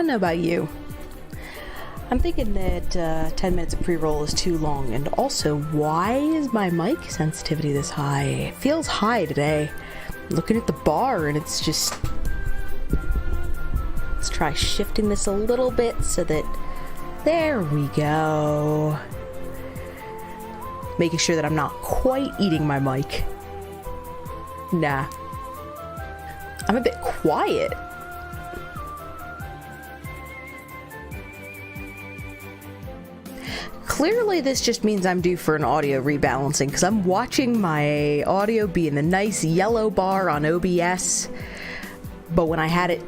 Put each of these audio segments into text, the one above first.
don't know about you. I'm thinking that 10 minutes of pre-roll is too long, and also, why is my mic sensitivity this high? It feels high today. I'm looking at the bar and it's just... Let's try shifting this a little bit so that... There we go. Making sure that I'm not quite eating my mic. Nah. I'm a bit quiet. Clearly this just means I'm due for an audio rebalancing, because I'm watching my audio be in the nice yellow bar on OBS, but when I had it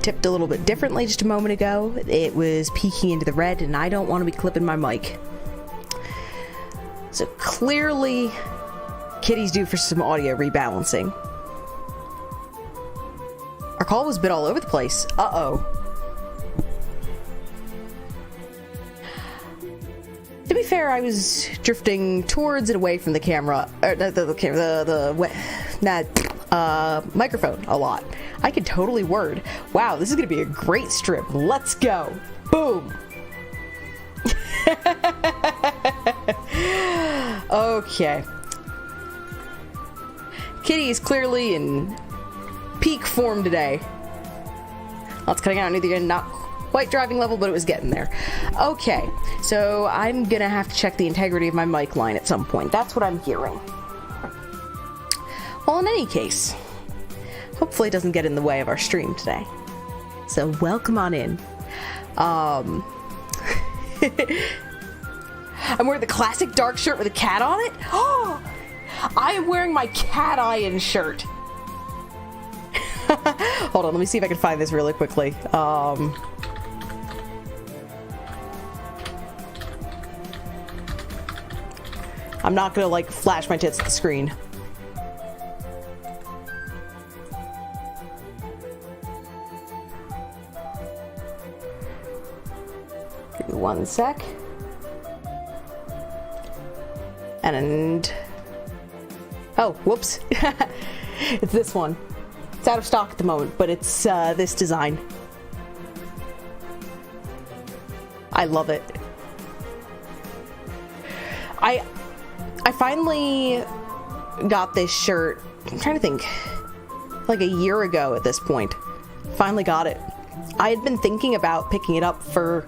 tipped a little bit differently just a moment ago, it was peeking into the red, and I don't want to be clipping my mic. So clearly Kitty's due for some audio rebalancing. Our call was a bit all over the place. Uh-oh. To be fair, I was drifting towards and away from the camera, or microphone a lot. I could totally word. Wow, this is gonna be a great strip. Let's go. Boom. Okay. Kitty is clearly in peak form today. Lots cutting out neither not quite driving level, but it was getting there. Okay, so I'm gonna have to check the integrity of my mic line at some point. That's what I'm hearing. Well, in any case, hopefully it doesn't get in the way of our stream today. So welcome on in. I'm wearing the classic dark shirt with a cat on it. Oh, I am wearing my cat iron shirt. Hold on, let me see if I can find this really quickly. I'm not gonna like flash my tits at the screen. Give me one sec. And oh, whoops. It's this one. It's out of stock at the moment, but it's this design. I love it. I finally got this shirt, I'm trying to think, like a year ago at this point. Finally got it. I had been thinking about picking it up for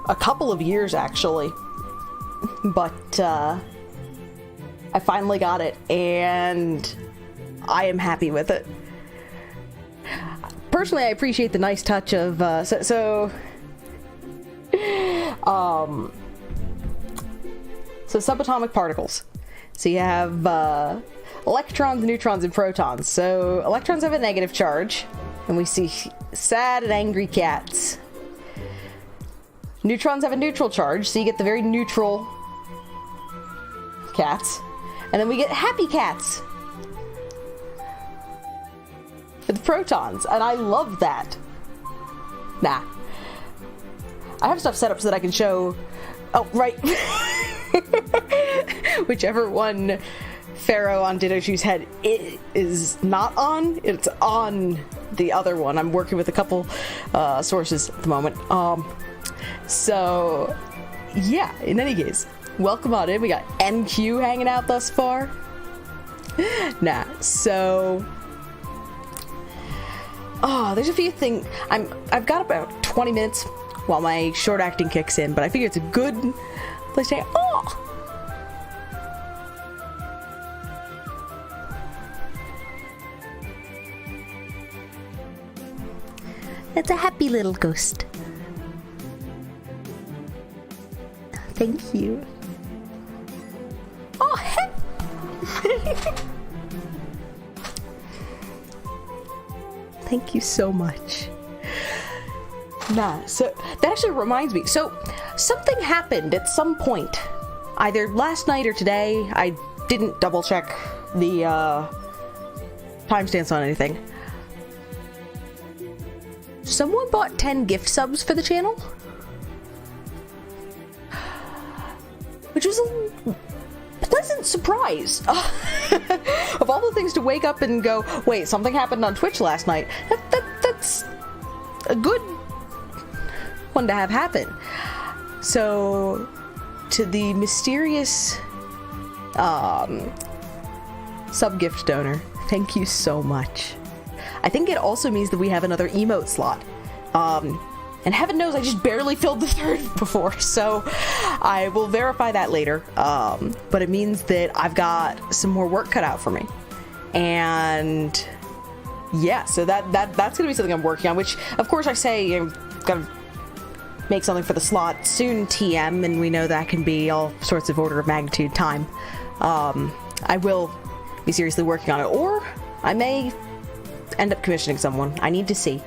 a couple of years actually, but I finally got it and I am happy with it. Personally, I appreciate the nice touch of so subatomic particles. So you have electrons, neutrons, and protons. So electrons have a negative charge, and we see sad and angry cats. Neutrons have a neutral charge, so you get the very neutral cats. And then we get happy cats for the protons, and I love that. Nah. I have stuff set up so that I can show... Oh, right. Whichever one Pharaoh on Ditto Shoe's head it is not on, it's on the other one. I'm working with a couple sources at the moment. So, yeah, in any case, welcome on in. We got MQ hanging out thus far. Nah, so... Oh, there's a few things. I've got about 20 minutes while my short acting kicks in, but I figure it's a good place to... Oh! It's a happy little ghost. Thank you. Oh, hey! Thank you so much. Nah, so that actually reminds me. So something happened at some point, either last night or today. I didn't double check the timestamps on anything. Someone bought 10 gift subs for the channel, which was a pleasant surprise. Of all the things to wake up and go, wait, something happened on Twitch last night. That's a good one to have happen. So, to the mysterious sub-gift donor, thank you so much. I think it also means that we have another emote slot. And heaven knows I just barely filled the third before, so I will verify that later. But it means that I've got some more work cut out for me. And yeah, so that's gonna be something I'm working on, which of course I say, you know, gotta make something for the slot soon, TM, and we know that can be all sorts of order of magnitude time. I will be seriously working on it, or I may end up commissioning someone. I need to see.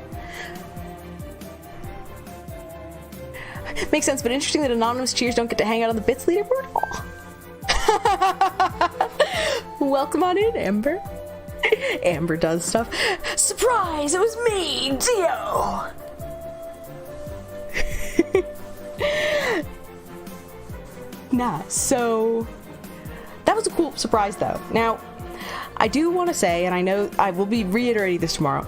Makes sense, but interesting that anonymous cheers don't get to hang out on the bits leaderboard. Aw. Welcome on in, Amber. Amber does stuff. Surprise! It was me, Dio. Nah, so that was a cool surprise, though. Now, I do want to say, and I know I will be reiterating this tomorrow,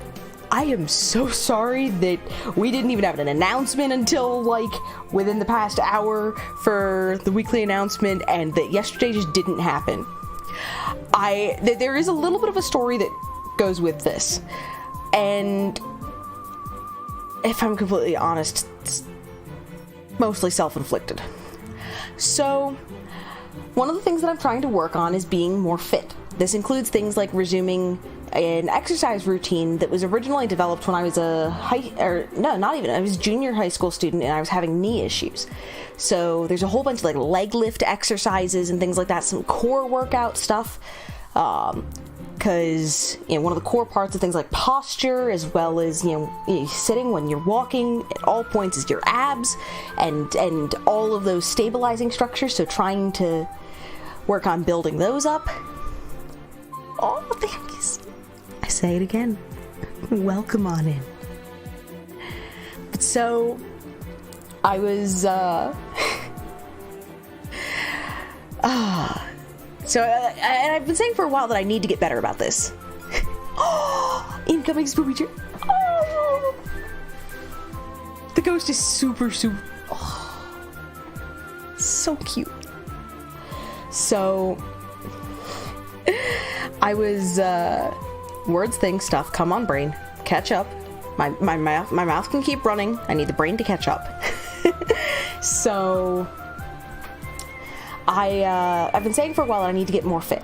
I am so sorry that we didn't even have an announcement until, like, within the past hour for the weekly announcement, and that yesterday just didn't happen. There is a little bit of a story that goes with this, and if I'm completely honest, it's mostly self-inflicted. So, one of the things that I'm trying to work on is being more fit. This includes things like resuming an exercise routine that was originally developed when I was I was a junior high school student and I was having knee issues. So there's a whole bunch of like leg lift exercises and things like that, some core workout stuff. Because, you know, one of the core parts of things like posture, as well as, you know, sitting when you're walking at all points, is your abs and all of those stabilizing structures. So trying to work on building those up. Oh, thank you. I say it again. Welcome on in. So, I was, and I've been saying for a while that I need to get better about this. Oh, incoming spoopy tree. Oh, the ghost is super, so cute. So, I was, words, things, stuff, come on brain, catch up. My mouth can keep running. I need the brain to catch up. So, I've been saying for a while that I need to get more fit.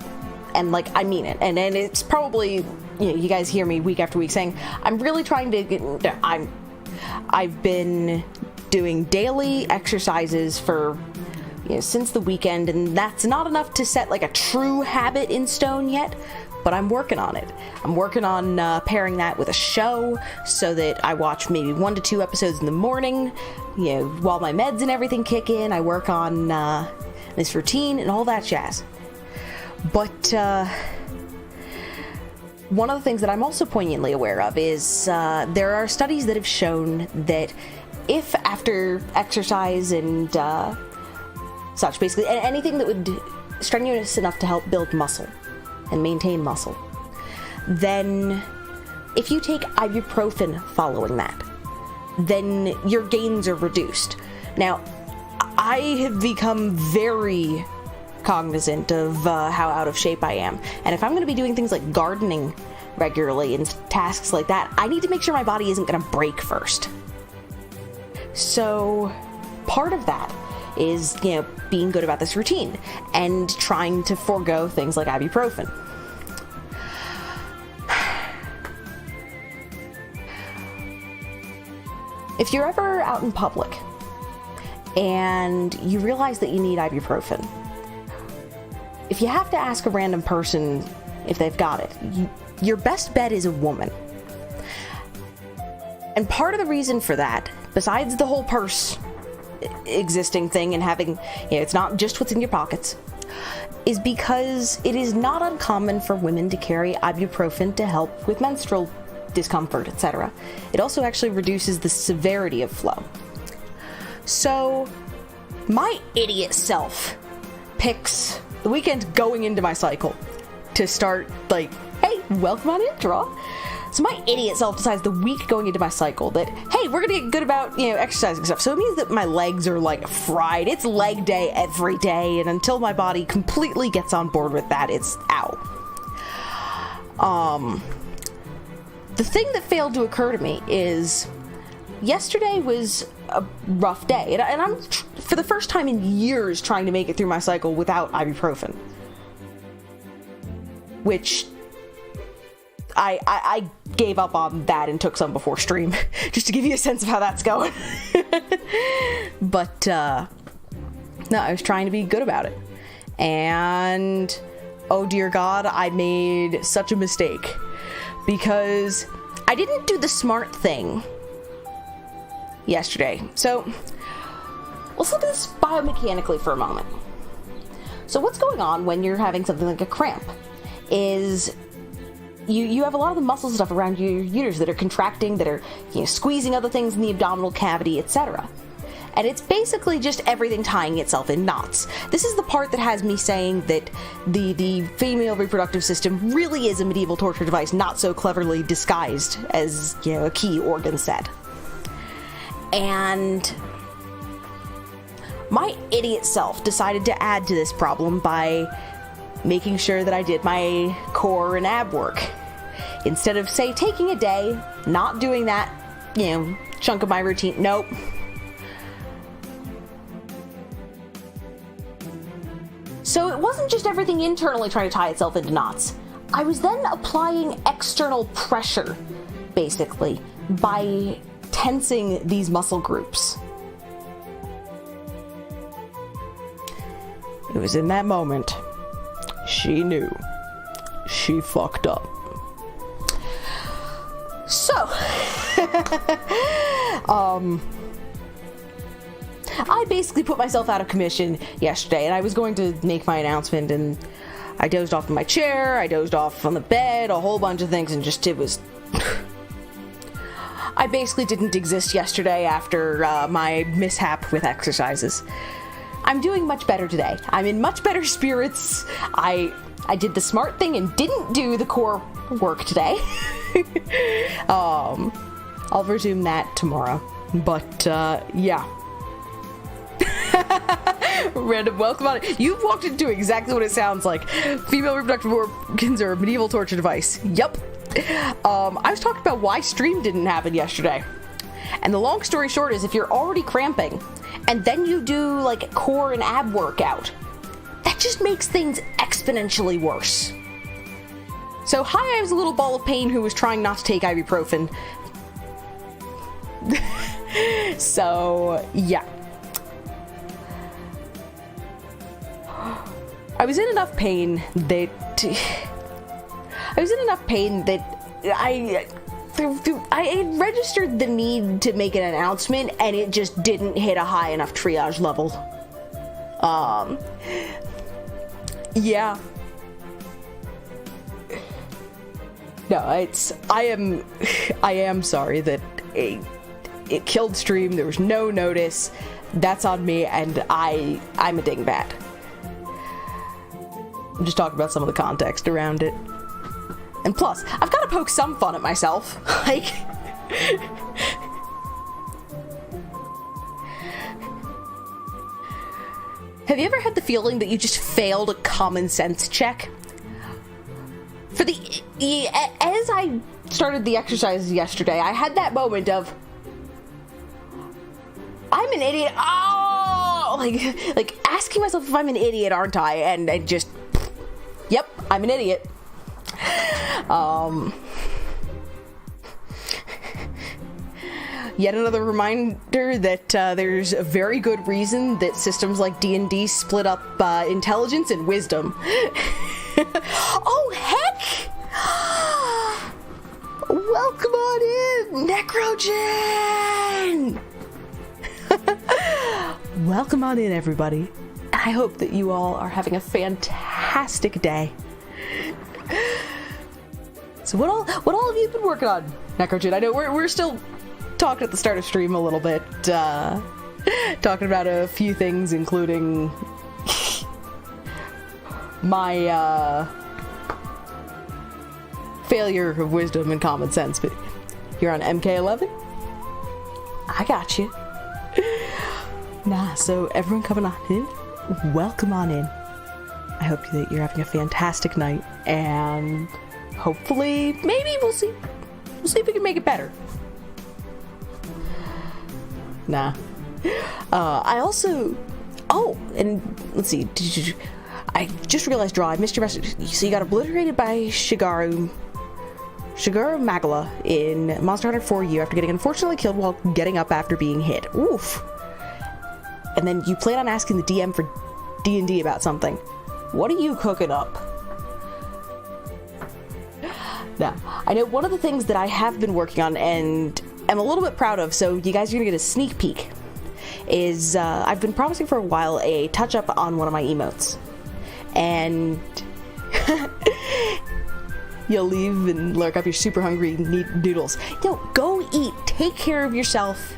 And, like, I mean it. And it's probably, you know, you guys hear me week after week saying, I'm really trying to get, I've been doing daily exercises for, you know, since the weekend, and that's not enough to set, like, a true habit in stone yet. But I'm working on it. I'm working on pairing that with a show so that I watch maybe 1 to 2 episodes in the morning. You know, while my meds and everything kick in, I work on this routine and all that jazz. But one of the things that I'm also poignantly aware of is there are studies that have shown that if after exercise and such, basically anything that would strenuous enough to help build muscle and maintain muscle, then if you take ibuprofen following that, then your gains are reduced. Now, I have become very cognizant of how out of shape I am, and if I'm going to be doing things like gardening regularly and tasks like that, I need to make sure my body isn't going to break first. So part of that is, you know, being good about this routine and trying to forego things like ibuprofen. If you're ever out in public and you realize that you need ibuprofen, if you have to ask a random person if they've got it, your best bet is a woman. And part of the reason for that, besides the whole purse existing thing and having, you know, it's not just what's in your pockets, is because it is not uncommon for women to carry ibuprofen to help with menstrual discomfort, etc. It also actually reduces the severity of flow. So, my idiot self picks the weekend going into my cycle to start, like, hey, welcome on in, Draw. So my idiot self decides the week going into my cycle that, hey, we're gonna get good about, exercising stuff. So it means that my legs are like fried. It's leg day every day, and until my body completely gets on board with that, it's ow. The thing that failed to occur to me is yesterday was a rough day, and I'm for the first time in years trying to make it through my cycle without ibuprofen, which I gave up on that and took some before stream, just to give you a sense of how that's going. But, no, I was trying to be good about it. And, oh dear God, I made such a mistake. Because I didn't do the smart thing yesterday. So, let's look at this biomechanically for a moment. So what's going on when you're having something like a cramp is you have a lot of the muscles and stuff around your uterus that are contracting, that are squeezing other things in the abdominal cavity, etc. And it's basically just everything tying itself in knots. This is the part that has me saying that the female reproductive system really is a medieval torture device, not so cleverly disguised as a key organ set. And my idiot self decided to add to this problem by making sure that I did my core and ab work. Instead of, say, taking a day, not doing that, chunk of my routine. Nope. So it wasn't just everything internally trying to tie itself into knots. I was then applying external pressure, basically, by tensing these muscle groups. It was in that moment she knew she fucked up. So, I basically put myself out of commission yesterday, and I was going to make my announcement, and I dozed off in my chair, I dozed off on the bed, a whole bunch of things, and it was... I basically didn't exist yesterday after my mishap with exercises. I'm doing much better today. I'm in much better spirits. I did the smart thing and didn't do the core work today. I'll resume that tomorrow. But, yeah. Random welcome on it. You've walked into exactly what it sounds like. Female reproductive organs are a medieval torture device. Yup. I was talking about why stream didn't happen yesterday. And the long story short is if you're already cramping, and then you do like core and ab workout, that just makes things exponentially worse. So hi, I was a little ball of pain who was trying not to take ibuprofen. So yeah. I was in enough pain that I registered the need to make an announcement, and it just didn't hit a high enough triage level. Yeah. No, I am sorry that it killed stream. There was no notice. That's on me, and I'm a dingbat. I'm just talking about some of the context around it. And plus, I've got to poke some fun at myself. Like, have you ever had the feeling that you just failed a common sense check? As I started the exercises yesterday, I had that moment of, I'm an idiot. Oh, like asking myself if I'm an idiot, aren't I? And just, yep, I'm an idiot. Yet another reminder that there's a very good reason that systems like D&D split up intelligence and wisdom. Oh, heck! Welcome on in, Necrogen! Welcome on in, everybody. I hope that you all are having a fantastic day. So what all have you been working on, Necrogen? I know we're still talking at the start of stream a little bit, talking about a few things, including my failure of wisdom and common sense, but you're on MK11? I got you. Nah, so everyone coming on in, welcome on in. I hope that you're having a fantastic night, and hopefully, maybe we'll see if we can make it better. Nah. I also... Oh, and let's see. I just realized, Draw, I missed your message. So you got obliterated by Shigeru Magala in Monster Hunter 4U after getting unfortunately killed while getting up after being hit. Oof. And then you plan on asking the DM for D&D about something. What are you cooking up? Now, I know one of the things that I have been working on and am a little bit proud of, so you guys are going to get a sneak peek, is I've been promising for a while a touch-up on one of my emotes. And you'll leave and lurk up your super hungry noodles. Yo, go eat. Take care of yourself.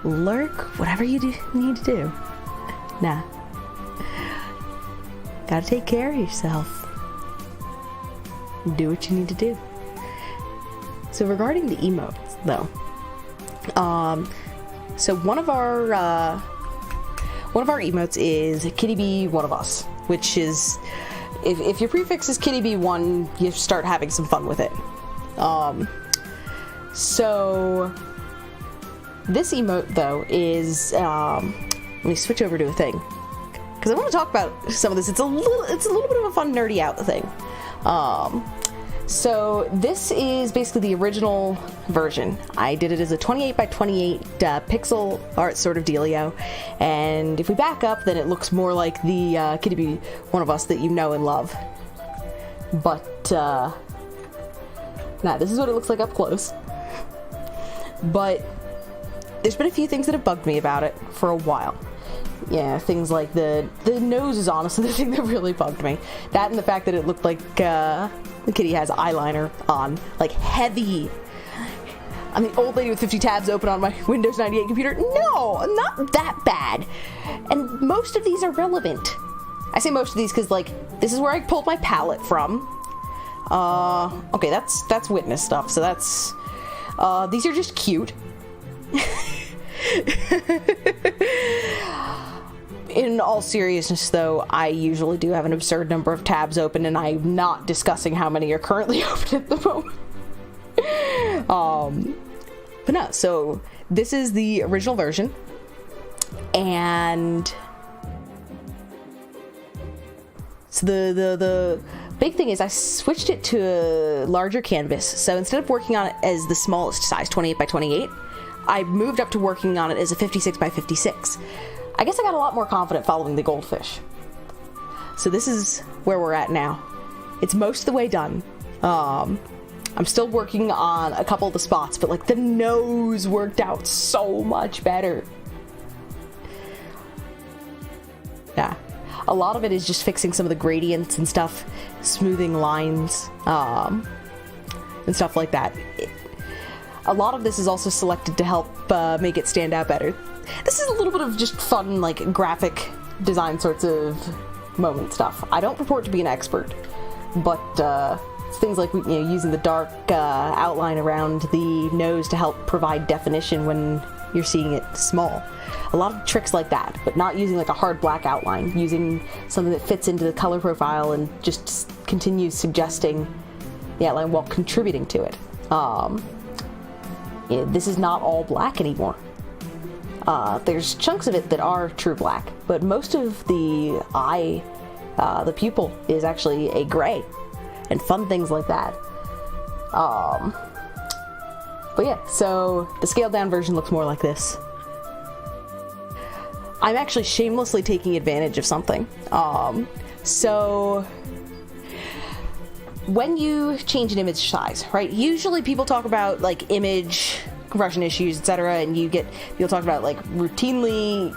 Lurk, whatever you need to do. Nah. Gotta take care of yourself. Do what you need to do. So regarding the emotes, though, so one of our emotes is kittybee one of us, which is if your prefix is kittybee1, you start having some fun with it. So this emote though is let me switch over to a thing because I want to talk about some of this. It's a little bit of a fun nerdy out thing. So this is basically the original version. I did it as a 28 by 28 pixel art sort of dealio, and if we back up, then it looks more like the kittybee one of us that you know and love. But nah, this is what it looks like up close. But there's been a few things that have bugged me about it for a while. Yeah, things like the nose is honestly the thing that really bugged me. That and the fact that it looked like the kitty has eyeliner on, like heavy. I'm the old lady with 50 tabs open on my Windows 98 computer. No, not that bad. And most of these are relevant. I say most of these because, like, this is where I pulled my palette from. Okay, that's witness stuff, so that's... these are just cute. In all seriousness, though, I usually do have an absurd number of tabs open, and I'm not discussing how many are currently open at the moment. But no, so this is the original version, and so the big thing is I switched it to a larger canvas. So instead of working on it as the smallest size, 28 by 28, I moved up to working on it as a 56 by 56. I guess I got a lot more confident following the goldfish. So this is where we're at now. It's most of the way done. I'm still working on a couple of the spots, but like the nose worked out so much better. Yeah. A lot of it is just fixing some of the gradients and stuff, smoothing lines, and stuff like that. A lot of this is also selected to help make it stand out better. This is a little bit of just fun, like, graphic design sorts of moment stuff. I don't purport to be an expert, but it's things like, you know, using the dark outline around the nose to help provide definition when you're seeing it small. A lot of tricks like that, but not using like a hard black outline, using something that fits into the color profile and just continues suggesting the outline while contributing to it. Yeah, this is not all black anymore. There's chunks of it that are true black, but most of the eye, the pupil, is actually a gray, and fun things like that. But yeah, so the scaled down version looks more like this. I'm actually shamelessly taking advantage of something. So when you change an image size, right? Usually people talk about like image compression issues, etc., and you'll talk about like routinely,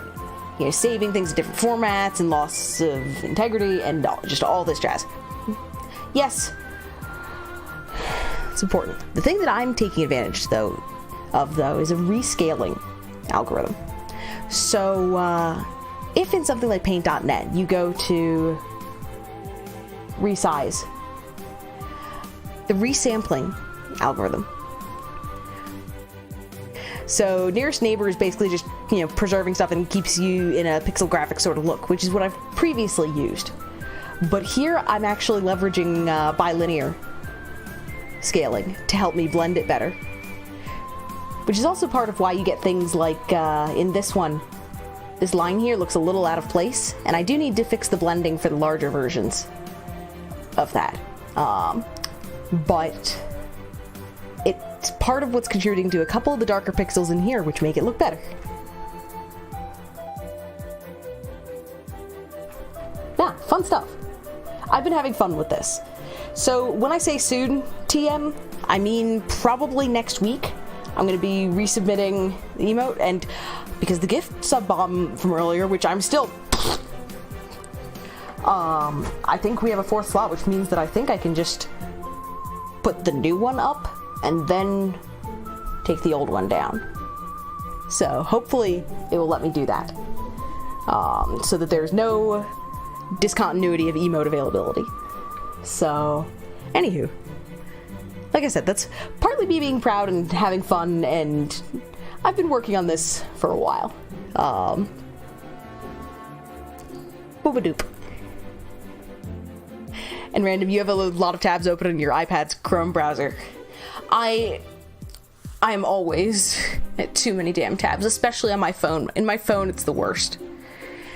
you know, saving things in different formats and loss of integrity and just all this jazz. Yes, it's important. The thing that I'm taking advantage of though is a rescaling algorithm. So if in something like paint.net you go to resize, the resampling algorithm. So nearest neighbor is basically just, preserving stuff and keeps you in a pixel graphic sort of look, which is what I've previously used. But here I'm actually leveraging bilinear scaling to help me blend it better. Which is also part of why you get things like in this one, this line here looks a little out of place, and I do need to fix the blending for the larger versions of that. But it's part of what's contributing to a couple of the darker pixels in here, which make it look better. Yeah, fun stuff. I've been having fun with this. So when I say soon, TM, I mean probably next week. I'm going to be resubmitting the emote, and because the gift sub bomb from earlier, which I'm still... I think we have a 4th slot, which means that I think I can just put the new one up and then take the old one down. So hopefully it will let me do that. So that there's no discontinuity of emote availability. So, anywho. Like I said, that's partly me being proud and having fun, and I've been working on this for a while. Booba-doop. And Random, you have a lot of tabs open in your iPad's Chrome browser. I am always at too many damn tabs, especially on my phone. In my phone, it's the worst.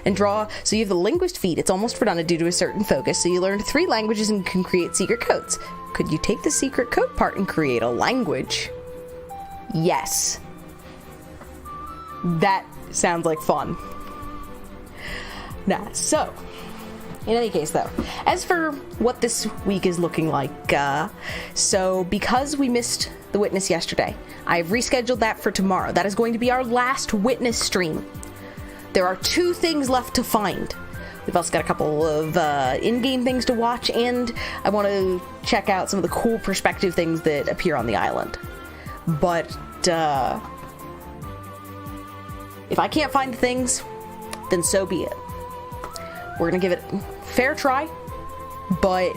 And draw, so you have the linguist feat. It's almost redundant due to a certain focus, so you learned 3 languages and can create secret codes. Could you take the secret code part and create a language? Yes. That sounds like fun. Nah, so, in any case though, as for what this week is looking like, so because we missed the witness yesterday, I've rescheduled that for tomorrow. That is going to be our last witness stream. There are 2 things left to find. We've also got a couple of in-game things to watch, and I want to check out some of the cool perspective things that appear on the island. But, if I can't find the things, then so be it. We're gonna give it a fair try, but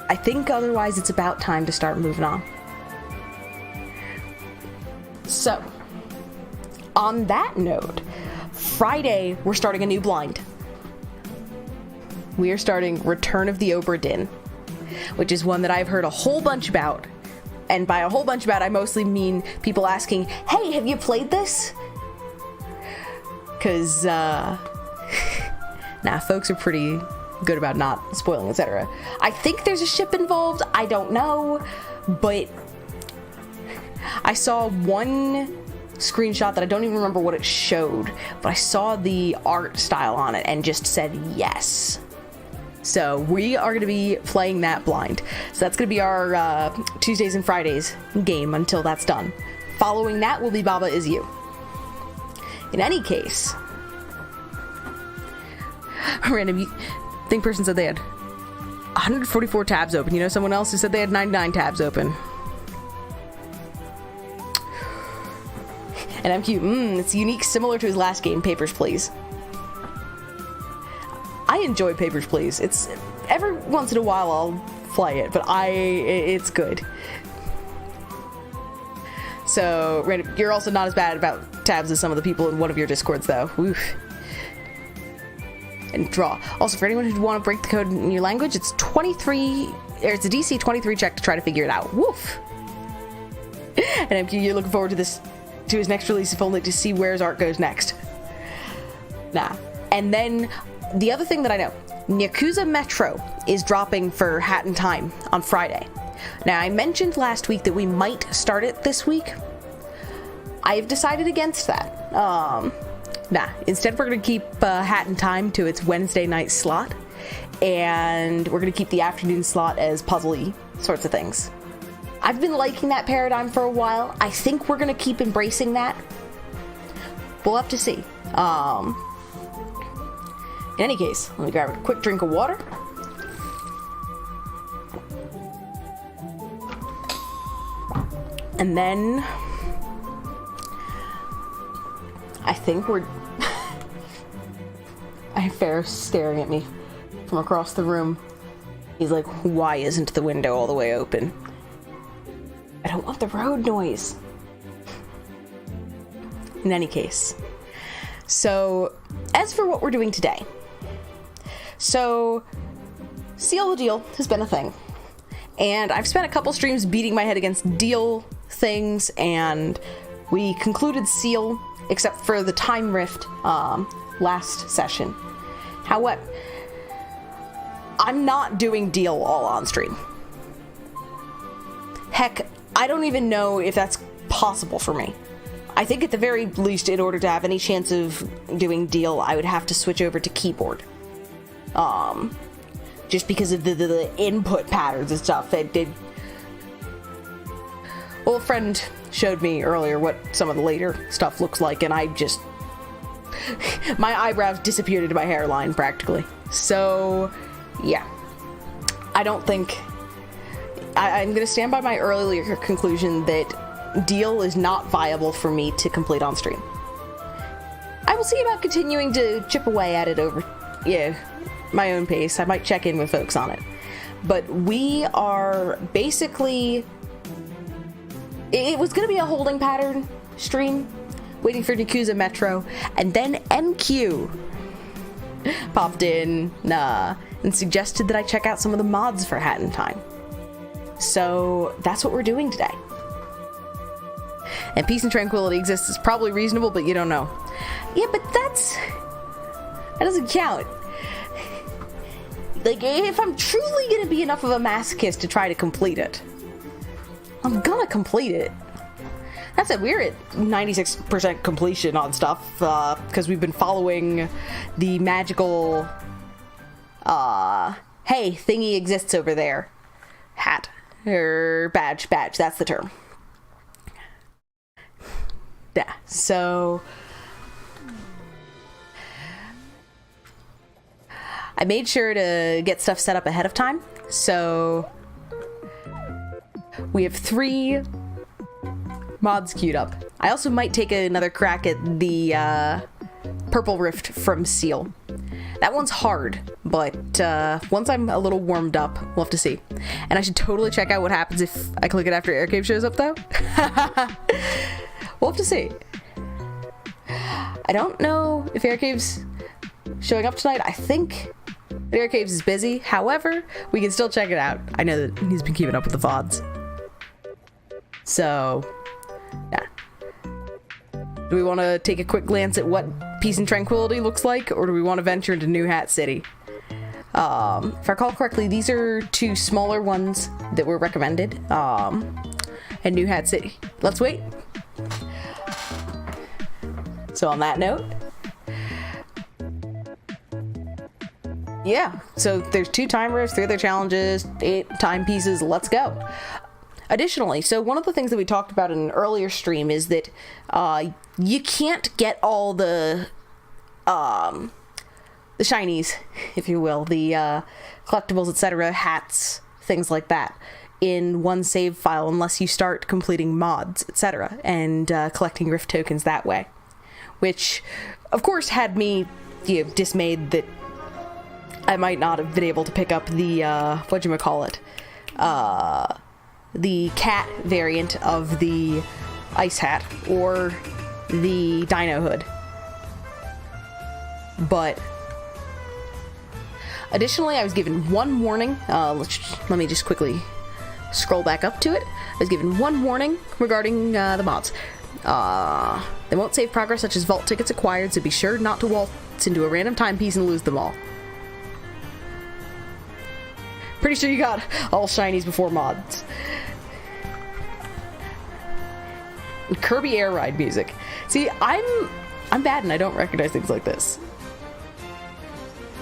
I think otherwise it's about time to start moving on. So, on that note, Friday, we're starting a new blind. We are starting Return of the Obra Dinn, which is one that I've heard a whole bunch about. And by a whole bunch about, I mostly mean people asking, hey, have you played this? Because, folks are pretty good about not spoiling, etc. I think there's a ship involved, I don't know, but I saw one screenshot that I don't even remember what it showed, but I saw the art style on it and just said yes. So we are going to be playing that blind. So that's going to be our Tuesdays and Fridays game until that's done. Following that will be Baba Is You. In any case, random thing person said they had 144 tabs open. You know someone else who said they had 99 tabs open. And MQ, it's unique, similar to his last game, Papers, Please. I enjoy Papers, Please. It's every once in a while I'll play it, but it's good. So, Random, you're also not as bad about tabs as some of the people in one of your Discords, though. Oof. And draw. Also, for anyone who'd want to break the code in your language, it's 23, or it's a DC 23 check to try to figure it out. Woof. And MQ, you're looking forward to this, to his next release, if only to see where his art goes next. Nah. And then, the other thing that I know, Yakuza Metro is dropping for Hat in Time on Friday. Now, I mentioned last week that we might start it this week. I have decided against that. Instead we're going to keep Hat in Time to its Wednesday night slot, and we're going to keep the afternoon slot as puzzly sorts of things. I've been liking that paradigm for a while. I think we're going to keep embracing that. We'll have to see. In any case, let me grab a quick drink of water. And then I think we're I have Ferris staring at me from across the room He's like, why isn't the window all the way open? I don't want the road noise. In any case. So, as for what we're doing today. So, Seal the Deal has been a thing. And I've spent a couple streams beating my head against deal things, and we concluded Seal, except for the time rift last session. However, I'm not doing deal all on stream. Heck, I don't even know if that's possible for me. I think at the very least, in order to have any chance of doing deal, I would have to switch over to keyboard. Just because of the input patterns and stuff. Well, a friend showed me earlier what some of the later stuff looks like, and I just... my eyebrows disappeared into my hairline, practically. So, yeah. I don't think... I'm going to stand by my earlier conclusion that deal is not viable for me to complete on stream. I will see about continuing to chip away at it over, my own pace. I might check in with folks on it. But we are basically... It was going to be a holding pattern stream, waiting for Yakuza Metro, and then MQ popped in and suggested that I check out some of the mods for Hat in Time. So that's what we're doing today. And Peace and Tranquility Exists is probably reasonable, but you don't know. Yeah, but that doesn't count. Like, if I'm truly gonna be enough of a masochist to try to complete it, I'm gonna complete it. That said, we're at 96% completion on stuff, because we've been following the magical, hey, thingy exists over there. Hat. Or badge, that's the term. Yeah, so... I made sure to get stuff set up ahead of time, so... we have 3 mods queued up. I also might take another crack at the Purple Rift from Seal. That one's hard, but once I'm a little warmed up, we'll have to see. And I should totally check out what happens if I click it after Air Cave shows up, though. We'll have to see. I don't know if Air Cave's showing up tonight. I think Air Cave's is busy. However, we can still check it out. I know that he's been keeping up with the VODs. So, yeah. Do we want to take a quick glance at what Peace and Tranquility looks like, or do we want to venture into New Hat City? If I recall correctly, these are 2 smaller ones that were recommended, and New Hat City. Let's wait. So on that note, yeah, so there's 2 time rifts, 3 other challenges, 8 timepieces, let's go. Additionally, so one of the things that we talked about in an earlier stream is that you can't get all the shinies, if you will, the collectibles, etc., hats, things like that, in one save file unless you start completing mods, etc., and collecting rift tokens that way. Which, of course, had me dismayed that I might not have been able to pick up the, whatchamacallit, the cat variant of the ice hat, or the dino hood. But additionally, I was given one warning. Let me just quickly scroll back up to it. I was given one warning regarding the mods. They won't save progress such as vault tickets acquired, so be sure not to waltz into a random timepiece and lose them all. Pretty sure you got all shinies before mods. And Kirby Air Ride music. See, I'm bad and I don't recognize things like this.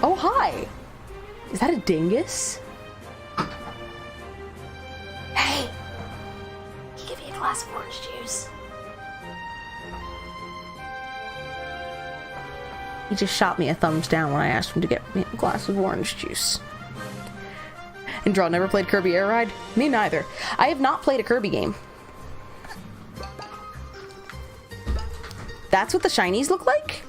Oh, hi! Is that a dingus? Hey! Can you give me a glass of orange juice? He just shot me a thumbs down when I asked him to get me a glass of orange juice. And Draw never played Kirby Air Ride? Me neither. I have not played a Kirby game. That's what the shinies look like?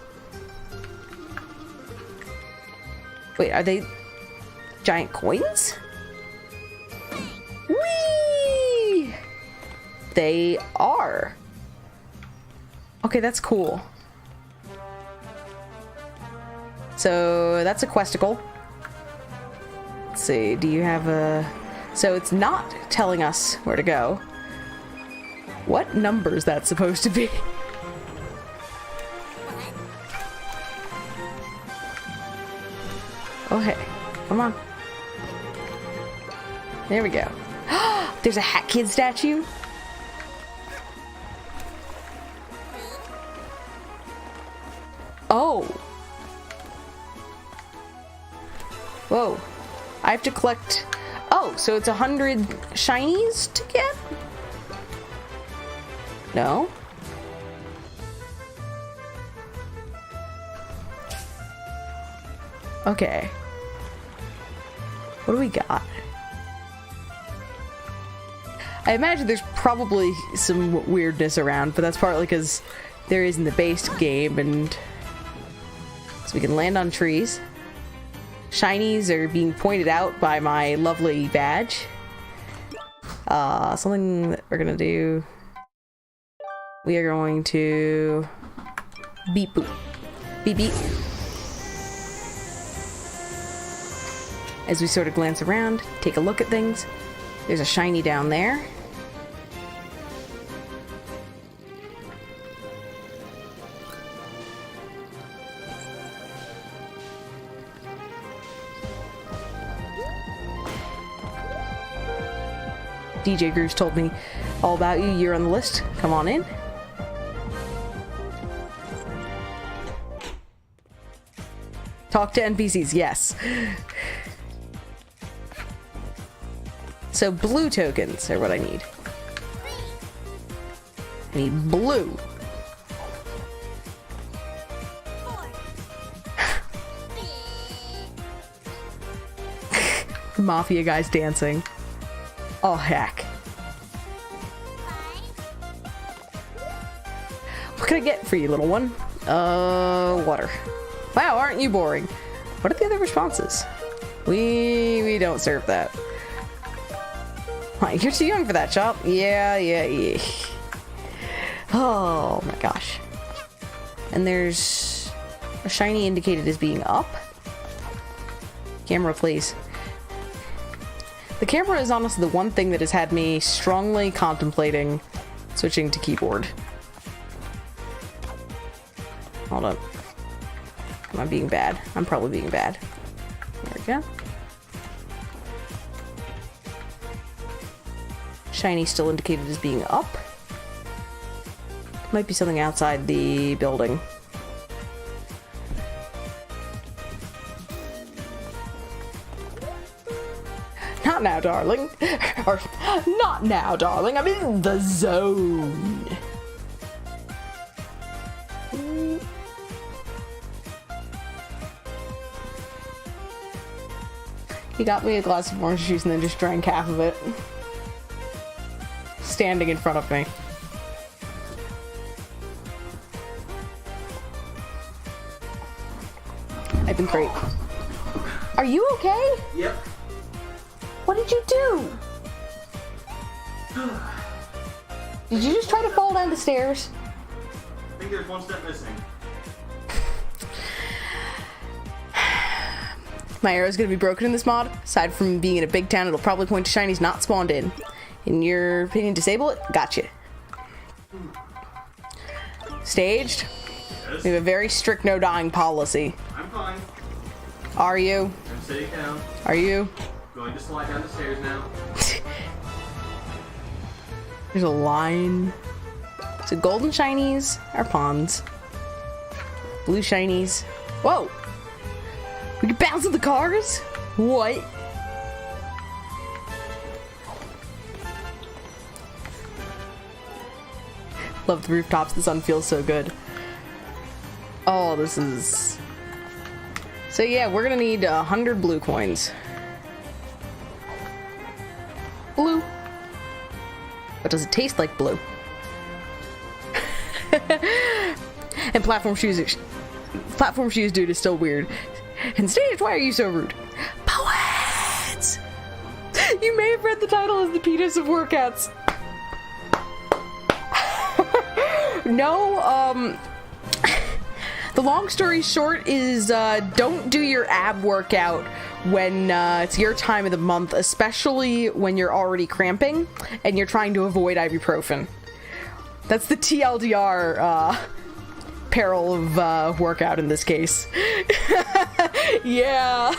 Wait, are they giant coins? They are. Okay, that's cool. So that's a questicle. Let's see, do you have a... So it's not telling us where to go. What number is that supposed to be? Oh, hey. Come on. There we go. There's a Hat Kid statue? Oh. Whoa. I have to collect... Oh, so it's 100 shinies to get? No? Okay. What do we got? I imagine there's probably some weirdness around, but that's partly because there is in the base game, and so we can land on trees. Shinies are being pointed out by my lovely badge. Something that we're gonna do. We are going to beep boop. Beep beep. As we sort of glance around, take a look at things. There's a shiny down there. DJ Grooves told me all about you. You're on the list. Come on in. Talk to NPCs. Yes. So blue tokens are what I need. I need blue. Mafia guys dancing. Oh, heck. What can I get for you, little one? Water. Wow, aren't you boring? What are the other responses? We don't serve that. You're too young for that, Chop. Yeah. Oh my gosh. And there's a shiny indicated as being up. Camera, please. The camera is honestly the one thing that has had me strongly contemplating switching to keyboard. Hold up. Am I being bad? I'm probably being bad. There we go. Shiny still indicated as being up. Might be something outside the building. Not now, darling. Or, not now, darling. I'm in the zone. He got me a glass of orange juice and then just drank half of it. Standing in front of me. I've been great. Are you okay? Yep. What did you do? Did you just try to fall down the stairs? I think there's one step missing. My arrow's gonna be broken in this mod. Aside from being in a big town, it'll probably point to shinies not spawned in. In your opinion, disable it? Gotcha. Staged? Yes. We have a very strict no dying policy. I'm fine. Are you? I'm sitting down. Are you? Going to slide down the stairs now. There's a line. So golden shinies are pawns. Blue shinies. Whoa! We can bounce in the cars? What? Love the rooftops. The sun feels so good. Oh, this is... So yeah, we're gonna need 100 blue coins. Blue. But does it taste like blue? And platform shoes dude is still weird. And Stage, why are you so rude? Poets! You may have read the title as the penis of workouts. No, the long story short is, don't do your ab workout when, it's your time of the month, especially when you're already cramping and you're trying to avoid ibuprofen. That's the TLDR, peril of, workout in this case. Yeah.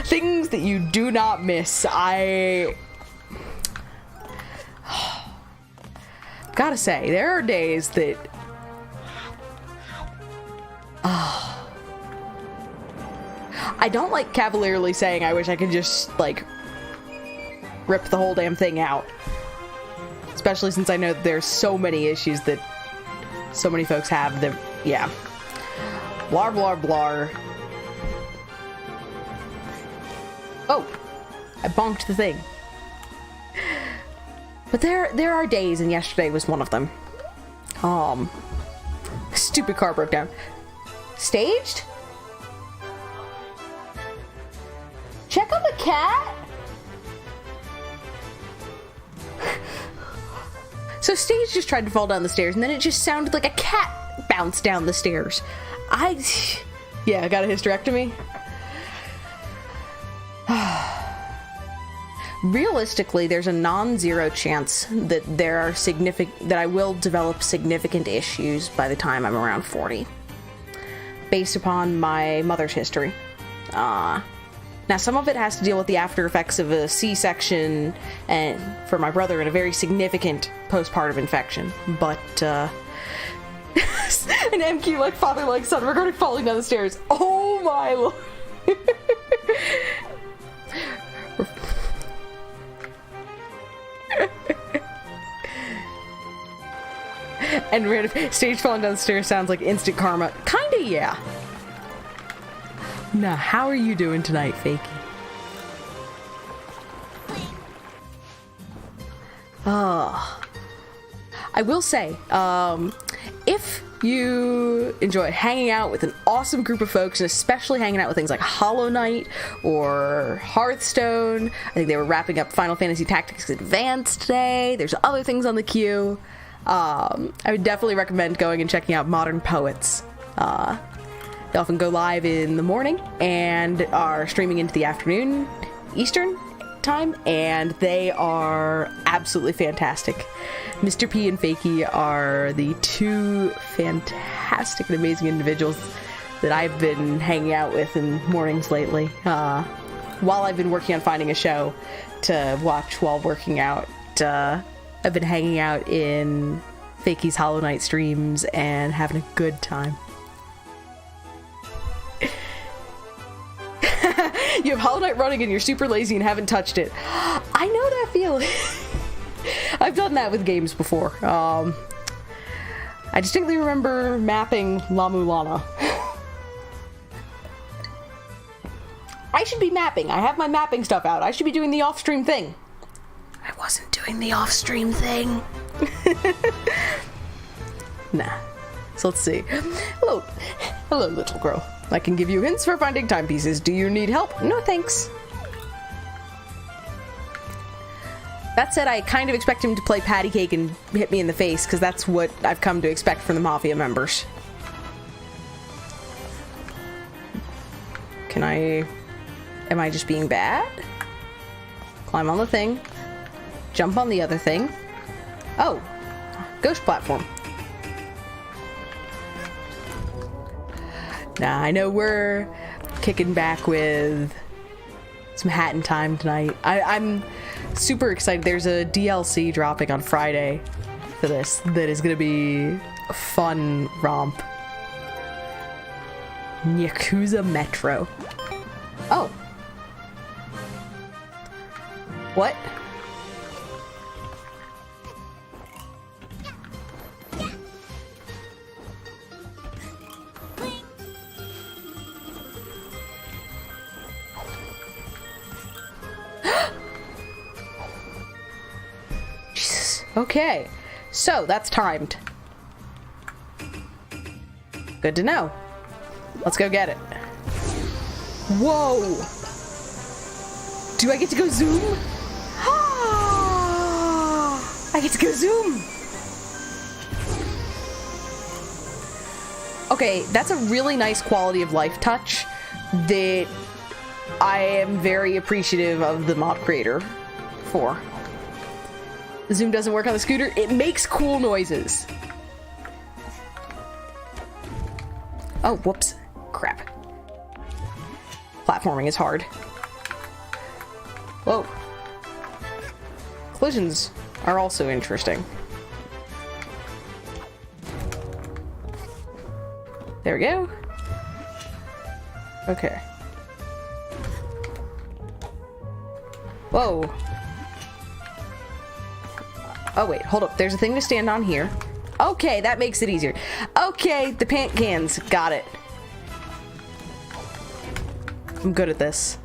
Things that you do not miss. Gotta say, there are days that... I don't like cavalierly saying I wish I could just, like, rip the whole damn thing out. Especially since I know that there's so many issues that so many folks have that, yeah. Blar, blar, blar. Oh! I bonked the thing. But there are days, and yesterday was one of them. Stupid car broke down. Staged? Check on the cat? So Stage just tried to fall down the stairs, and then it just sounded like a cat bounced down the stairs. Yeah, I got a hysterectomy. Realistically, there's a non-zero chance that that I will develop significant issues by the time I'm around 40. Based upon my mother's history. Now, some of it has to deal with the after effects of a C-section, and for my brother, and a very significant postpartum infection. But, an MQ like father like son regarding falling down the stairs. Oh my lord. And random Stage falling down the stairs sounds like instant karma. Kinda, yeah. Now, how are you doing tonight, Fakey? I will say, if you enjoy hanging out with an awesome group of folks, and especially hanging out with things like Hollow Knight or Hearthstone, I think they were wrapping up Final Fantasy Tactics Advanced today. There's other things on the queue. I would definitely recommend going and checking out Modern Poets. They often go live in the morning and are streaming into the afternoon Eastern time, and they are absolutely fantastic. Mr. P and Fakey are the two fantastic and amazing individuals that I've been hanging out with in mornings lately, while I've been working on finding a show to watch while working out. I've been hanging out in Fakey's Hollow Knight streams and having a good time. You have Hollow Knight running and you're super lazy and haven't touched it. I know that feeling. I've done that with games before. I distinctly remember mapping La Mulana. I should be mapping. I have my mapping stuff out. I should be doing the off-stream thing. I wasn't doing the off-stream thing. Nah. So let's see. Hello. Hello, little girl. I can give you hints for finding timepieces. Do you need help? No, thanks. That said, I kind of expect him to play patty cake and hit me in the face, because that's what I've come to expect from the Mafia members. Am I just being bad? Climb on the thing. Jump on the other thing. Oh. Ghost platform. Nah, I know we're kicking back with some hat in time tonight. I'm super excited. There's a DLC dropping on Friday for this that is going to be a fun romp. Yakuza Metro. Oh. What? Jesus. Okay. So, that's timed. Good to know. Let's go get it. Whoa! Do I get to go zoom? I get to go zoom! Okay, that's a really nice quality of life touch that I am very appreciative of the mod creator for. The zoom doesn't work on the scooter. It makes cool noises. Oh, whoops. Crap. Platforming is hard. Whoa. Collisions are also interesting. There we go. Okay. Whoa. Oh wait, hold up. There's a thing to stand on here. Okay, that makes it easier. Okay, the paint cans. Got it. I'm good at this.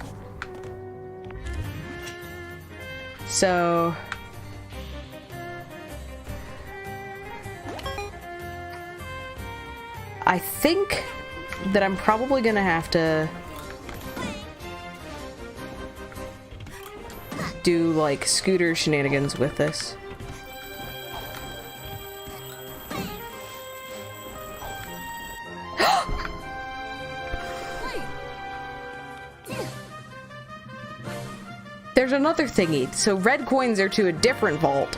So... I think that I'm probably gonna have to do like scooter shenanigans with this. There's another thingy. So red coins are to a different vault.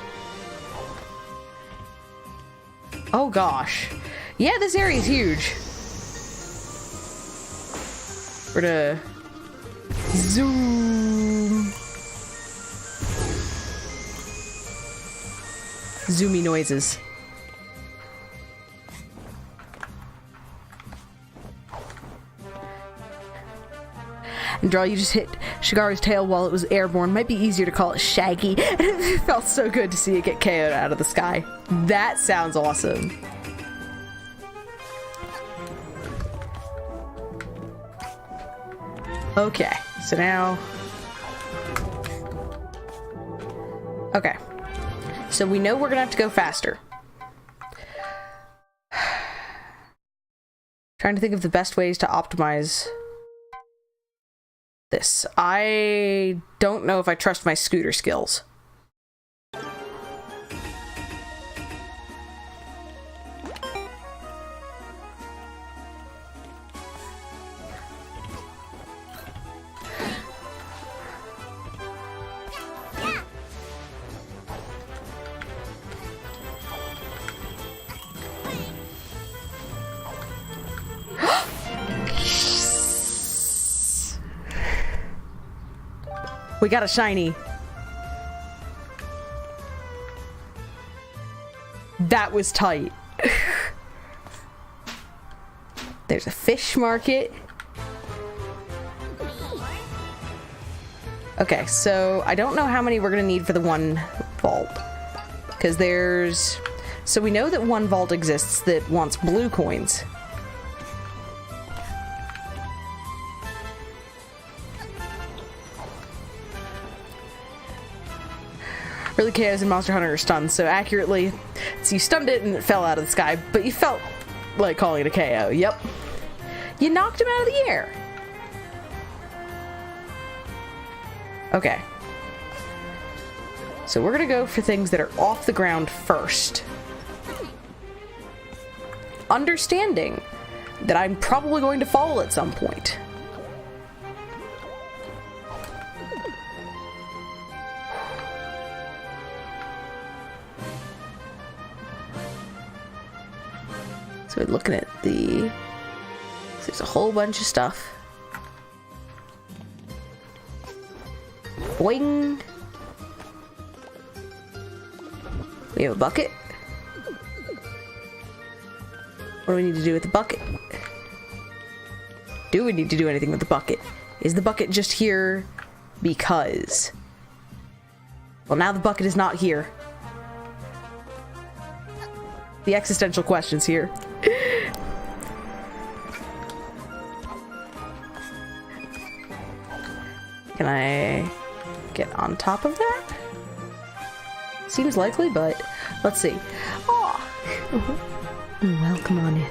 Oh gosh. Yeah, this area is huge. We're gonna zoom. Zoomy noises. And Draw, you just hit Shigaru's tail while it was airborne. Might be easier to call it Shaggy. It felt so good to see it get KO'd out of the sky. That sounds awesome. Okay, so now... Okay. So we know we're gonna have to go faster. Trying to think of the best ways to optimize this. I don't know if I trust my scooter skills. We got a shiny. That was tight. There's a fish market. Okay, so I don't know how many we're gonna need for the one vault. Because there's... So we know that one vault exists that wants blue coins. Really, KOs in Monster Hunter are stunned, so accurately, so you stunned it and it fell out of the sky, but you felt like calling it a KO. Yep. You knocked him out of the air. Okay. So we're gonna go for things that are off the ground first. Understanding that I'm probably going to fall at some point. So we're looking at the... There's a whole bunch of stuff. Boing! We have a bucket. What do we need to do with the bucket? Do we need to do anything with the bucket? Is the bucket just here because? Well, now the bucket is not here. The existential questions here. Can I get on top of that? Seems likely, but let's see. Oh, well, come on in.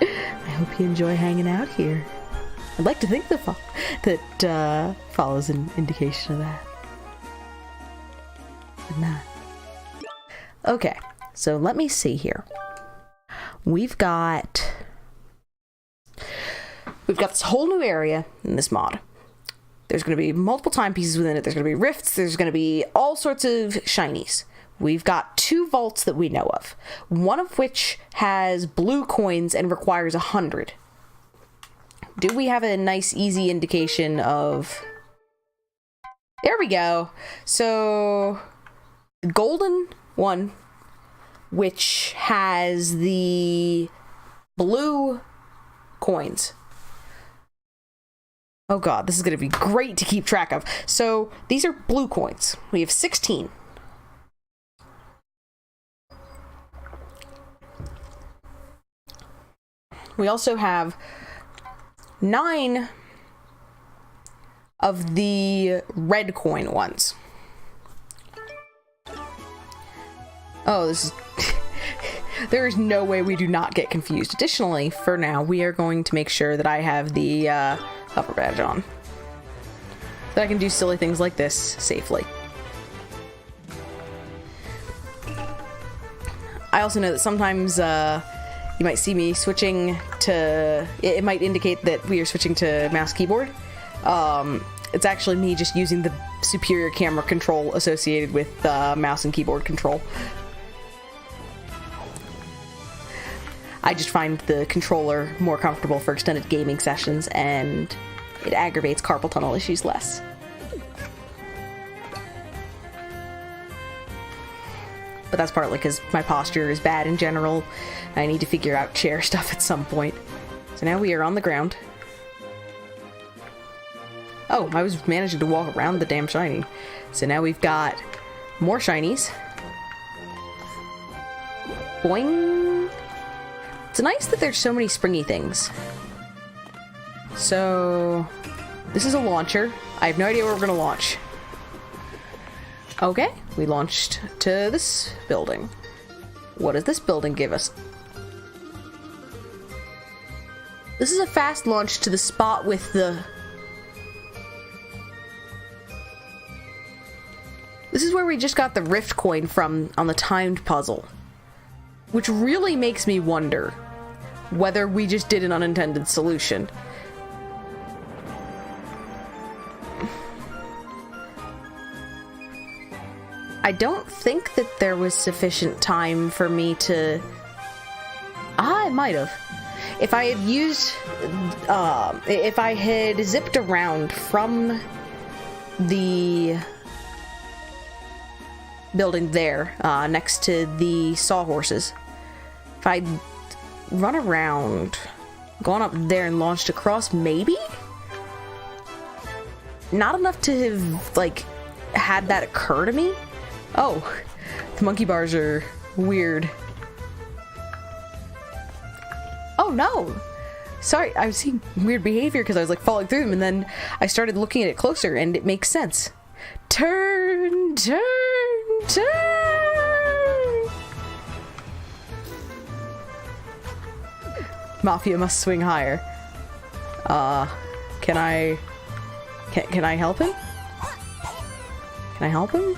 I hope you enjoy hanging out here. I'd like to think that follows an indication of that. But not. Okay, so let me see here. We've got we've got this whole new area in this mod. There's going to be multiple timepieces within it. There's going to be rifts. There's going to be all sorts of shinies. We've got 2 vaults that we know of, one of which has blue coins and requires 100. Do we have a nice, easy indication of... There we go. So, the golden one, which has the blue coins. Oh god, this is going to be great to keep track of. So, these are blue coins. We have 16. We also have 9 of the red coin ones. Oh, this is... There is no way we do not get confused. Additionally, for now, we are going to make sure that I have the hover badge on. So that I can do silly things like this safely. I also know that sometimes you might see me switching to... It might indicate that we are switching to mouse keyboard. It's actually me just using the superior camera control associated with mouse and keyboard control. I just find the controller more comfortable for extended gaming sessions, and it aggravates carpal tunnel issues less. But that's partly because my posture is bad in general, and I need to figure out chair stuff at some point. So now we are on the ground. Oh, I was managing to walk around the damn shiny. So now we've got more shinies. Boing! It's nice that there's so many springy things. So, this is a launcher. I have no idea where we're gonna launch. Okay, we launched to this building. What does this building give us? This is a fast launch to the spot with the... This is where we just got the rift coin from on the timed puzzle. Which really makes me wonder whether we just did an unintended solution. I don't think that there was sufficient time for me to... I might have. If I had used... if I had zipped around from the building there, next to the sawhorses, if I'd run around, gone up there and launched across, maybe? Not enough to have, like, had that occur to me? Oh, the monkey bars are weird. Oh no! Sorry, I was seeing weird behavior because I was like falling through them, and then I started looking at it closer and it makes sense. Turn, turn, turn! Mafia must swing higher. Can I help him? Can I help him?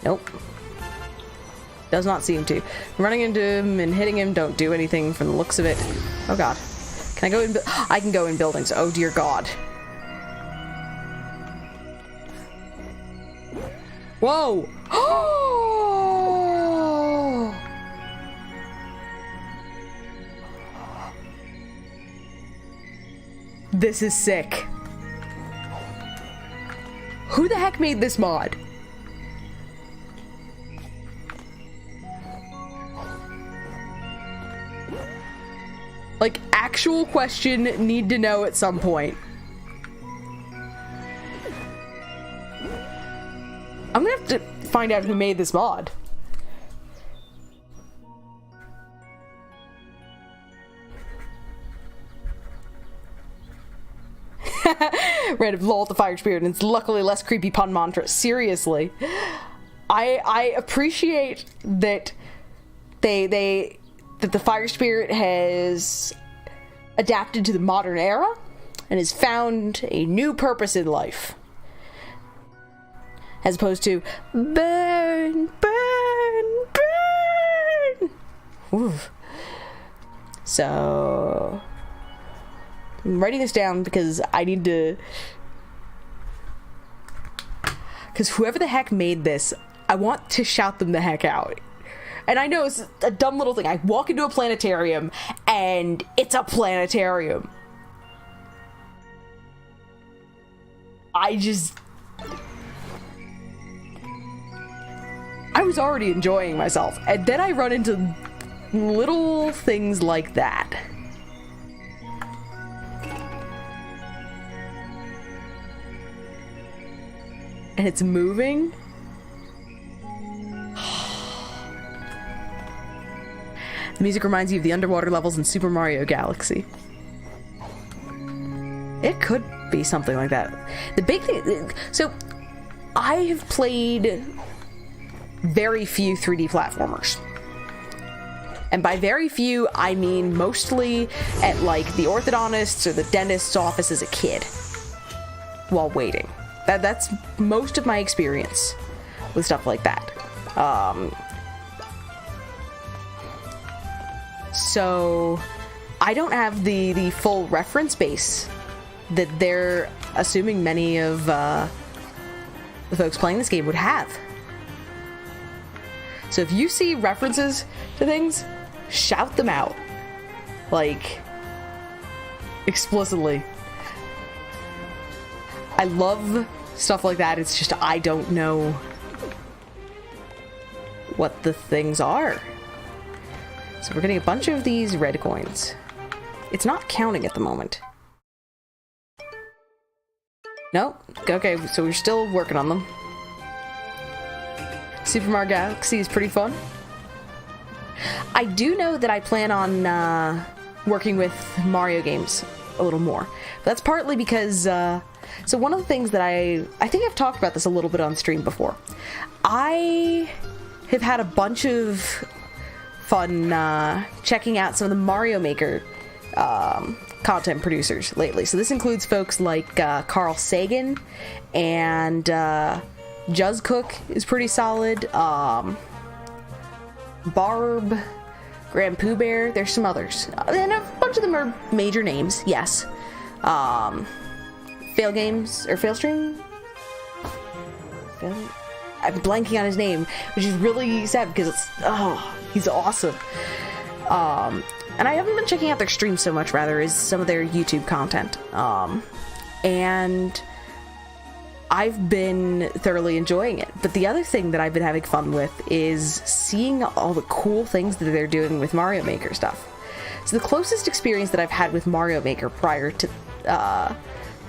Nope. Does not seem to. Running into him and hitting him don't do anything from the looks of it. Oh god. Can I go in? I can go in buildings. Oh dear god. Whoa! Oh! This is sick. Who the heck made this mod? Like, actual question, need to know at some point. I'm gonna have to find out who made this mod. Random lol at the fire spirit, and it's luckily less creepy pun mantra. Seriously. I appreciate that that the fire spirit has adapted to the modern era and has found a new purpose in life. As opposed to burn, burn, burn. Ooh. So I'm writing this down because I need to... Because whoever the heck made this, I want to shout them the heck out. And I know it's a dumb little thing. I walk into a planetarium, and it's a planetarium. I was already enjoying myself, and then I run into little things like that. And it's moving. The music reminds you of the underwater levels in Super Mario Galaxy. It could be something like that. The big thing... So, I have played very few 3D platformers. And by very few, I mean mostly at, like, the orthodontist's or the dentist's office as a kid. While waiting. That's most of my experience with stuff like that. So I don't have the full reference base that they're assuming many of the folks playing this game would have. So if you see references to things, shout them out. Like, explicitly. I love stuff like that. It's just I don't know what the things are. So we're getting a bunch of these red coins. It's not counting at the moment. Nope. Okay, so we're still working on them. Super Mario Galaxy is pretty fun. I do know that I plan on working with Mario games a little more. But that's partly because... So one of the things that I think I've talked about this a little bit on stream before. I have had a bunch of fun checking out some of the Mario Maker content producers lately. So this includes folks like Carl Sagan and Juzzcook is pretty solid. Barb, Grand Pooh Bear, there's some others. And a bunch of them are major names, yes. Fail Games, or Failstream? I'm blanking on his name, which is really sad because it's, he's awesome. And I haven't been checking out their streams so much, rather, is some of their YouTube content. And I've been thoroughly enjoying it. But the other thing that I've been having fun with is seeing all the cool things that they're doing with Mario Maker stuff. So the closest experience that I've had with Mario Maker prior to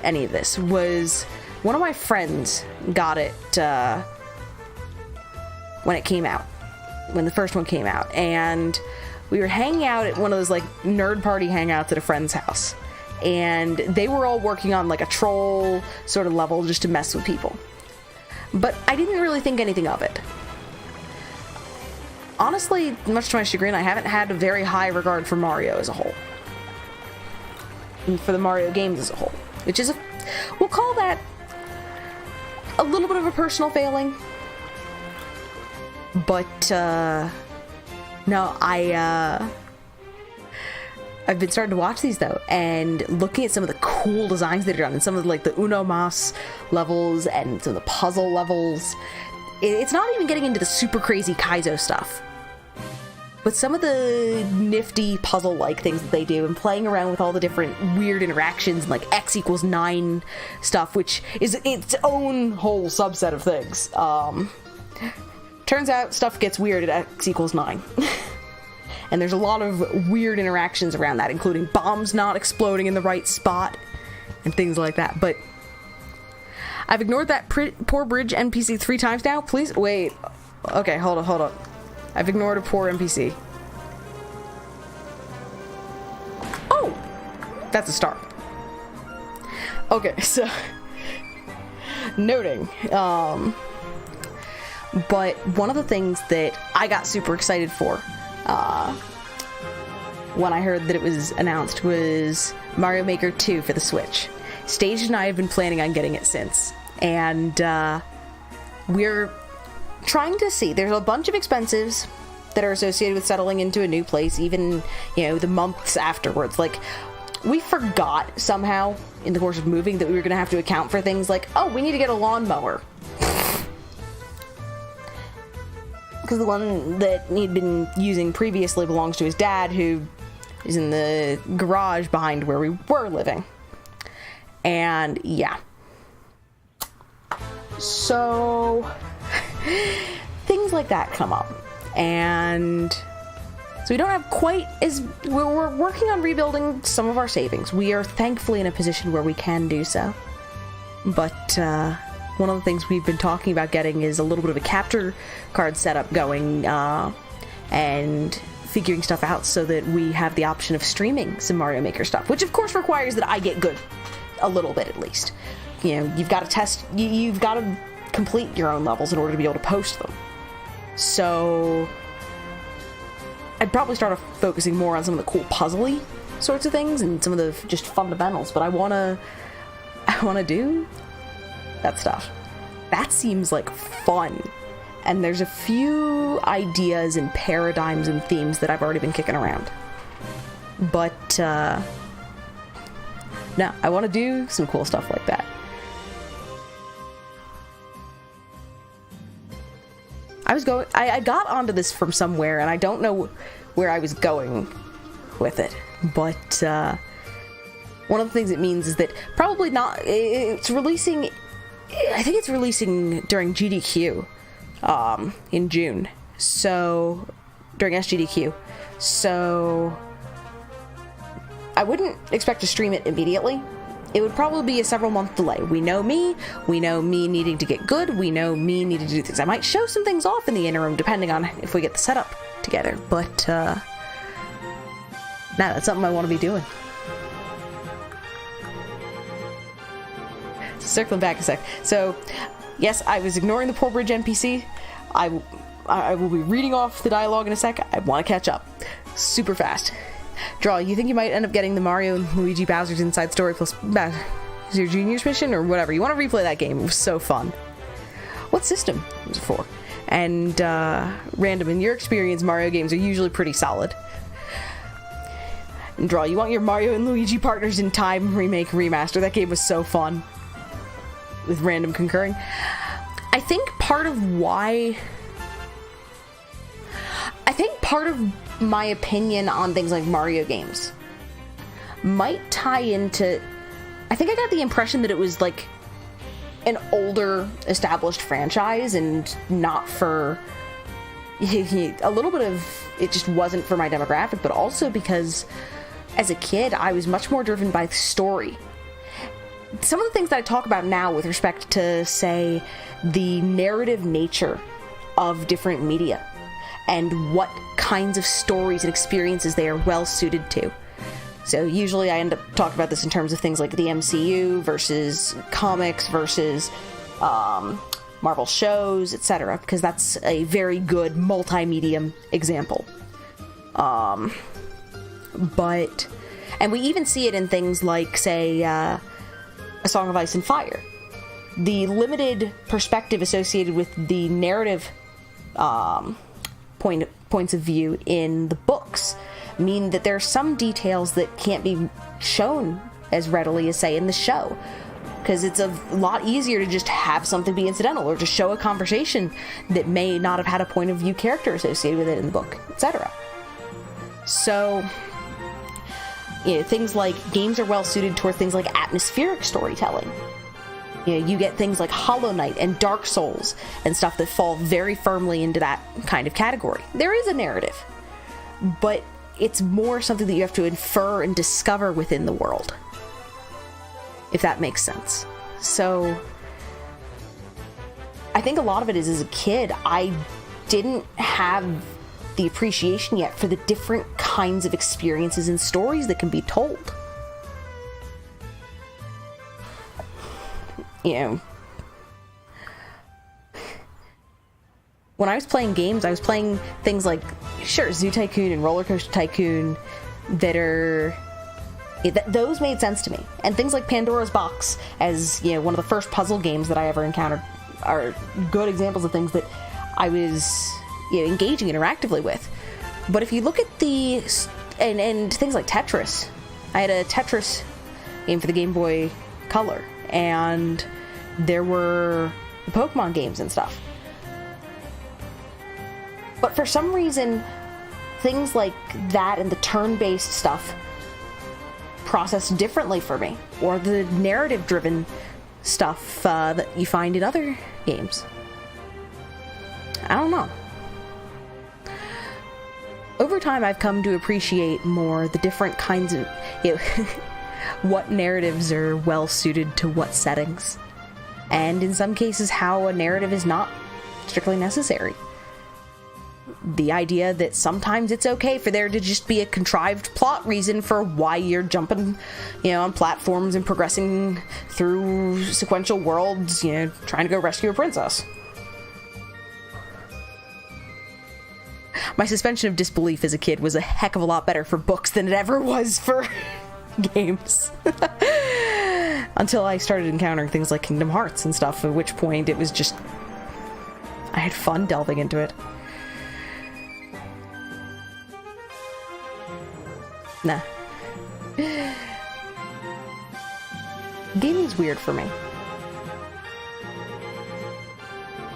any of this was one of my friends got it when it came out, when the first one came out, and we were hanging out at one of those like nerd party hangouts at a friend's house, and they were all working on like a troll sort of level just to mess with people, but I didn't really think anything of it. Honestly, much to my chagrin, I haven't had a very high regard for Mario as a whole, and for the Mario games as a whole, which is we'll call that a little bit of a personal failing. But no, I've been starting to watch these though, and looking at some of the cool designs that are done, and some of like the Uno Mas levels and some of the puzzle levels. It's not even getting into the super crazy Kaizo stuff, but some of the nifty puzzle-like things that they do, and playing around with all the different weird interactions, and like X=9 stuff, which is its own whole subset of things. Turns out stuff gets weird at X=9. And there's a lot of weird interactions around that, including bombs not exploding in the right spot, and things like that. But I've ignored that poor bridge NPC 3 times now. Please, wait. Okay, hold on. I've ignored a poor NPC. Oh! That's a star. Okay, so... Noting. But one of the things that I got super excited for when I heard that it was announced was Mario Maker 2 for the Switch. Stage and I have been planning on getting it since. And we're trying to see. There's a bunch of expenses that are associated with settling into a new place, even, you know, the months afterwards. Like, we forgot somehow in the course of moving that we were going to have to account for things like, oh, we need to get a lawnmower. Because the one that he'd been using previously belongs to his dad, who is in the garage behind where we were living. And yeah. So things like that come up. And so we don't have quite as... We're working on rebuilding some of our savings. We are thankfully in a position where we can do so. But one of the things we've been talking about getting is a little bit of a capture card setup going, and figuring stuff out so that we have the option of streaming some Mario Maker stuff, which of course requires that I get good a little bit at least. You know, you've got to test, you've got to complete your own levels in order to be able to post them. So I'd probably start off focusing more on some of the cool puzzly sorts of things and some of the just fundamentals, but I want to do that stuff. That seems like fun. And there's a few ideas and paradigms and themes that I've already been kicking around. But no, I want to do some cool stuff like that. I got onto this from somewhere, and I don't know where I was going with it, but one of the things it means is that probably not, it's releasing, I think it's releasing during GDQ, in June, so, during SGDQ, so I wouldn't expect to stream it immediately. It would probably be a several month delay. We know me needing to get good, we know me needing to do things. I might show some things off in the interim depending on if we get the setup together, but no, that's something I want to be doing. Circling back a sec. So, yes, I was ignoring the Poor Bridge NPC. I will be reading off the dialogue in a sec. I want to catch up. Super fast. Draw, you think you might end up getting the Mario and Luigi Bowser's Inside Story plus Bowser Jr.'s mission or whatever. You want to replay that game. It was so fun. What system was it for? And, random, in your experience, Mario games are usually pretty solid. And Draw, you want your Mario and Luigi Partners in Time remake remaster. That game was so fun. With random concurring. I think part of my opinion on things like Mario games might tie into, I think I got the impression that it was like an older established franchise and not for a little bit of it just wasn't for my demographic, but also because as a kid I was much more driven by the story. Some of the things that I talk about now with respect to, say, the narrative nature of different media and what kinds of stories and experiences they are well suited to. So usually I end up talking about this in terms of things like the MCU versus comics versus Marvel shows, etc., because that's a very good multimedia example. And we even see it in things like, say, A Song of Ice and Fire. The limited perspective associated with the narrative points of view in the books mean that there are some details that can't be shown as readily as, say, in the show. Because it's a lot easier to just have something be incidental or to show a conversation that may not have had a point of view character associated with it in the book, etc. So, you know, things like games are well suited towards things like atmospheric storytelling. You know, you get things like Hollow Knight and Dark Souls and stuff that fall very firmly into that kind of category. There is a narrative, but it's more something that you have to infer and discover within the world, if that makes sense. So I think a lot of it is, as a kid, I didn't have the appreciation yet for the different kinds of experiences and stories that can be told. You know, when I was playing games, I was playing things like, sure, Zoo Tycoon and Roller Coaster Tycoon that are... those made sense to me. And things like Pandora's Box, as, you know, one of the first puzzle games that I ever encountered, are good examples of things that I was, you know, engaging interactively with. But if you look at and things like Tetris, I had a Tetris game for the Game Boy Color, and there were the Pokemon games and stuff. But for some reason, things like that and the turn-based stuff processed differently for me, or the narrative-driven stuff that you find in other games. I don't know. Over time, I've come to appreciate more the different kinds of, what narratives are well suited to what settings, and in some cases, how a narrative is not strictly necessary. The idea that sometimes it's okay for there to just be a contrived plot reason for why you're jumping, on platforms and progressing through sequential worlds, trying to go rescue a princess. My suspension of disbelief as a kid was a heck of a lot better for books than it ever was for games. Until I started encountering things like Kingdom Hearts and stuff, at which point it was just... I had fun delving into it. Nah. Gaming's weird for me.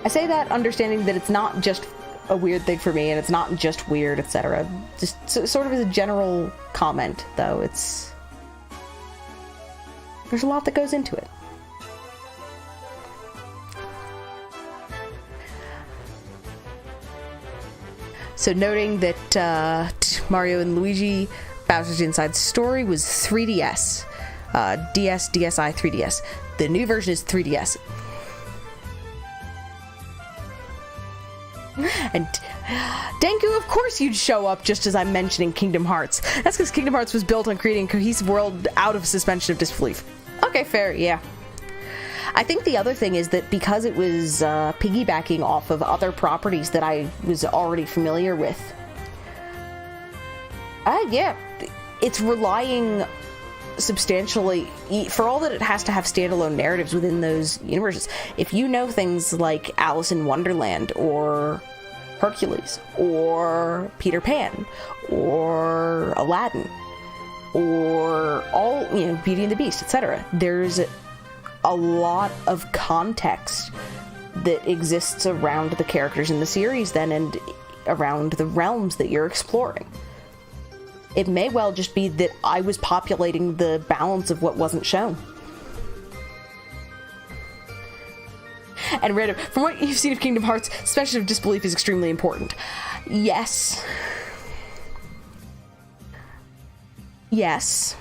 I say that understanding that it's not just a weird thing for me, and it's not just weird, etc. Just sort of as a general comment, though. There's a lot that goes into it. So noting that Mario and Luigi Bowser's Inside Story was 3DS. DS, DSi, 3DS. The new version is 3DS. And Denku, of course you'd show up just as I'm mentioning Kingdom Hearts. That's because Kingdom Hearts was built on creating a cohesive world out of suspension of disbelief. Okay, fair, yeah. I think the other thing is that because it was piggybacking off of other properties that I was already familiar with, yeah, it's relying substantially, for all that it has to have standalone narratives within those universes. If you know things like Alice in Wonderland, or Hercules, or Peter Pan, or Aladdin, or all, Beauty and the Beast, etc., there's a lot of context that exists around the characters in the series then, and around the realms that you're exploring. It may well just be that I was populating the balance of what wasn't shown. And random, from what you've seen of Kingdom Hearts, suspension of disbelief is extremely important. Yes. Yes.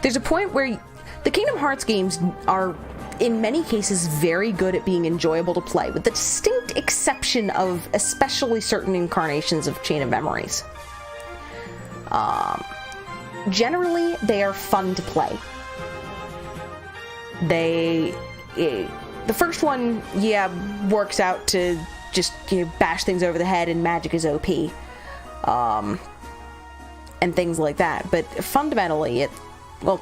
There's a point where the Kingdom Hearts games are, in many cases, very good at being enjoyable to play, with the distinct exception of especially certain incarnations of Chain of Memories. Generally, they are fun to play. The first one, works out to just, bash things over the head and magic is OP. And things like that. But fundamentally,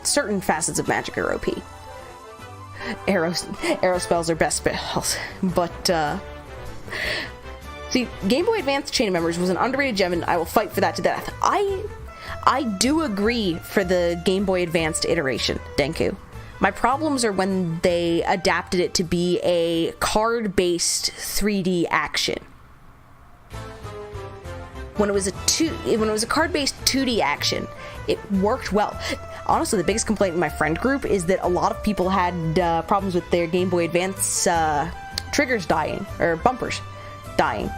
certain facets of magic are OP. Arrow spells are best spells, but see, Game Boy Advance Chain of Memories was an underrated gem, and I will fight for that to death. I do agree for the Game Boy Advanced iteration, Denku. My problems are when they adapted it to be a card-based 3D action. When it was a card-based 2D action, it worked well. Honestly, the biggest complaint in my friend group is that a lot of people had problems with their Game Boy Advance triggers dying, or bumpers dying.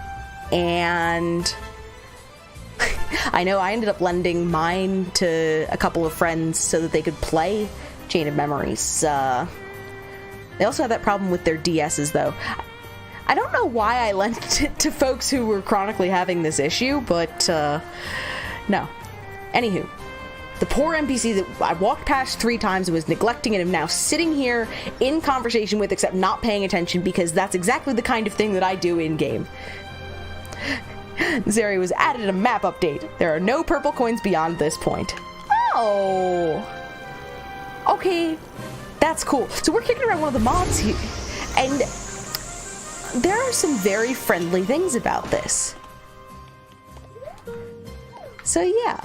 And I know I ended up lending mine to a couple of friends so that they could play Chain of Memories. They also had that problem with their DSs, though. I don't know why I lent it to folks who were chronically having this issue, but no. Anywho. The poor NPC that I walked past 3 times and was neglecting and am now sitting here in conversation with, except not paying attention, because that's exactly the kind of thing that I do in-game. This area was added in a map update. There are no purple coins beyond this point. Oh! Okay, that's cool. So we're kicking around one of the mods here, and there are some very friendly things about this. So yeah,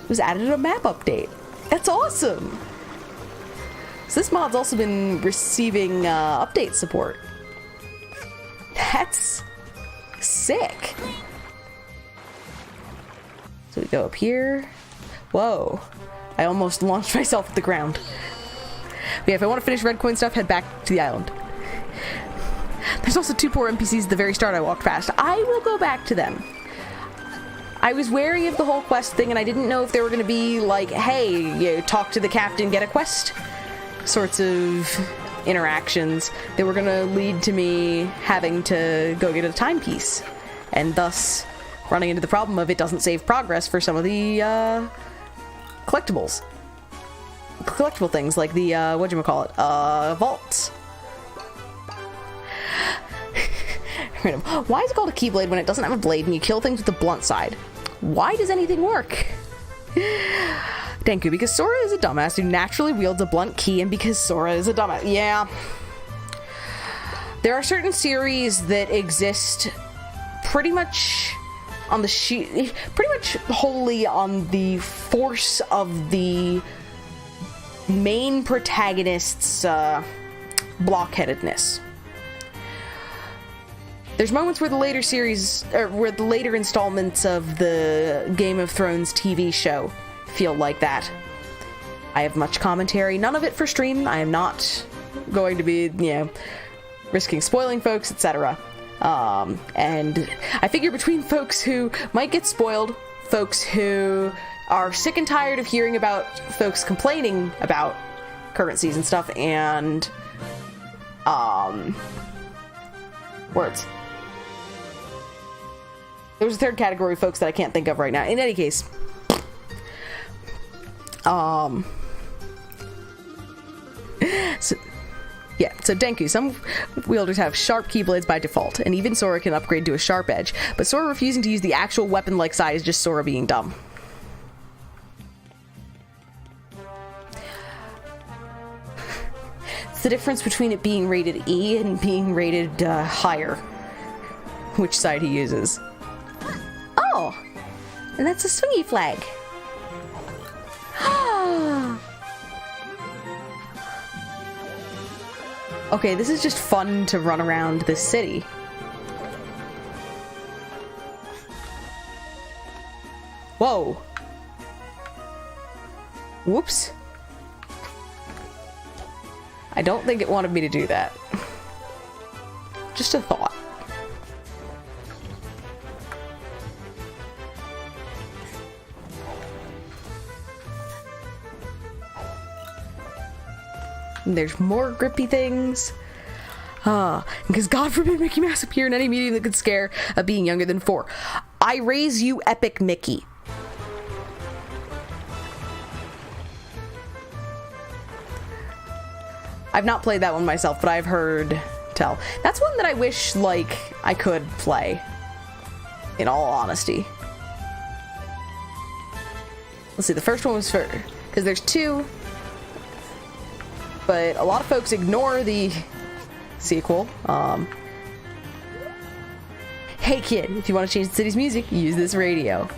it was added in a map update. That's awesome. So this mod's also been receiving update support. That's sick. So we go up here. Whoa. I almost launched myself at the ground. But yeah, if I want to finish red coin stuff, head back to the island. There's also 2 poor NPCs at the very start I walked past. I will go back to them. I was wary of the whole quest thing, and I didn't know if they were going to be like, hey, you know, talk to the captain, get a quest sorts of interactions that were going to lead to me having to go get a timepiece, and thus running into the problem of it doesn't save progress for some of the collectible things, like the whatchamacallit, vaults. Why is it called a keyblade when it doesn't have a blade and you kill things with the blunt side? Why does anything work? Denku, because Sora is a dumbass who naturally wields a blunt key, and because Sora is a dumbass. Yeah. There are certain series that exist pretty much on the pretty much wholly on the force of the main protagonist's blockheadedness. There's moments where the later series, or where the later installments of the Game of Thrones TV show feel like that. I have much commentary, none of it for stream. I am not going to be, you know, risking spoiling folks, etc. And I figure between folks who might get spoiled, folks who are sick and tired of hearing about folks complaining about current season stuff, and words. There's a third category of folks that I can't think of right now. In any case, so Denku, some wielders have sharp keyblades by default, and even Sora can upgrade to a sharp edge, but Sora refusing to use the actual weapon-like side is just Sora being dumb. It's the difference between it being rated E and being rated higher. Which side he uses. Oh! And that's a swingy flag. Okay, this is just fun to run around this city. Whoa. Whoops. I don't think it wanted me to do that. Just a thought. And there's more grippy things. Because God forbid Mickey Mouse appear in any medium that could scare a being younger than 4. I raise you, Epic Mickey. I've not played that one myself, but I've heard tell. That's one that I wish, like, I could play. In all honesty. Let's see, the first one was for... Because there's 2... But a lot of folks ignore the sequel. Hey kid, if you want to change the city's music, use this radio.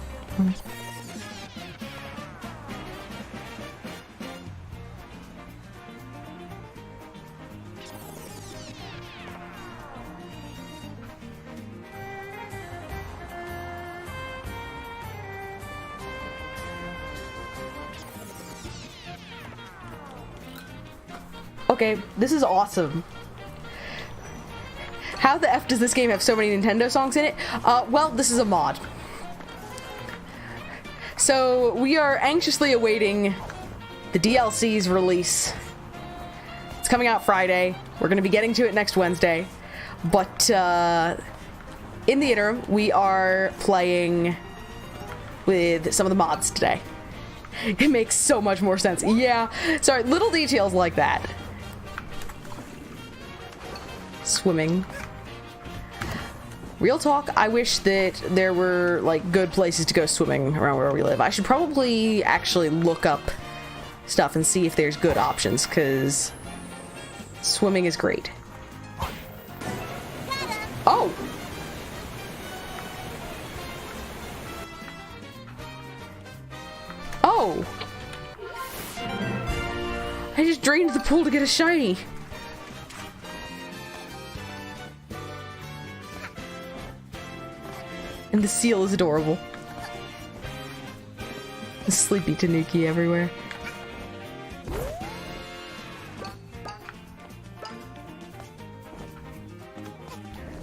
Okay, this is awesome. How the F does this game have so many Nintendo songs in it? Well, this is a mod. So, we are anxiously awaiting the DLC's release. It's coming out Friday. We're going to be getting to it next Wednesday. But, in the interim, we are playing with some of the mods today. It makes so much more sense. Yeah, sorry, little details like that. Swimming. Real talk, I wish that there were, like, good places to go swimming around where we live. I should probably actually look up stuff and see if there's good options, because swimming is great. Oh! I just drained the pool to get a shiny. And the seal is adorable. The sleepy tanuki everywhere.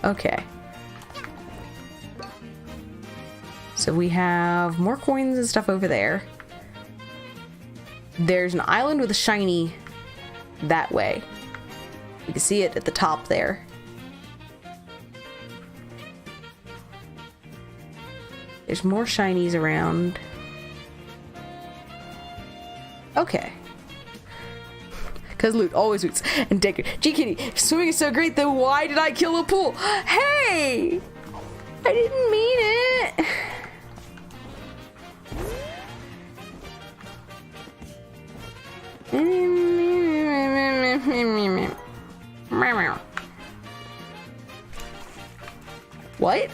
Okay. So we have more coins and stuff over there. There's an island with a shiny that way. You can see it at the top there. There's more shinies around. Okay. Because loot always loots. And Decker, G-Kitty, swimming is so great, though why did I kill a pool? Hey! I didn't mean it! What?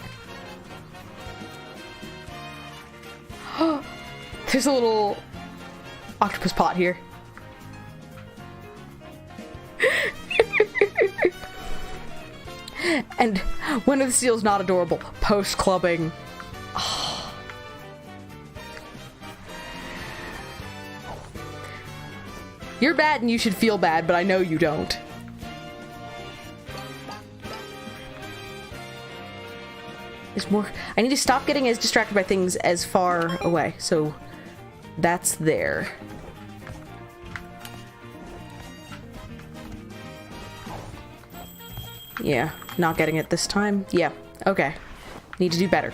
There's a little octopus pot here. And one of the seals not adorable. Post clubbing. Oh. You're bad and you should feel bad, but I know you don't. There's more. I need to stop getting as distracted by things as far away. So that's there. Yeah, not getting it this time. Yeah, okay. Need to do better.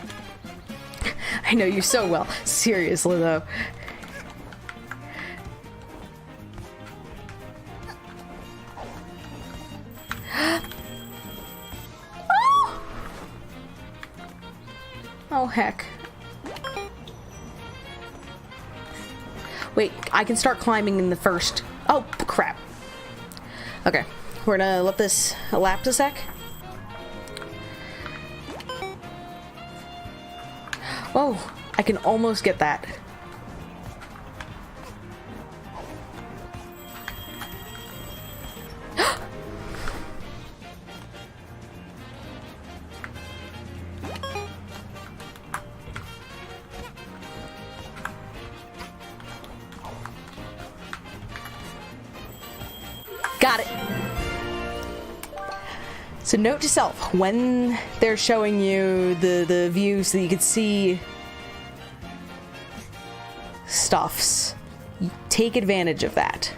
I know you so well. Seriously, though. Oh, heck. Wait, I can start climbing in the first... Oh, crap. Okay, we're gonna let this elapse a sec. Oh, I can almost get that. Got it. So note to self, when they're showing you the view so that you can see stuffs, take advantage of that.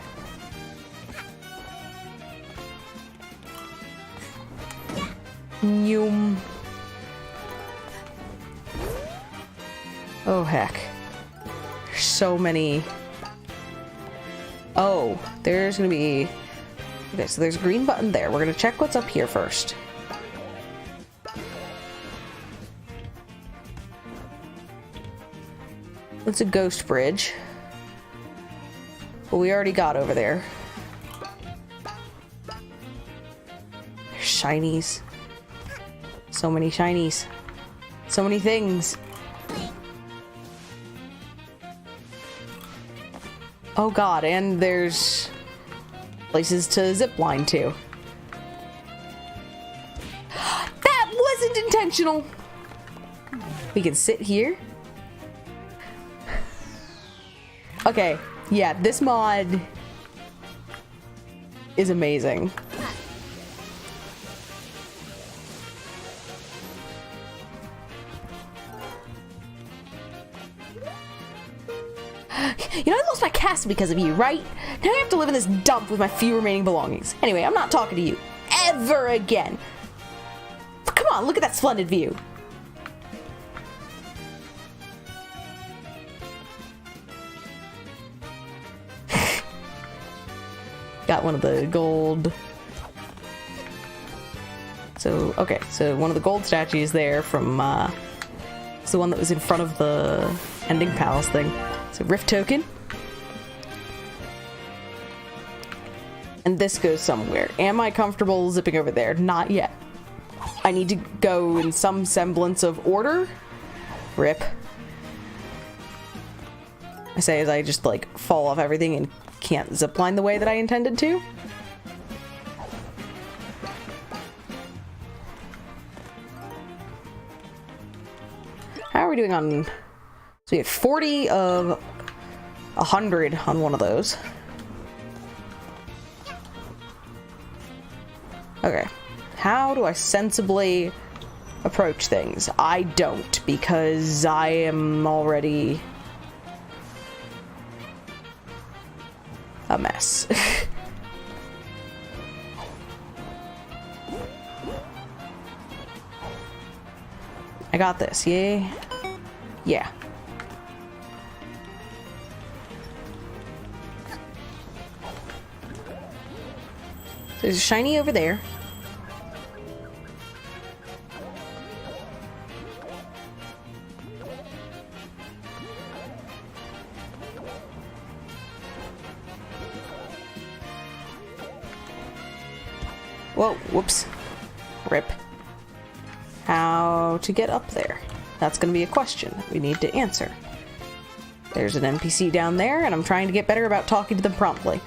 Yum. Oh heck. There's so many. Oh, there's gonna be... Okay, so there's a green button there. We're gonna check what's up here first. It's a ghost bridge. But we already got over there. There's shinies. So many shinies. So many things. Oh god, and there's places to zip line to. That wasn't intentional! We can sit here. Okay, yeah, this mod is amazing. You know, I lost my castle because of you, right? Now I have to live in this dump with my few remaining belongings. Anyway, I'm not talking to you ever again. Come on, look at that splendid view. Got one of the gold. So, okay, so one of the gold statues there from, it's the one that was in front of the ending palace thing. So rift token. And this goes somewhere. Am I comfortable zipping over there? Not yet. I need to go in some semblance of order. Rip. I say as I just like fall off everything and can't zipline the way that I intended to. How are we doing on... So we had 40 of 100 on one of those. Okay. How do I sensibly approach things? I don't, because I am already a mess. I got this, yay? Yeah. There's a shiny over there. Whoa, whoops. Rip. How to get up there? That's gonna be a question we need to answer. There's an NPC down there, and I'm trying to get better about talking to them promptly.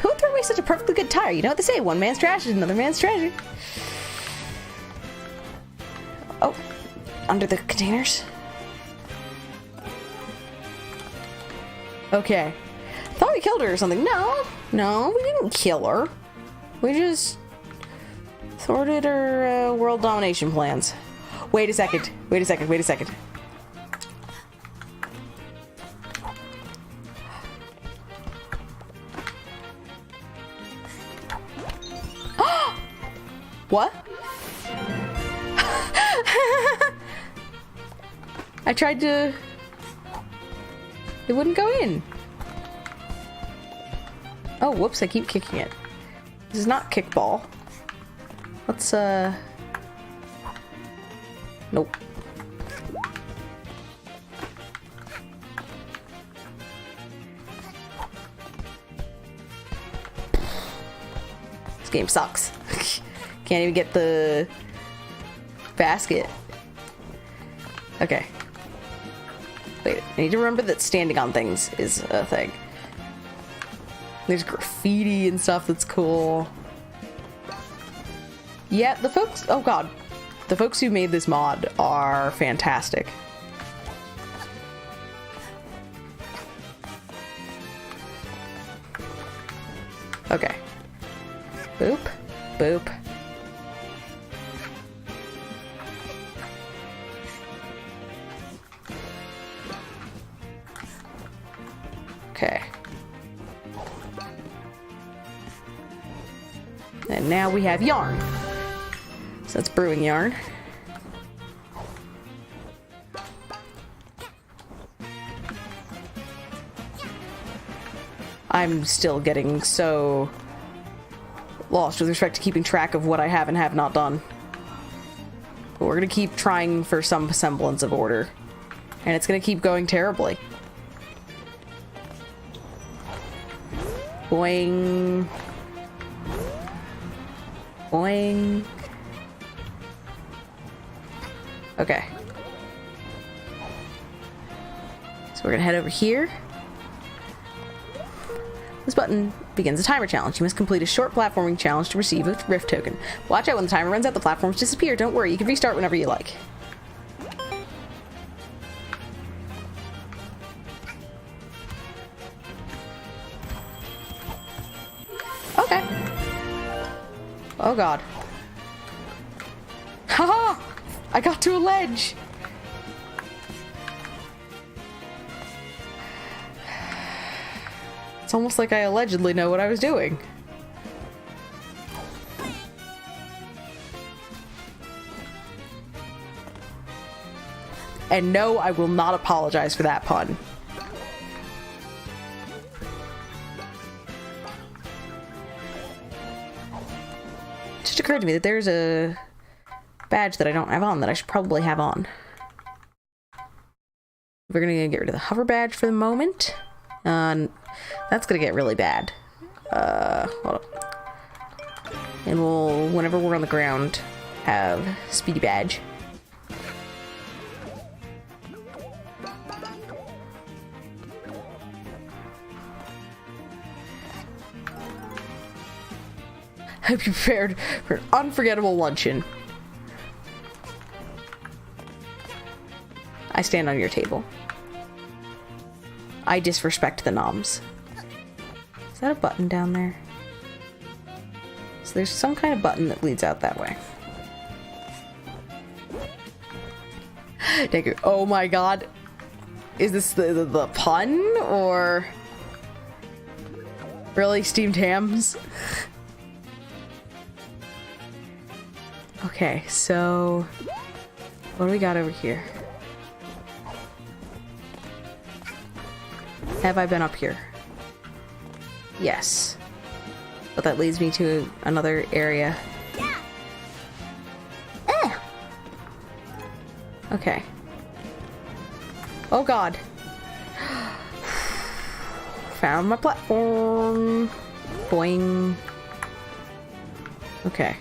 Who threw away such a perfectly good tire? You know what they say, one man's trash is another man's treasure. Oh, under the containers? Okay. Thought we killed her or something. No, we didn't kill her. We just thwarted her world domination plans. Wait a second. What? I tried to... It wouldn't go in. Oh, whoops, I keep kicking it. This is not kickball. Let's, Nope. This game sucks. Can't even get the basket. Okay. Wait, I need to remember that standing on things is a thing. There's graffiti and stuff that's cool. Yeah, the folks... Oh god. The folks who made this mod are fantastic. Okay. Boop. Boop. Okay. And now we have yarn. So that's brewing yarn. I'm still getting so lost with respect to keeping track of what I have and have not done. But we're gonna keep trying for some semblance of order. And it's gonna keep going terribly. Boing. Boing. Okay. So we're gonna head over here. This button begins a timer challenge. You must complete a short platforming challenge to receive a rift token. Watch out when the timer runs out, the platforms disappear. Don't worry, you can restart whenever you like. Okay. Oh god. Haha! I got to a ledge! It's almost like I allegedly know what I was doing. And no, I will not apologize for that pun. It just occurred to me that there's a badge that I don't have on that I should probably have on. We're gonna get rid of the hover badge for the moment. That's gonna get really bad. Hold up. And we'll, whenever we're on the ground, have speedy badge. I prepared for an unforgettable luncheon. I stand on your table. I disrespect the noms. Is that a button down there? So there's some kind of button that leads out that way. Thank you. Oh my god. Is this the pun, or... Really, steamed hams? Okay, so... What do we got over here? Have I been up here? Yes. But that leads me to another area. Eh! Okay. Oh god. Found my platform. Boing. Okay.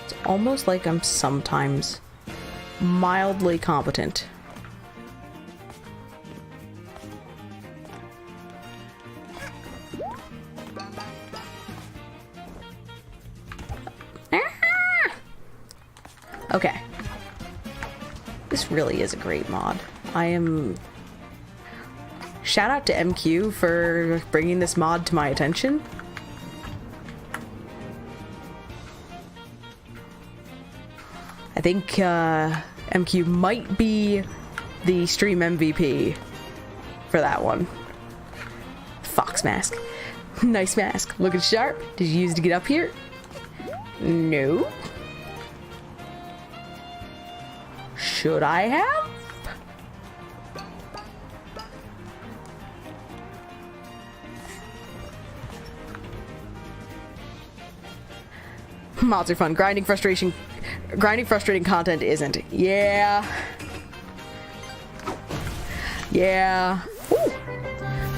It's almost like I'm sometimes mildly competent. Okay. This really is a great mod. Shout out to MQ for bringing this mod to my attention. I think MQ might be the stream MVP for that one. Fox mask. Nice mask. Looking sharp. Did you use it to get up here? No. Should I have? Mods are fun. Grinding frustrating content isn't. Yeah. Yeah. Ooh.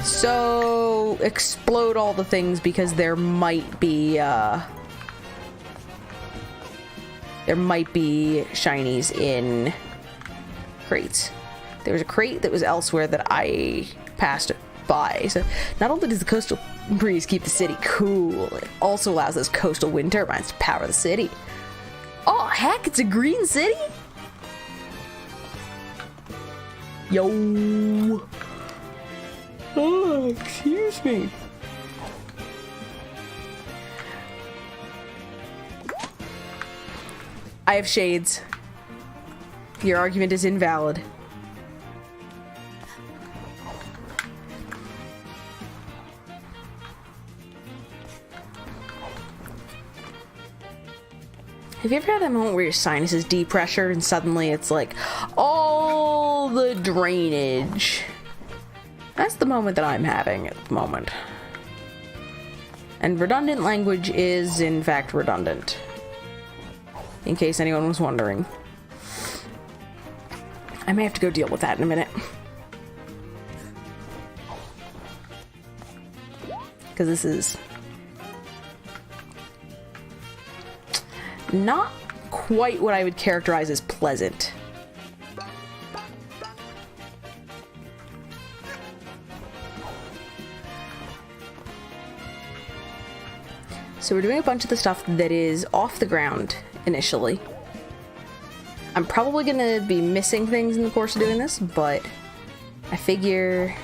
So explode all the things, because there might be shinies in crates. There was a crate that was elsewhere that I passed by. So not only does the coastal breeze keep the city cool, it also allows those coastal wind turbines to power the city. Oh heck, it's a green city? Yo. Oh, excuse me. I have shades. Your argument is invalid. Have you ever had that moment where your sinus is depressured and suddenly it's like all the drainage? That's the moment that I'm having at the moment. And redundant language is in fact redundant. In case anyone was wondering. I may have to go deal with that in a minute. Because this is not quite what I would characterize as pleasant. So we're doing a bunch of the stuff that is off the ground initially. I'm probably gonna be missing things in the course of doing this, but I figure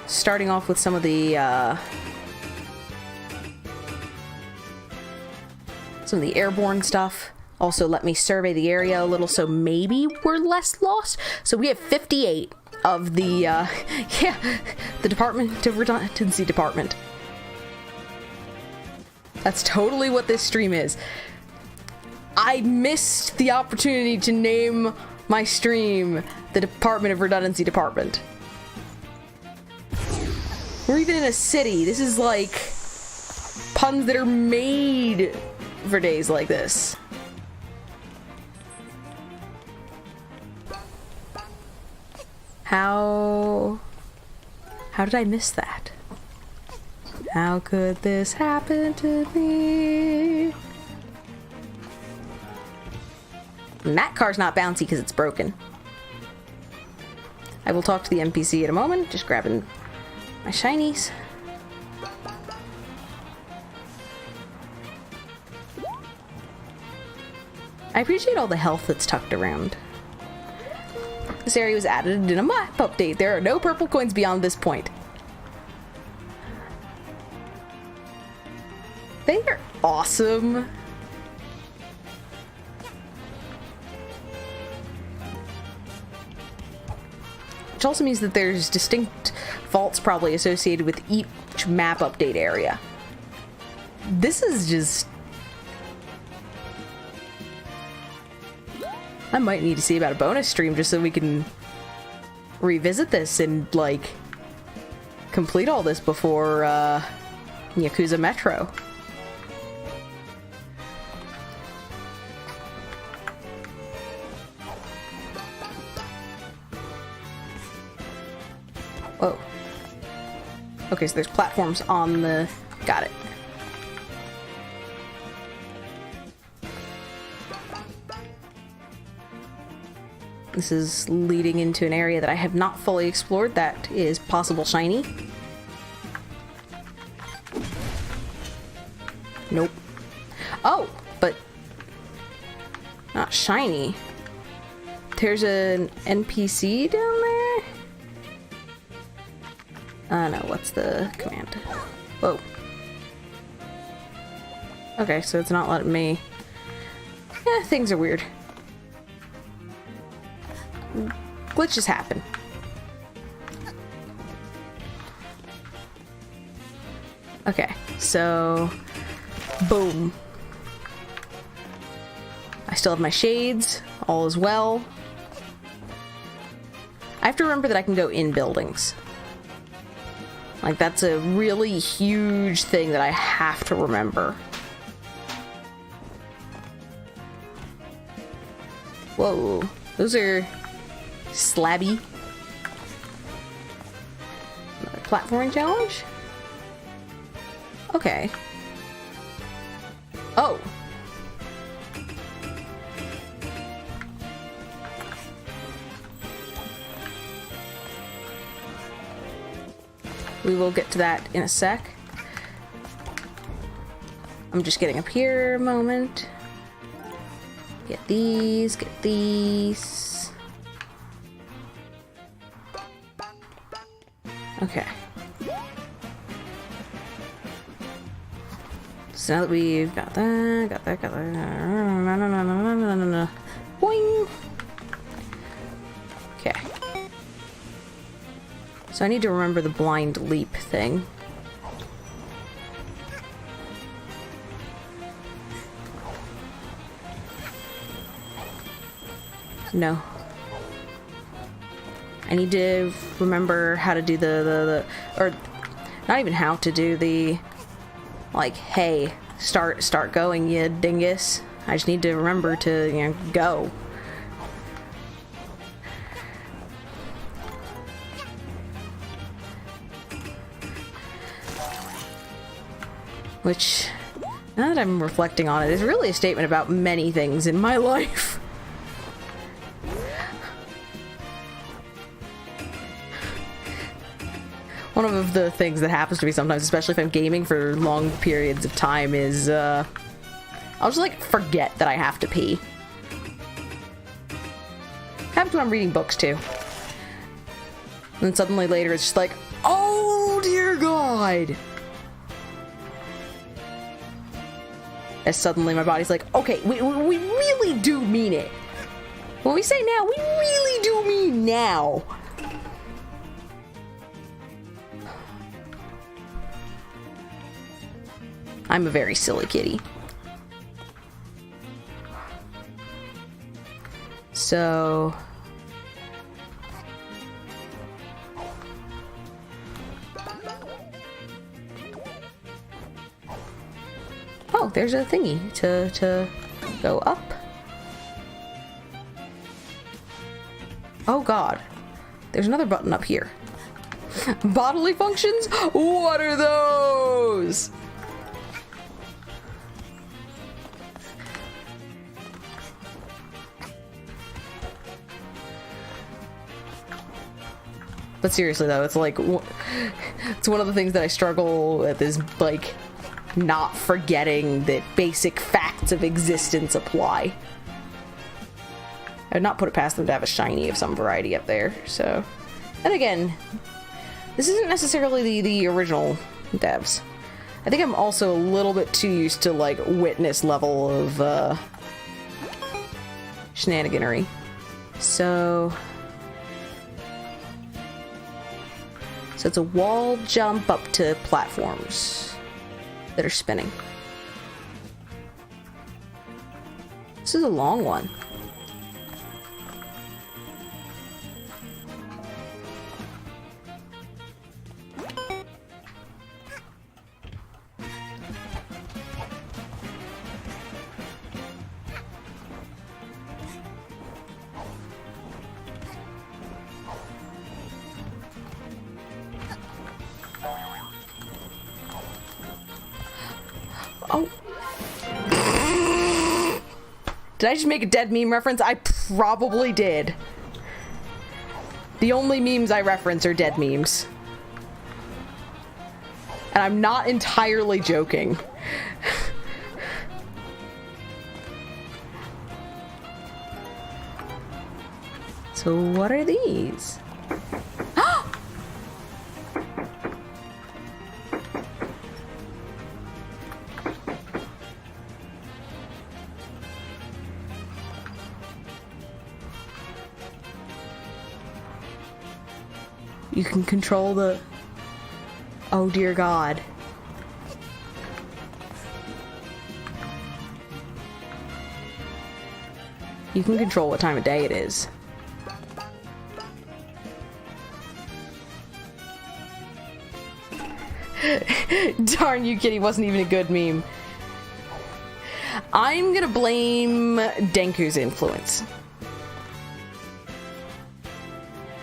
starting off with some of the airborne stuff. Also let me survey the area a little so maybe we're less lost. So we have 58 of the the Department of Redundancy Department. That's totally what this stream is. I missed the opportunity to name my stream the Department of Redundancy Department. We're even in a city. This is like puns that are made for days like this. How did I miss that? How could this happen to me? And that car's not bouncy because it's broken. I will talk to the NPC in a moment, just grabbing my shinies. I appreciate all the health that's tucked around. This area was added in a map update. There are no purple coins beyond this point. They are awesome. Which also means that there's distinct faults probably associated with each map update area. This is just... I might need to see about a bonus stream just so we can revisit this and, like, complete all this before, Yakuza Metro. Whoa. Okay, so there's platforms on the... Got it. This is leading into an area that I have not fully explored that is possible shiny. Nope. Oh, but not shiny. There's an NPC down there? No, what's the command? Whoa. Okay, so it's not letting me... things are weird. Glitches happen. Okay, so... Boom. I still have my shades. All is well. I have to remember that I can go in buildings. Like, that's a really huge thing that I have to remember. Whoa. Those are... slabby. Another platforming challenge? Okay. Oh. We will get to that in a sec. I'm just getting up here a moment. Get these, get these. Okay. So now that we've got that, got that. Boing! Okay. So I need to remember the blind leap thing. No. I need to remember how to do or not even how to do the, like, hey, start going, you dingus. I just need to remember to, you know, go. Which, now that I'm reflecting on it, is really a statement about many things in my life. One of the things that happens to me sometimes, especially if I'm gaming for long periods of time, is, I'll just, like, forget that I have to pee. Happens when I'm reading books, too. And then suddenly later it's just like, oh, dear God! As suddenly my body's like, okay, we really do mean it. When we say now, we really do mean now. I'm a very silly kitty. So... oh, there's a thingy to go up. Oh God. There's another button up here. Bodily functions? What are those? But seriously though, it's like, it's one of the things that I struggle with is like not forgetting that basic facts of existence apply. I would not put it past them to have a shiny of some variety up there, so. And again, this isn't necessarily the original devs. I think I'm also a little bit too used to like witness level of shenaniganery. So it's a wall jump up to platforms that are spinning. This is a long one. Oh. Did I just make a dead meme reference? I probably did. The only memes I reference are dead memes. And I'm not entirely joking. So what are these? You can control the... Oh dear God. You can control what time of day it is. Darn you, Kitty wasn't even a good meme. I'm gonna blame Denku's influence.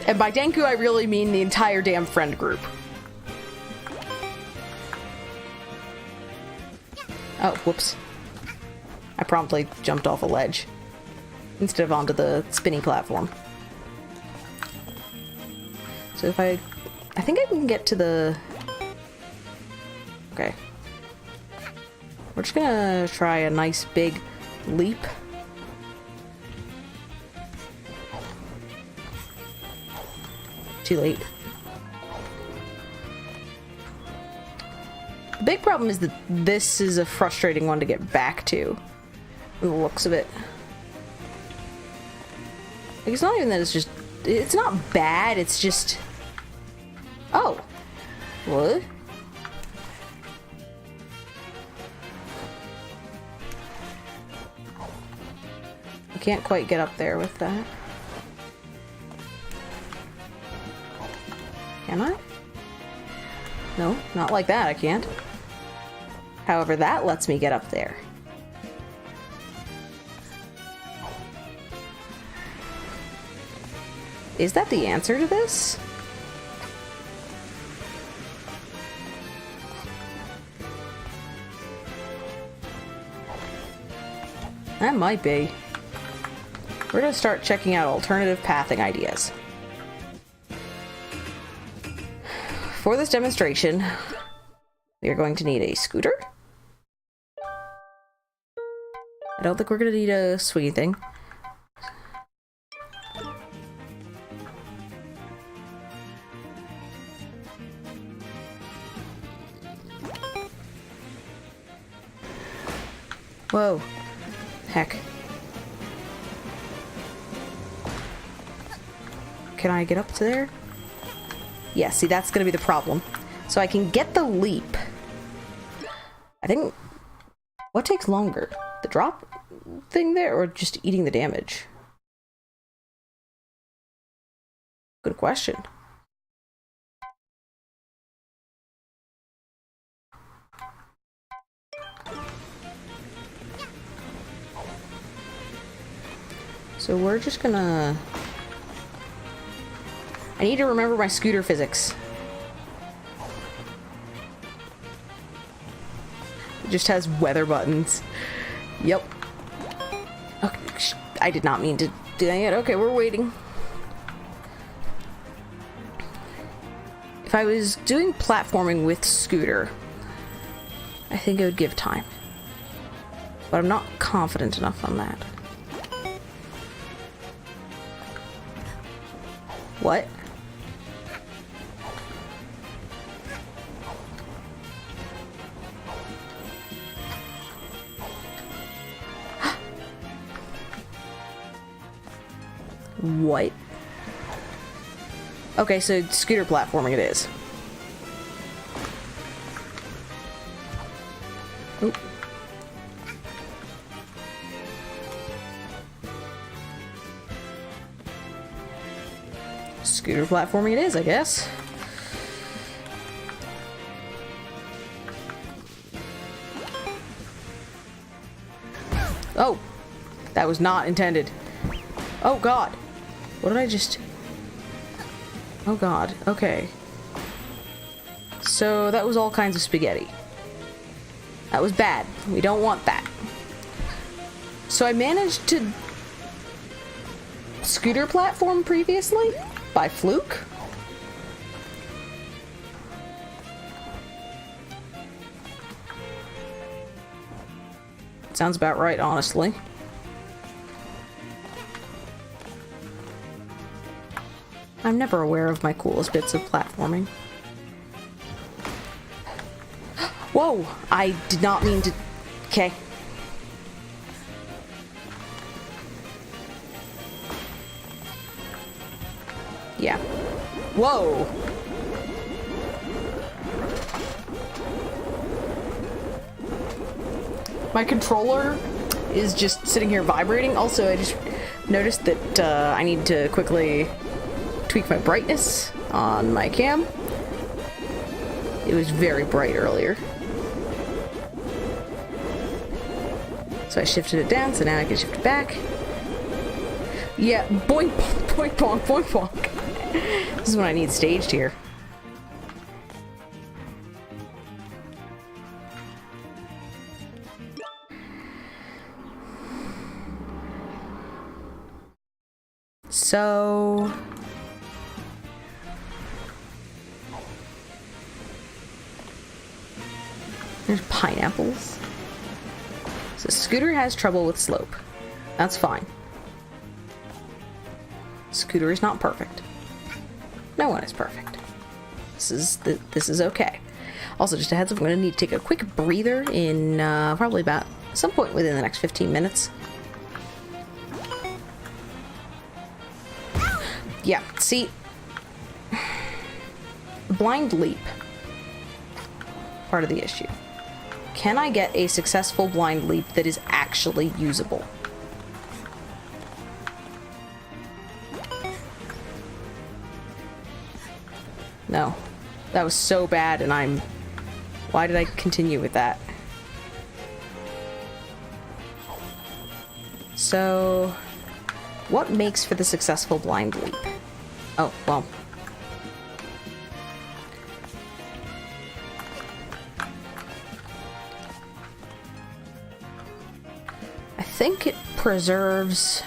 And by Denku, I really mean the entire damn friend group. Oh, whoops. I promptly jumped off a ledge instead of onto the spinny platform. So if I think I can get to the... Okay. We're just gonna try a nice big leap. Too late. The big problem is that this is a frustrating one to get back to, from the looks of it. Like, it's not even that it's just... It's not bad, it's just... Oh. What? I can't quite get up there with that. Can I? No, not like that, I can't. However, that lets me get up there. Is that the answer to this? That might be. We're gonna start checking out alternative pathing ideas. For this demonstration, we are going to need a scooter. I don't think we're gonna need a swingy thing. Whoa. Heck. Can I get up to there? Yeah, see, that's gonna be the problem. So I can get the leap. I think... What takes longer? The drop thing there, or just eating the damage? Good question. So we're just gonna... I need to remember my scooter physics. It just has weather buttons. Yep. Okay, I did not mean to do that yet. Okay, we're waiting. If I was doing platforming with Scooter, I think it would give time. But I'm not confident enough on that. What? What? Okay, so Scooter platforming it is. Oop. Scooter platforming it is, I guess. Oh, that was not intended. Oh god. What did I just... Oh god, okay. So that was all kinds of spaghetti. That was bad. We don't want that. So I managed to Scooter platform previously? By fluke? Sounds about right, honestly. I'm never aware of my coolest bits of platforming. Whoa! I did not mean to... Okay. Yeah. Whoa! My controller is just sitting here vibrating. Also, I just noticed that I need to quickly tweak my brightness on my cam. It was very bright earlier. So I shifted it down, so now I can shift it back. Yeah, boink, boink, boink, boink, boink. This is what I need staged here. So... There's pineapples. So Scooter has trouble with slope. That's fine. Scooter is not perfect. No one is perfect. This is okay. Also, just a heads up, I'm going to need to take a quick breather in probably about some point within the next 15 minutes. Yeah, see, blind leap, part of the issue. Can I get a successful blind leap that is actually usable? No. That was so bad, and I'm... Why did I continue with that? So... What makes for the successful blind leap? Oh, well... I think it preserves...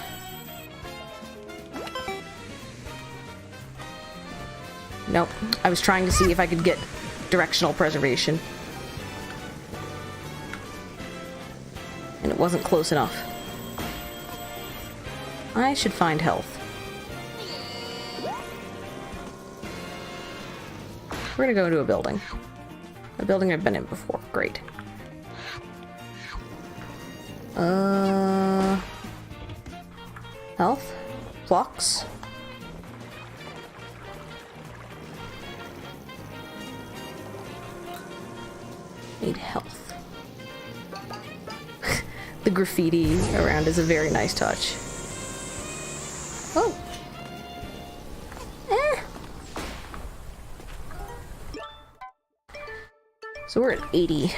Nope. I was trying to see if I could get directional preservation. And it wasn't close enough. I should find health. We're gonna go into a building. A building I've been in before. Great. Health? Blocks? Need health. The graffiti around is a very nice touch. Oh! Eh! So we're at 80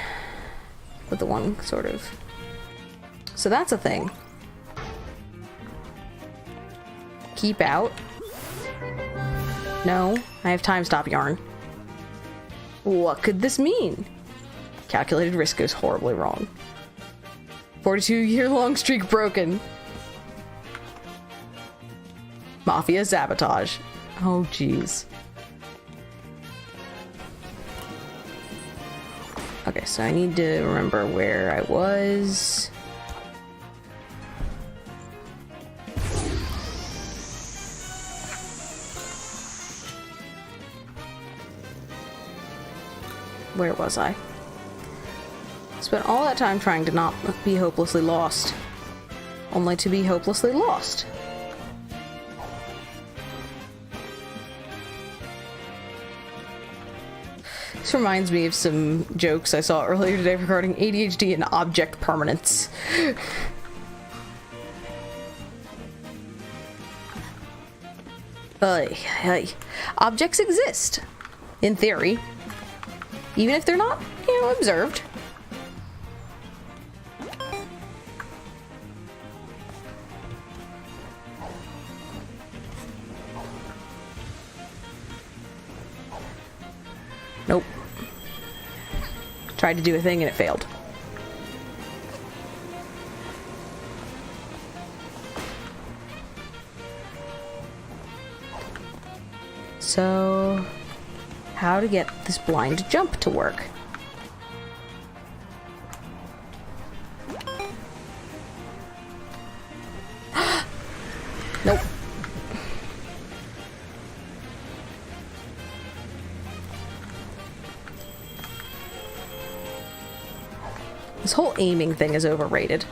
with the one sort of... So that's a thing. Keep out. No, I have time stop yarn. What could this mean? Calculated risk goes horribly wrong. 42-year-long streak broken. Mafia sabotage. Oh, jeez. Okay, so I need to remember where I was. Where was I? Spent all that time trying to not be hopelessly lost, only to be hopelessly lost. This reminds me of some jokes I saw earlier today regarding ADHD and object permanence. Objects exist, in theory, even if they're not, observed. Nope. Tried to do a thing and it failed. So, how to get this blind jump to work? Nope. This whole aiming thing is overrated.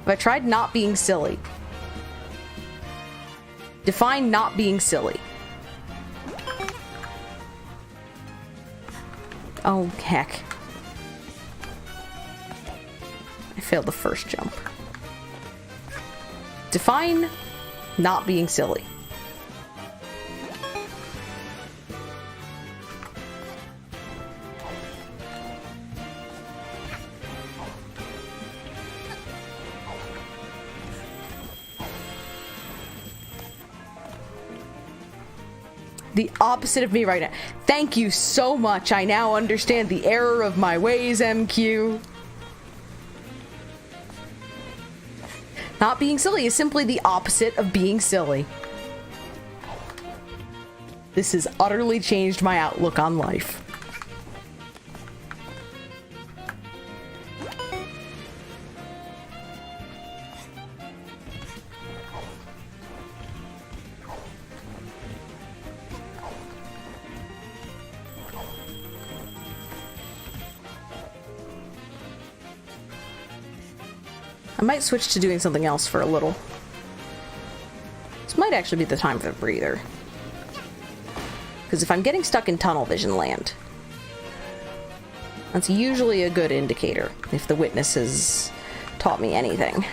If I tried not being silly. Define not being silly. Oh, heck. I failed the first jump. Define not being silly. The opposite of me right now. Thank you so much. I now understand the error of my ways, MQ. Not being silly is simply the opposite of being silly. This has utterly changed my outlook on life. I might switch to doing something else for a little. This might actually be the time for a breather. Because if I'm getting stuck in tunnel vision land, that's usually a good indicator, if the witness has taught me anything.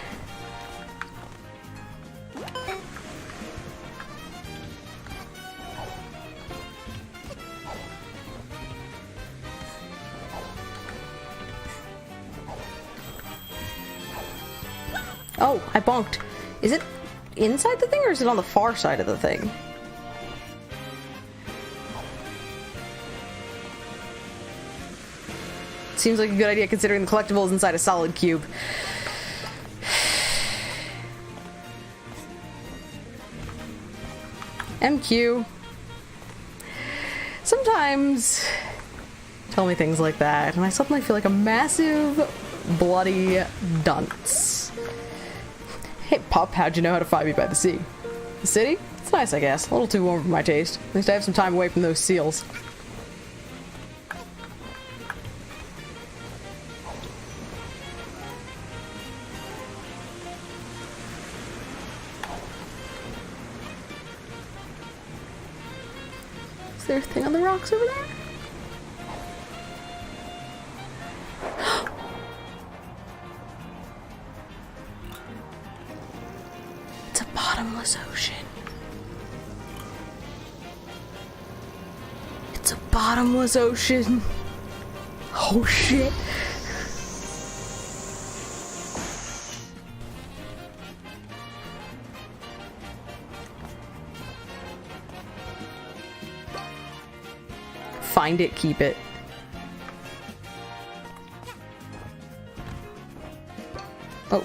Oh, I bonked. Is it inside the thing or is it on the far side of the thing? Seems like a good idea considering the collectible is inside a solid cube. MQ. Sometimes tell me things like that and I suddenly feel like a massive bloody dunce. Hey, pup, how'd you know how to find me by the sea? The city? It's nice, I guess. A little too warm for my taste. At least I have some time away from those seals. Is there a thing on the rocks over there? Bottomless ocean. It's a bottomless ocean. Oh shit. Find it, keep it. Oh.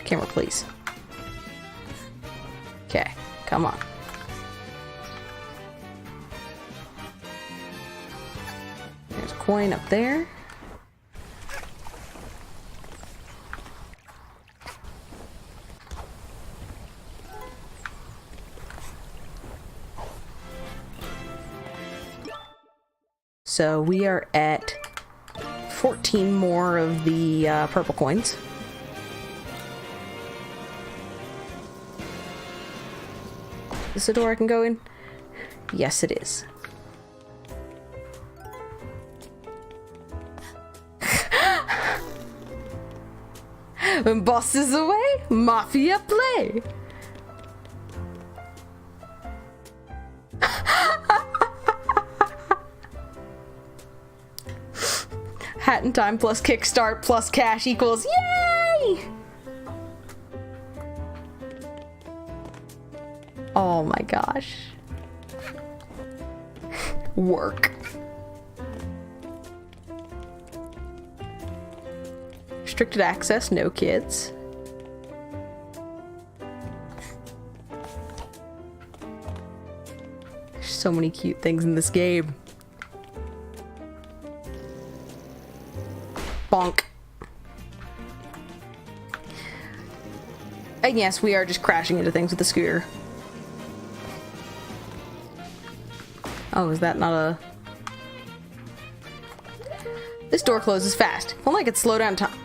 Camera, please. Okay, come on. coin up there. So we are at 14 more of the purple coins. Is this a door I can go in? Yes, it is. When boss is away, mafia play. Hat in time plus kickstart plus cash equals yay! Oh my gosh. Work. Restricted access, no kids. There's so many cute things in this game. Bonk. And yes, we are just crashing into things with the scooter. Oh, is that not a... This door closes fast. If only I could slow down time.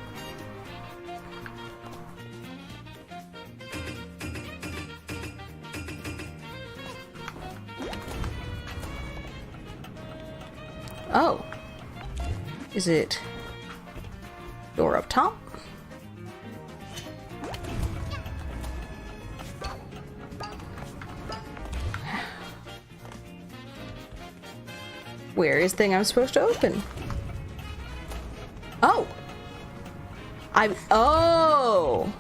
Oh. Is it... door up top? Where is the thing I'm supposed to open? Oh! Oh!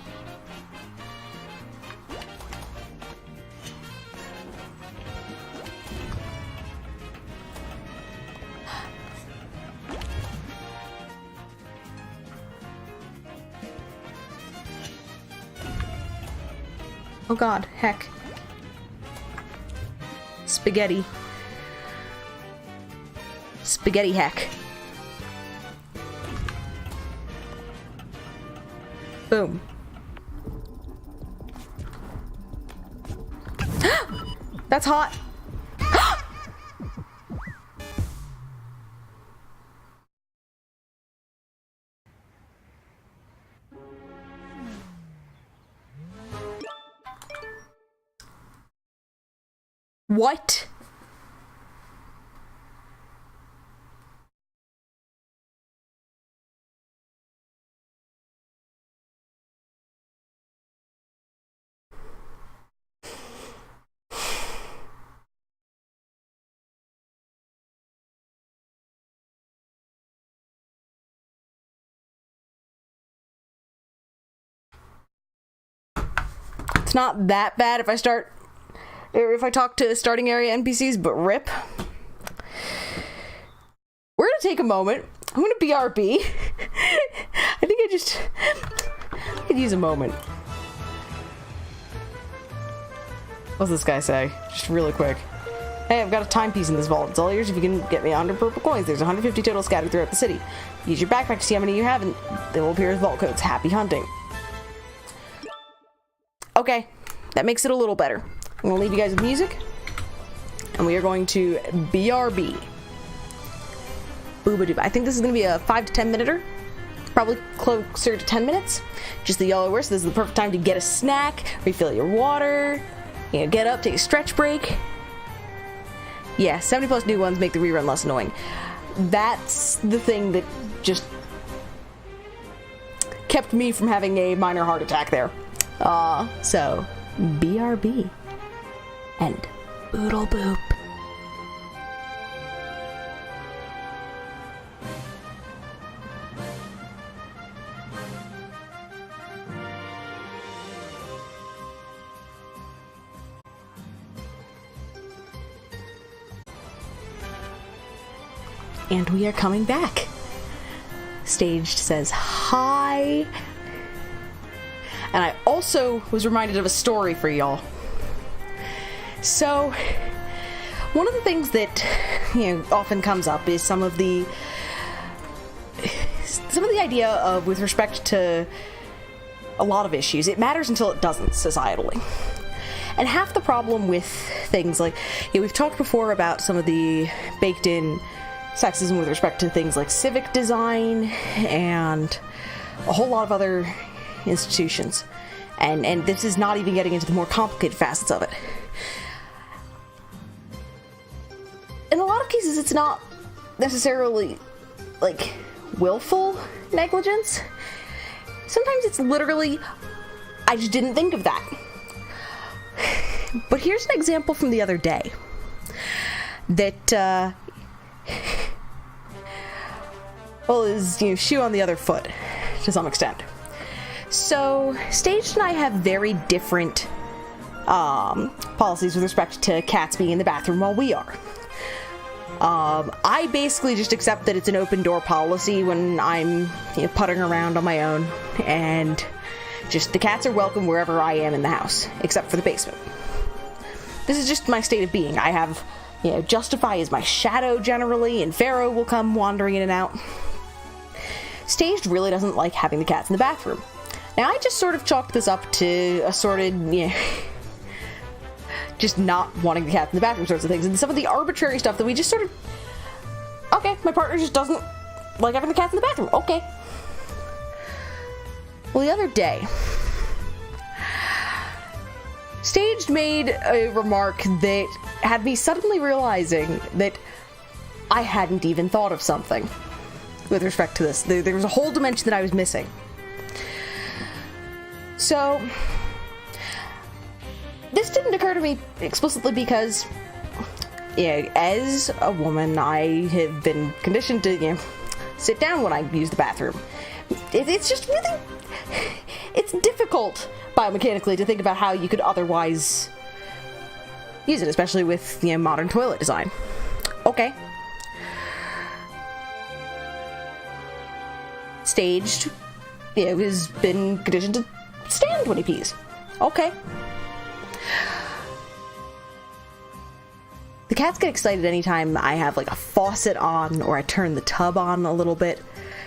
Oh god, heck. Spaghetti. Spaghetti heck. Boom. That's hot. What? It's not that bad if I talk to starting area NPCs, but rip. We're gonna take a moment. I'm gonna BRB. I think I could use a moment. What's this guy say? Just really quick. Hey, I've got a timepiece in this vault. It's all yours if you can get me 100 purple coins. There's 150 total scattered throughout the city. Use your backpack to see how many you have, and they will appear as vault codes. Happy hunting. Okay, that makes it a little better. I'm gonna leave you guys with music, and we are going to BRB. Booba-dooba. I think this is gonna be a 5 to 10 minute-er. Probably closer to 10 minutes. Just the yellow worst. This is the perfect time to get a snack, refill your water, you know, get up, take a stretch break. Yeah, 70 plus new ones make the rerun less annoying. That's the thing that just kept me from having a minor heart attack there. So, BRB. And boodle boop. And we are coming back. Staged says hi. And I also was reminded of a story for y'all. So, one of the things that, you know, often comes up is some of the some of the idea of, with respect to a lot of issues, it matters until it doesn't societally. And half the problem with things like, we've talked before about some of the baked-in sexism with respect to things like civic design and a whole lot of other institutions. And this is not even getting into the more complicated facets of it. In a lot of cases, it's not necessarily, like, willful negligence. Sometimes it's literally, I just didn't think of that. But here's an example from the other day that, well, is, shoe on the other foot, to some extent. So, Staged and I have very different policies with respect to cats being in the bathroom while we are. I basically just accept that it's an open door policy when I'm puttering around on my own, and just the cats are welcome wherever I am in the house, except for the basement. This is just my state of being. I have, Justify is my shadow generally, and Pharaoh will come wandering in and out. Staged really doesn't like having the cats in the bathroom. Now, I just sort of chalked this up to assorted, just not wanting the cats in the bathroom sorts of things, and some of the arbitrary stuff that we just sort of, okay, my partner just doesn't like having the cats in the bathroom, okay. Well, the other day, Staged made a remark that had me suddenly realizing that I hadn't even thought of something with respect to this. There was a whole dimension that I was missing. So, this didn't occur to me explicitly because, as a woman, I have been conditioned to, sit down when I use the bathroom. It's just really, it's difficult biomechanically to think about how you could otherwise use it, especially with, modern toilet design. Okay. Staged, has been conditioned to stand when he pees. Okay. The cats get excited anytime I have, like, a faucet on or I turn the tub on a little bit,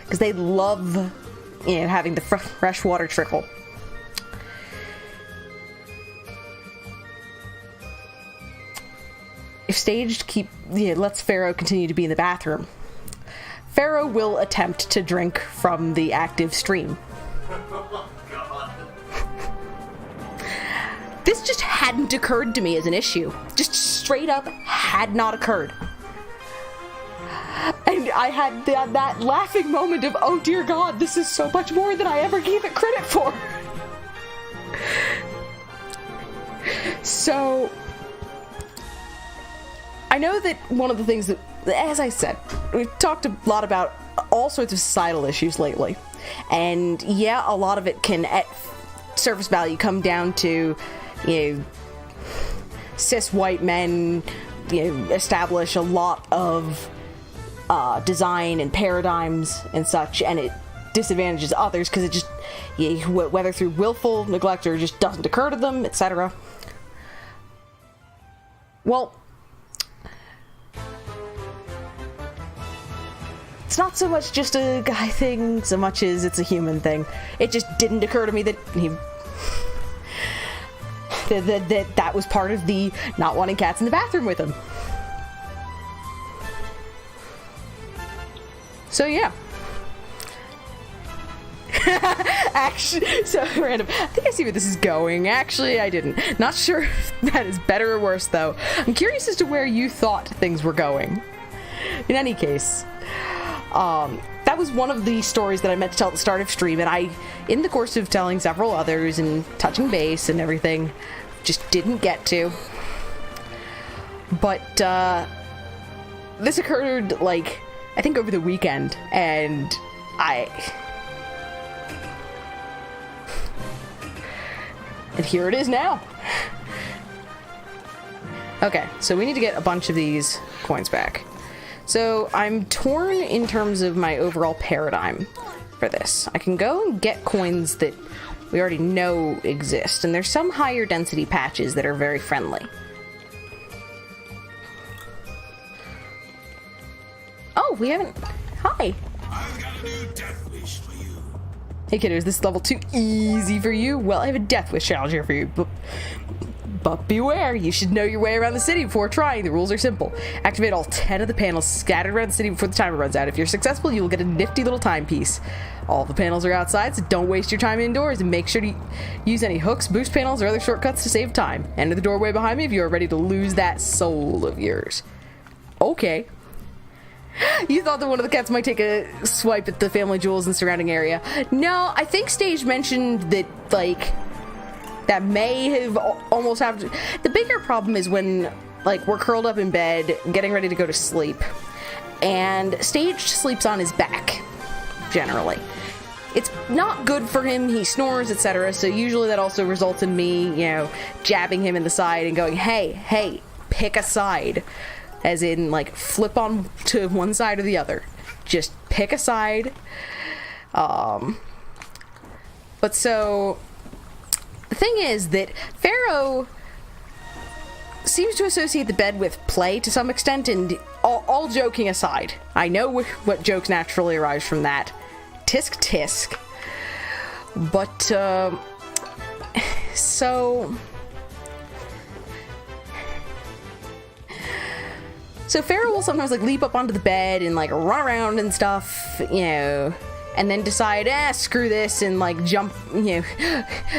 because they love, having the fresh water trickle. If Staged lets Pharaoh continue to be in the bathroom, Pharaoh will attempt to drink from the active stream. Oh, God. This just hadn't occurred to me as an issue. Just straight up had not occurred. And I had that laughing moment of, oh dear God, this is so much more than I ever gave it credit for. So, I know that one of the things that, as I said, we've talked a lot about all sorts of societal issues lately. And yeah, a lot of it can, at surface value, come down to, cis white men, establish a lot of design and paradigms and such, and it disadvantages others because it just, whether through willful neglect or just doesn't occur to them, etc. Well, it's not so much just a guy thing so much as it's a human thing. It just didn't occur to me that that was part of the not wanting cats in the bathroom with him. So yeah. Actually, so random. I think I see where this is going. Actually, I didn't. Not sure if that is better or worse, though. I'm curious as to where you thought things were going. In any case, that was one of the stories that I meant to tell at the start of stream, and I, in the course of telling several others and touching base and everything, just didn't get to. But, this occurred, like, I think over the weekend, and and here it is now. Okay, so we need to get a bunch of these coins back. So I'm torn in terms of my overall paradigm for this. I can go and get coins that we already know exist, and there's some higher density patches that are very friendly. Oh, we haven't... Hi. I've got a new death wish for you. Hey kiddo, is this level too easy for you? Well, I have a death wish challenge here for you, but beware, you should know your way around the city before trying. The rules are simple. Activate all 10 of the panels scattered around the city before the timer runs out. If you're successful, you will get a nifty little timepiece. All the panels are outside, so don't waste your time indoors, and make sure to use any hooks, boost panels, or other shortcuts to save time. Enter the doorway behind me if you are ready to lose that soul of yours. Okay. You thought that one of the cats might take a swipe at the family jewels in the surrounding area. No, I think Stage mentioned that, like, that may have almost have to... The bigger problem is when, like, we're curled up in bed, getting ready to go to sleep, and Stage sleeps on his back, generally. It's not good for him, he snores, etc., so usually that also results in me, you know, jabbing him in the side and going, hey, pick a side. As in, like, flip on to one side or the other. Just pick a side. But so, the thing is that Pharaoh seems to associate the bed with play to some extent, and all joking aside, I know what jokes naturally arise from that. Tisk tisk. But, so... So Pharaoh will sometimes, like, leap up onto the bed and, like, run around and stuff, you know, and then decide, screw this, and, like, jump, you know,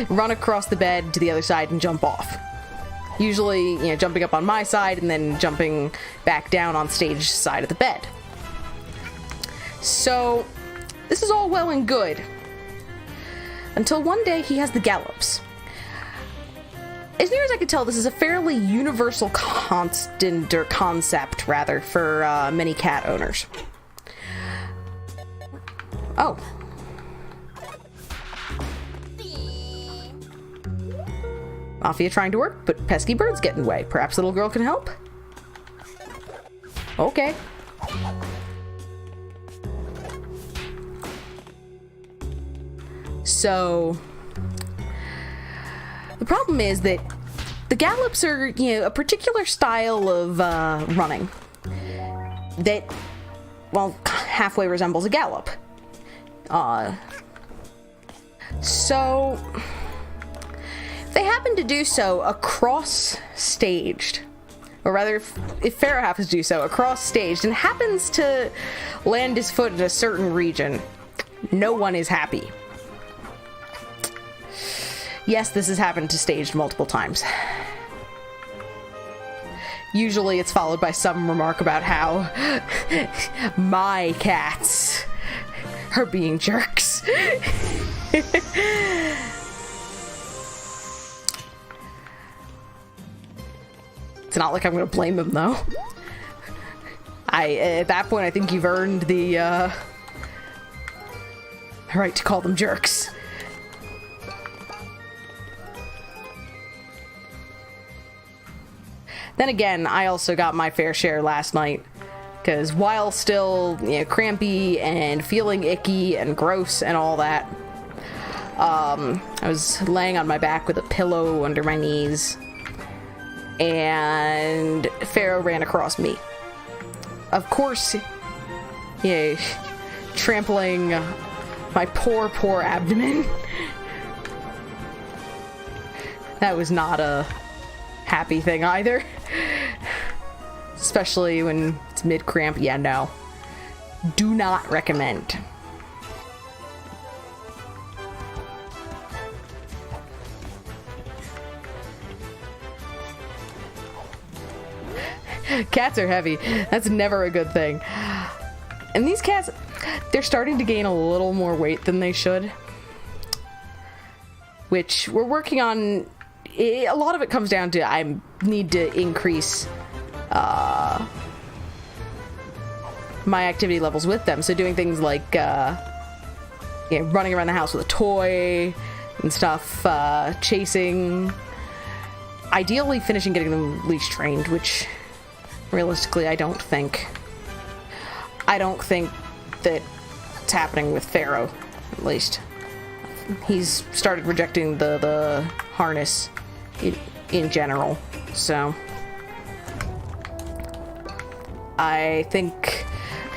run across the bed to the other side and jump off. Usually, you know, jumping up on my side and then jumping back down on Stage's side of the bed. So, this is all well and good. Until one day he has the gallops. As near as I could tell, this is a fairly universal constant, or concept, rather, for many cat owners. Oh. Mafia trying to work, but pesky birds get in the way. Perhaps little girl can help? Okay. So... The problem is that the gallops are, you know, a particular style of running that, well, halfway resembles a gallop. So they happen to do so across staged, or rather, if Pharaoh happens to do so across staged and happens to land his foot in a certain region, no one is happy. Yes, this has happened to Staged multiple times. Usually it's followed by some remark about how my cats are being jerks. It's not like I'm gonna blame him, though. At that point, I think you've earned the right to call them jerks. Then again, I also got my fair share last night, because while still, you know, crampy and feeling icky and gross and all that, I was laying on my back with a pillow under my knees, and Pharaoh ran across me. Of course, yeah, trampling my poor abdomen. That was not a happy thing either. Especially when it's mid-cramp. Yeah, no. Do not recommend. Cats are heavy. That's never a good thing. And these cats, they're starting to gain a little more weight than they should. Which we're working on. A lot of it comes down to I need to increase my activity levels with them. So doing things like running around the house with a toy and stuff, chasing. Ideally finishing getting them leash trained, which realistically I don't think that it's happening with Pharaoh, at least. He's started rejecting the harness in general, so I think,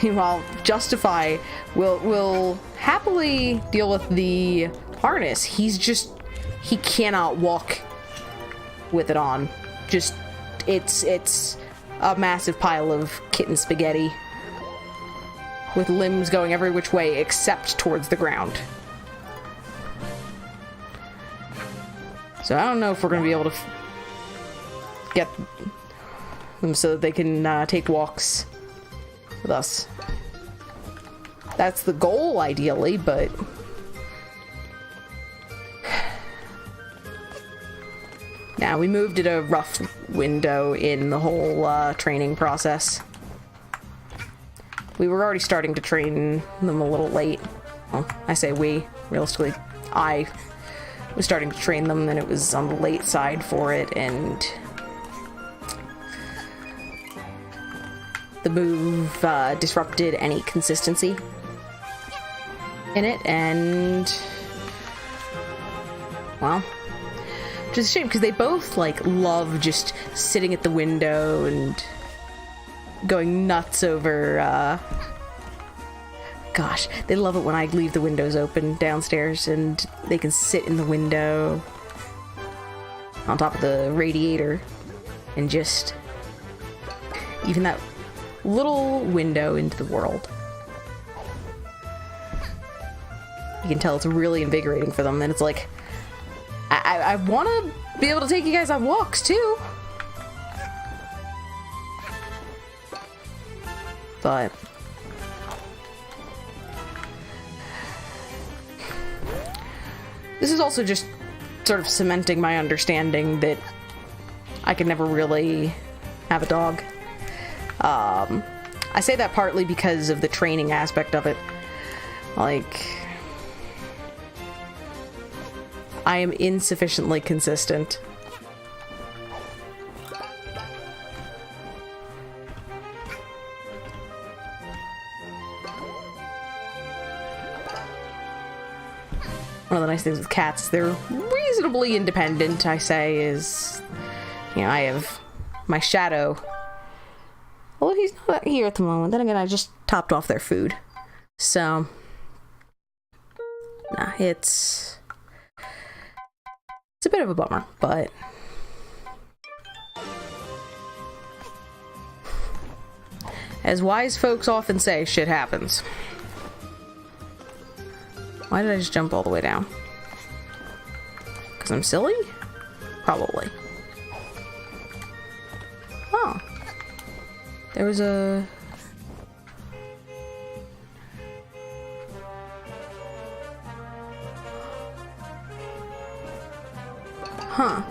meanwhile, justify will happily deal with the harness. He cannot walk with it on. Just, it's a massive pile of kitten spaghetti with limbs going every which way except towards the ground. So I don't know if we're going to be able to get them so that they can take walks with us. That's the goal, ideally, but... Now, we moved at a rough window in the whole training process. We were already starting to train them a little late. Well, I say we. Realistically, I was starting to train them, and it was on the late side for it, and the move disrupted any consistency in it, and well, which is a shame because they both like love just sitting at the window and going nuts over gosh, they love it when I leave the windows open downstairs and they can sit in the window on top of the radiator and just even that little window into the world. You can tell it's really invigorating for them, and it's like I want to be able to take you guys on walks too, but this is also just sort of cementing my understanding that I could never really have a dog. I say that partly because of the training aspect of it. Like, I am insufficiently consistent. One of the nice things with cats, they're reasonably independent, I say, is, you know, I have my shadow. Although he's not here at the moment. Then again, I just topped off their food. So, nah, it's a bit of a bummer, but as wise folks often say, shit happens. Why did I just jump all the way down? Because I'm silly? Probably. Oh. There was a... Huh.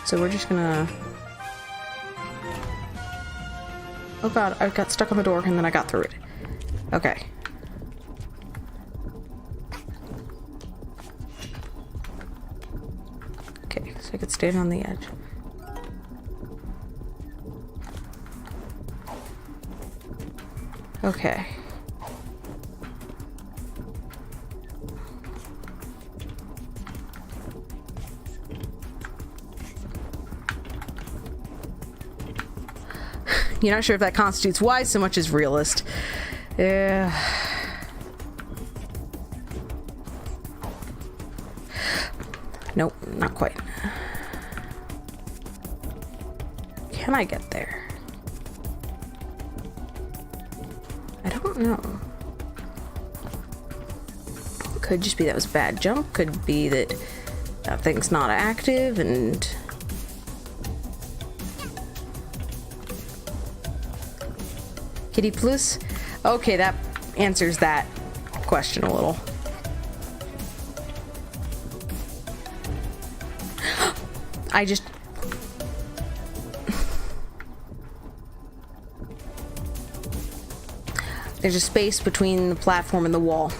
So we're just gonna... Oh god, I got stuck on the door and then I got through it. Okay. Okay, so I could stand on the edge. Okay. You're not sure if that constitutes wise so much as realist. Yeah. Nope, not quite. Can I get there? I don't know. Could just be that was a bad jump. Could be that that thing's not active and... Kitty plus? Okay, that answers that question a little. I just... There's a space between the platform and the wall.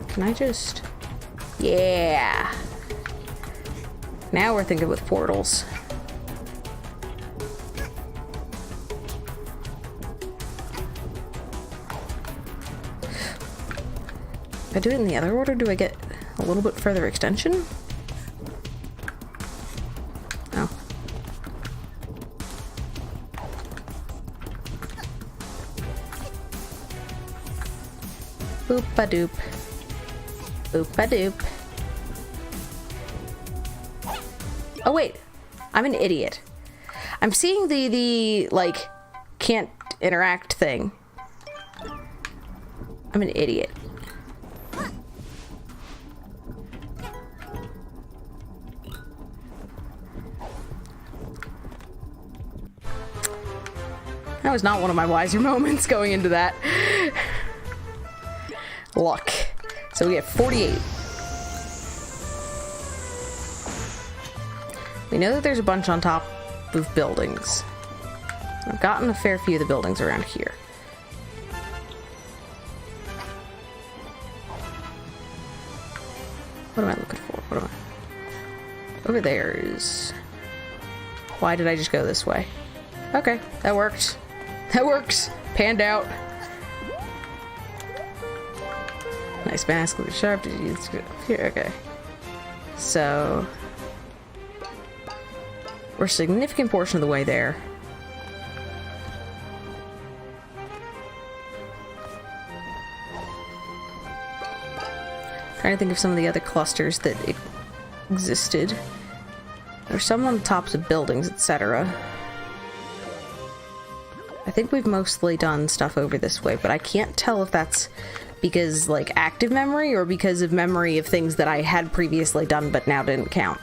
Can I just... Yeah! Now we're thinking with portals. If I do it in the other order, do I get a little bit further extension? Oh. Boop-a-doop. Boop-a-doop. Oh wait, I'm an idiot. I'm seeing the like, can't interact thing. I'm an idiot. That was not one of my wiser moments going into that. Luck. So we get 48. We know that there's a bunch on top of buildings. I've gotten a fair few of the buildings around here. What am I looking for? What am I? Over there is... Why did I just go this way? Okay, that worked. That works. Panned out. Nice mask with a sharp. Did you use it here? Okay. So we're a significant portion of the way there. Trying to think of some of the other clusters that existed. There's some on the tops of buildings, etc. I think we've mostly done stuff over this way, but I can't tell if that's because, like, active memory or because of memory of things that I had previously done but now didn't count.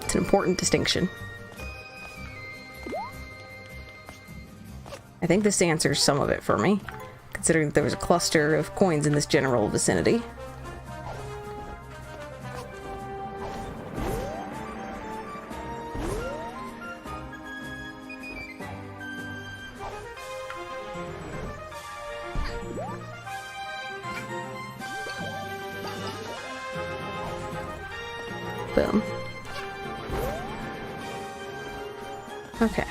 It's an important distinction. I think this answers some of it for me, considering that there was a cluster of coins in this general vicinity. Boom. Okay.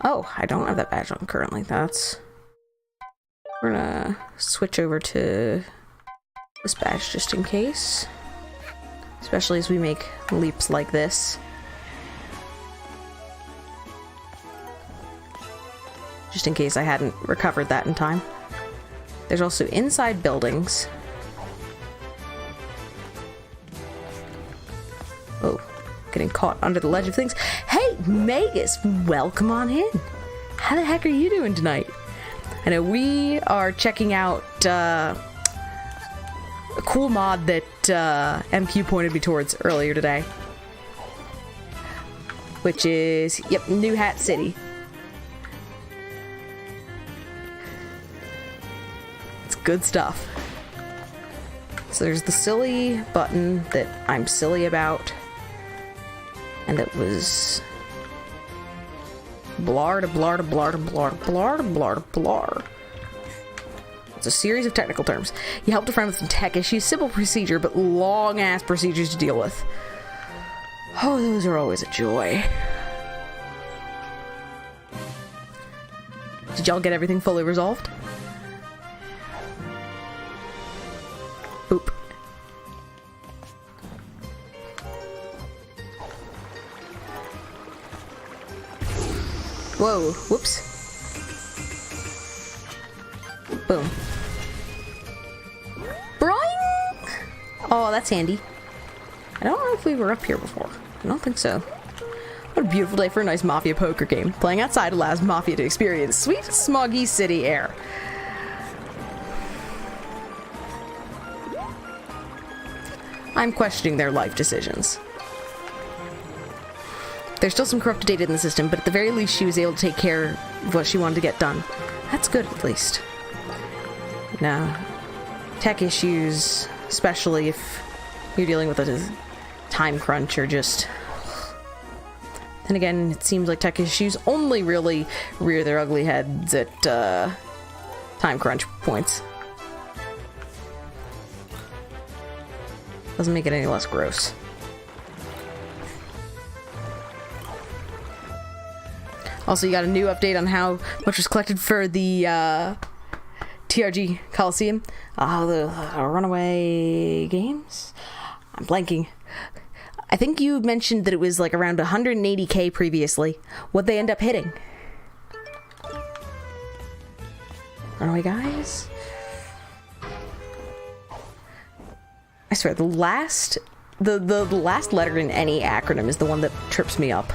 Oh, I don't have that badge on currently. We're gonna switch over to this badge just in case. Especially as we make leaps like this. Just in case I hadn't recovered that in time. There's also inside buildings. Oh, getting caught under the ledge of things. Hey, Magus, welcome on in. How the heck are you doing tonight? I know we are checking out a cool mod that MQ pointed me towards earlier today. Which is, yep, New Hat City. It's good stuff. So there's the silly button that I'm silly about. And it was blar to blar to blar to blar to blar to blar to blar. It's a series of technical terms. You helped a friend with some tech issues, simple procedure, but long ass procedures to deal with. Oh, those are always a joy. Did y'all get everything fully resolved? Boop. Whoa, whoops. Boom. Boing! Oh, that's handy. I don't know if we were up here before. I don't think so. What a beautiful day for a nice Mafia poker game. Playing outside allows Mafia to experience sweet, smoggy city air. I'm questioning their life decisions. There's still some corrupted data in the system, but at the very least she was able to take care of what she wanted to get done. That's good, at least. No. Tech issues, especially if you're dealing with a time crunch or just... Then again, it seems like tech issues only really rear their ugly heads at time crunch points. Doesn't make it any less gross. Also, you got a new update on how much was collected for the TRG Coliseum. The Runaway Games? I'm blanking. I think you mentioned that it was like around 180k previously. What'd they end up hitting? Runaway guys? I swear, the last letter in any acronym is the one that trips me up.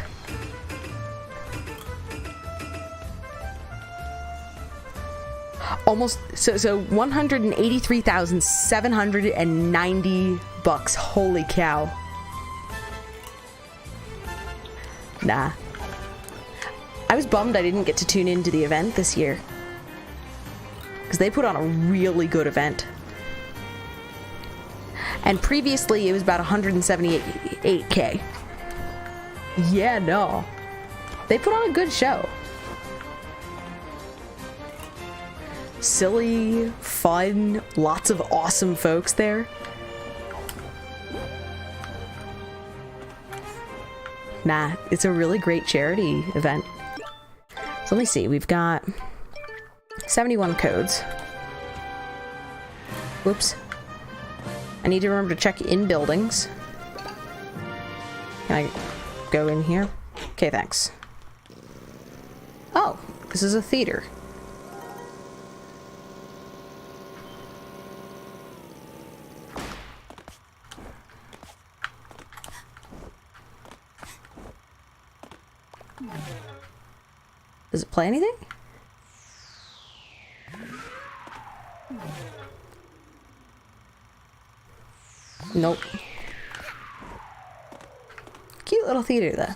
Almost, so 183,790 bucks. Holy cow. Nah. I was bummed I didn't get to tune into the event this year, because they put on a really good event. And previously it was about 178k. Yeah, no. They put on a good show. Silly, fun, lots of awesome folks there. Nah, it's a really great charity event. So let me see, we've got 71 codes. Whoops. I need to remember to check in buildings. Can I go in here? Okay, thanks. Oh, this is a theater. Does it play anything? Nope. Cute little theater, though.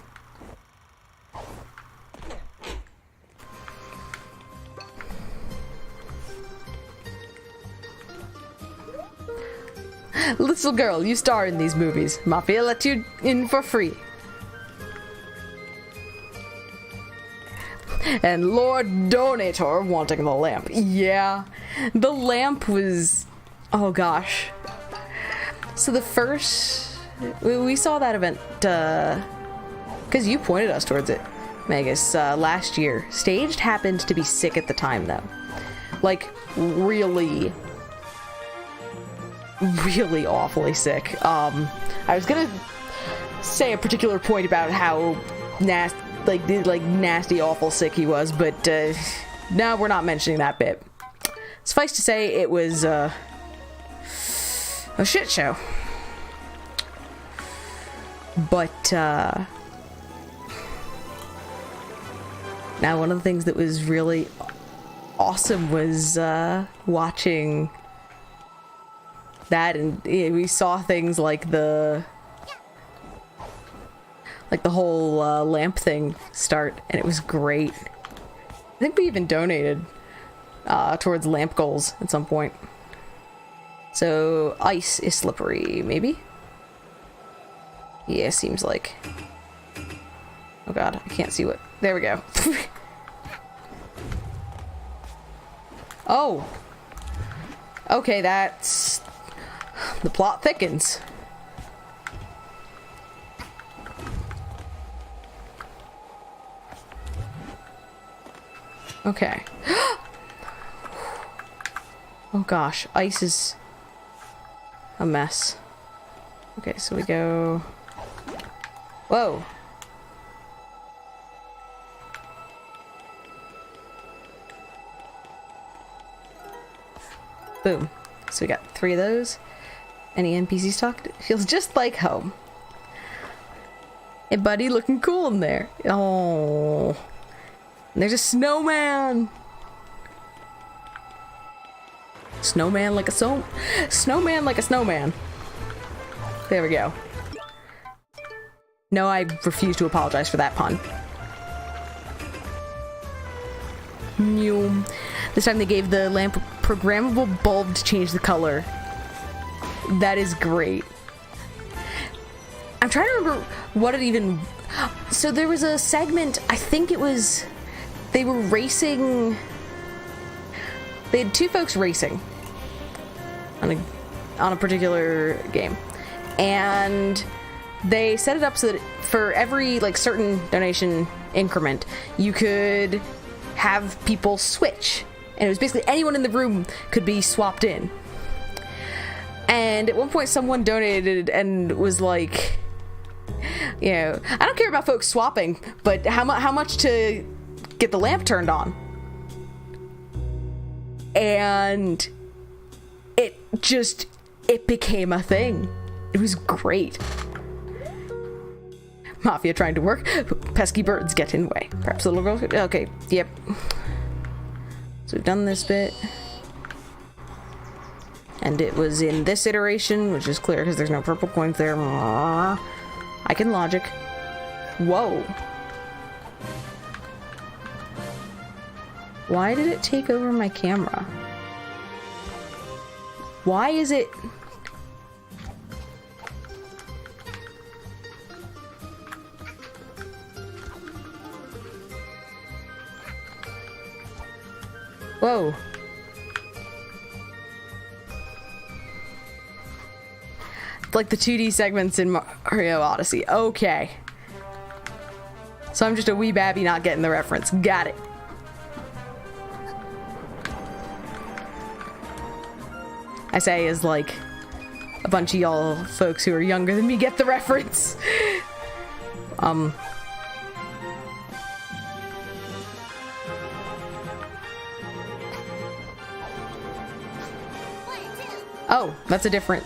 Little girl, you star in these movies. Mafia let you in for free. And Lord Donator wanting the lamp. Yeah, the lamp was... oh gosh. So the first... we saw that event, because you pointed us towards it, Magus, last year. Staged happened to be sick at the time, though. Like, really awfully sick. I was gonna say a particular point about how nasty, awful sick he was, but no, we're not mentioning that bit. Suffice to say, it was a shit show. But now one of the things that was really awesome was watching that, and we saw things like the whole lamp thing start, and it was great. I think we even donated towards lamp goals at some point. So ice is slippery, maybe? Yeah, seems like. Oh god, I can't see what... there we go. Oh! Okay, that's... the plot thickens. Okay. Oh gosh, ice is a mess. Okay, so we go... whoa! Boom. So we got 3 of those. Any NPCs talked? It feels just like home. Hey buddy, looking cool in there. Oh. And there's a snowman! Snowman like a snowman like a snowman. There we go. No, I refuse to apologize for that pun. This time they gave the lamp a programmable bulb to change the color. That is great. I'm trying to remember what it even... so there was a segment, I think it was... they were racing... they had 2 folks racing on a particular game. And they set it up so that for every, like, certain donation increment, you could have people switch. And it was basically anyone in the room could be swapped in. And at one point someone donated and was like, you know, I don't care about folks swapping, but how much to get the lamp turned on? And it became a thing. It was great. Mafia trying to work. Pesky birds get in the way. Perhaps the little girl. Okay, yep. So we've done this bit. And it was in this iteration, which is clear because there's no purple coins there. I can logic. Whoa. Why did it take over my camera? Why is it... Whoa. Like the 2D segments in Mario Odyssey. Okay. So I'm just a wee babby not getting the reference. Got it. I say as like a bunch of y'all folks who are younger than me get the reference. Oh, that's a different...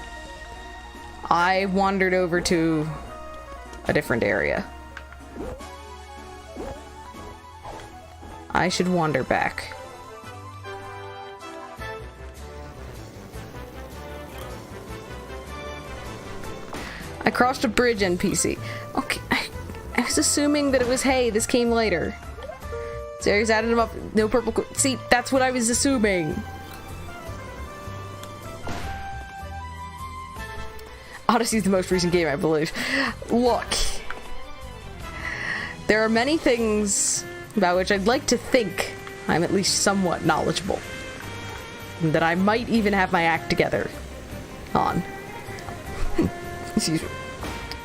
I wandered over to a different area. I should wander back. I crossed a bridge NPC. Okay, I was assuming that it was, hey, this came later. Zari's added him up. No purple... See, that's what I was assuming. Odyssey is the most recent game, I believe. Look. There are many things about which I'd like to think I'm at least somewhat knowledgeable. And that I might even have my act together on. Excuse me.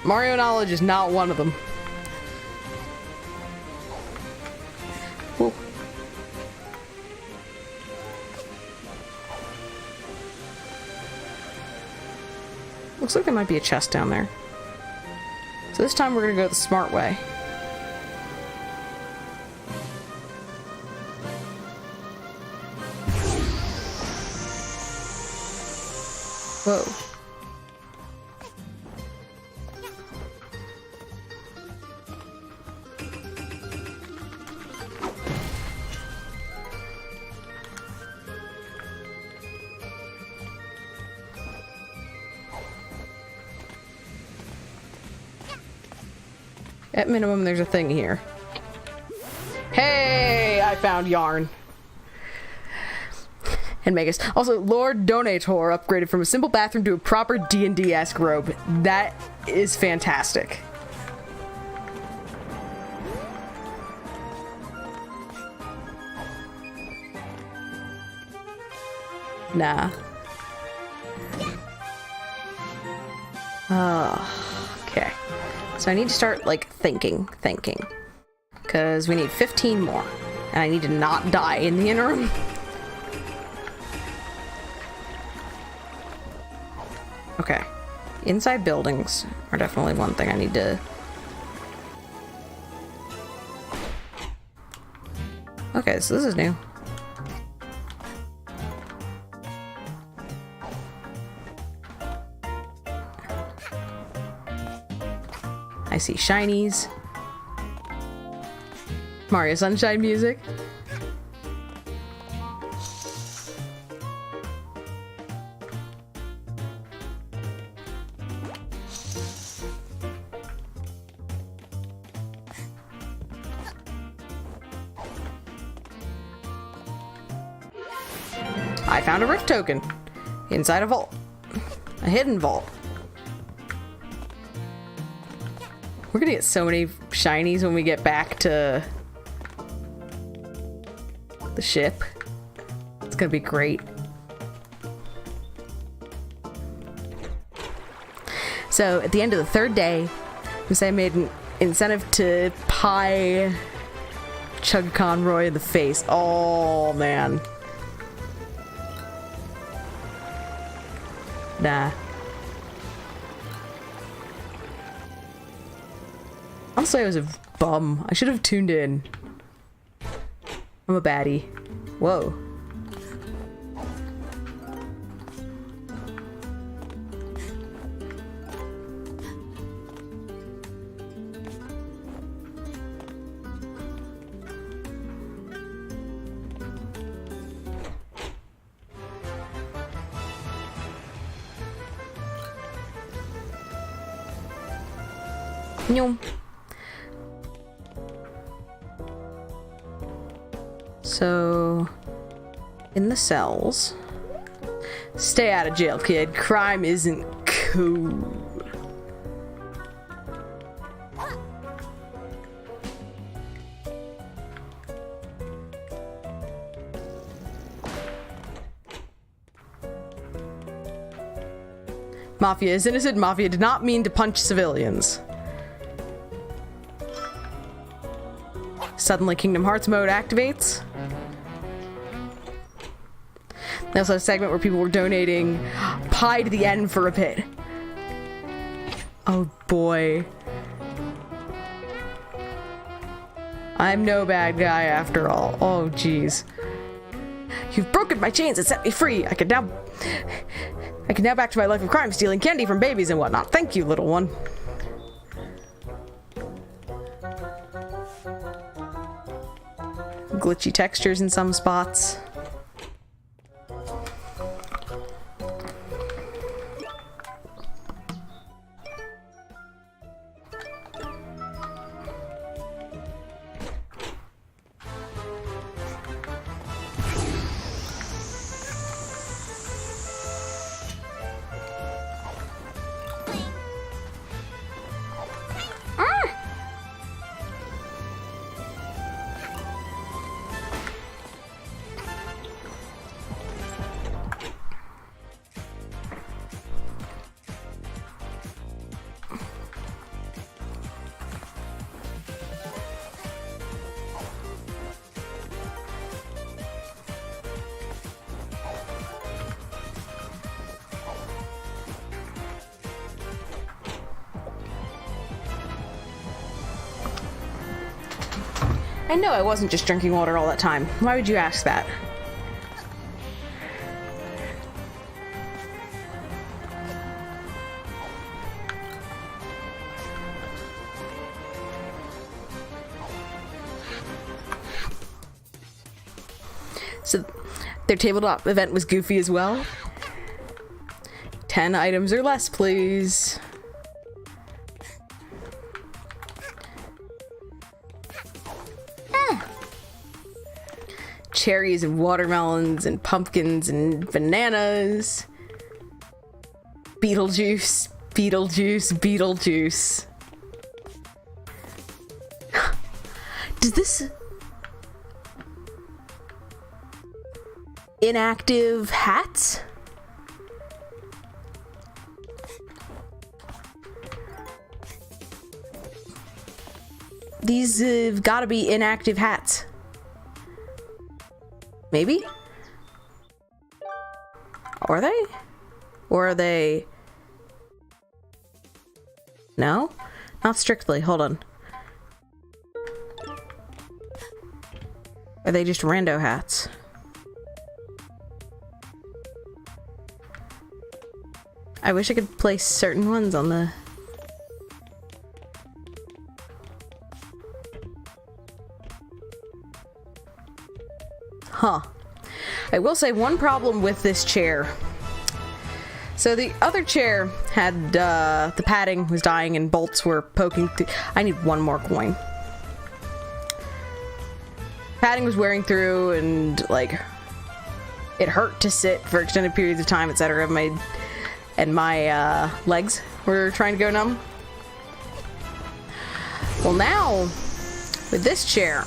Mario knowledge is not one of them. Whoa. Looks like there might be a chest down there. So this time we're gonna go the smart way. Whoa. At minimum, there's a thing here. Hey, I found yarn. And Magus. Also, Lord Donator upgraded from a simple bathroom to a proper D&D-esque robe. That is fantastic. Nah. Okay. So I need to start, like, thinking. Because we need 15 more. And I need to not die in the interim. Okay. Inside buildings are definitely one thing I need to... Okay, so this is new. I see shinies. Mario Sunshine music. I found a rift token inside a vault. A hidden vault. We're gonna get so many shinies when we get back to the ship. It's gonna be great. So at the end of the third day, since I made Incentive to pie Chug Conroy in the face. Oh, man. Nah. Honestly, I was a bum. I should have tuned in. I'm a baddie. Whoa. Nyum. So, in the cells. Stay out of jail, kid. Crime isn't cool. Mafia is innocent. Mafia did not mean to punch civilians. Suddenly Kingdom Hearts mode activates. They also have a segment where people were donating pie to the end for a bit. Oh boy. I'm no bad guy after all. Oh jeez. You've broken my chains and set me free. I can now back to my life of crime, stealing candy from babies and whatnot. Thank you, little one. Glitchy textures in some spots. I know I wasn't just drinking water all that time. Why would you ask that? So, their tabletop event was goofy as well. 10 items or less, please. Cherries and watermelons and pumpkins and bananas. Beetlejuice, Beetlejuice, Beetlejuice. Does this... Inactive hats? These have got to be inactive hats. Maybe? Are they? Or are they... No? Not strictly. Hold on. Are they just rando hats? I wish I could place certain ones on the... Huh. I will say one problem with this chair. So the other chair had, the padding was dying and bolts were poking through. I need one more coin. Padding was wearing through and, like, it hurt to sit for extended periods of time, etc. My legs were trying to go numb. Well, now, with this chair,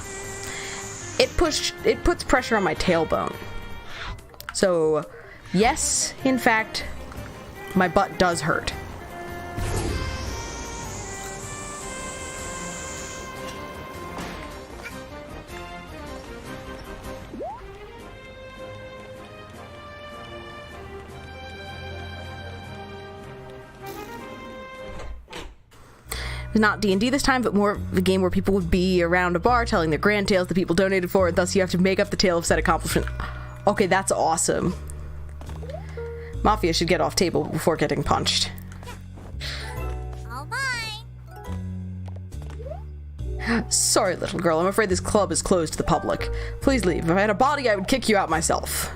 it puts pressure on my tailbone. So, yes, in fact, my butt does hurt. Not D&D this time, but more of a game where people would be around a bar telling their grand tales that people donated for, and thus you have to make up the tale of said accomplishment. Okay, that's awesome. Mafia should get off table before getting punched. All mine. Sorry, little girl. I'm afraid this club is closed to the public. Please leave. If I had a body, I would kick you out myself.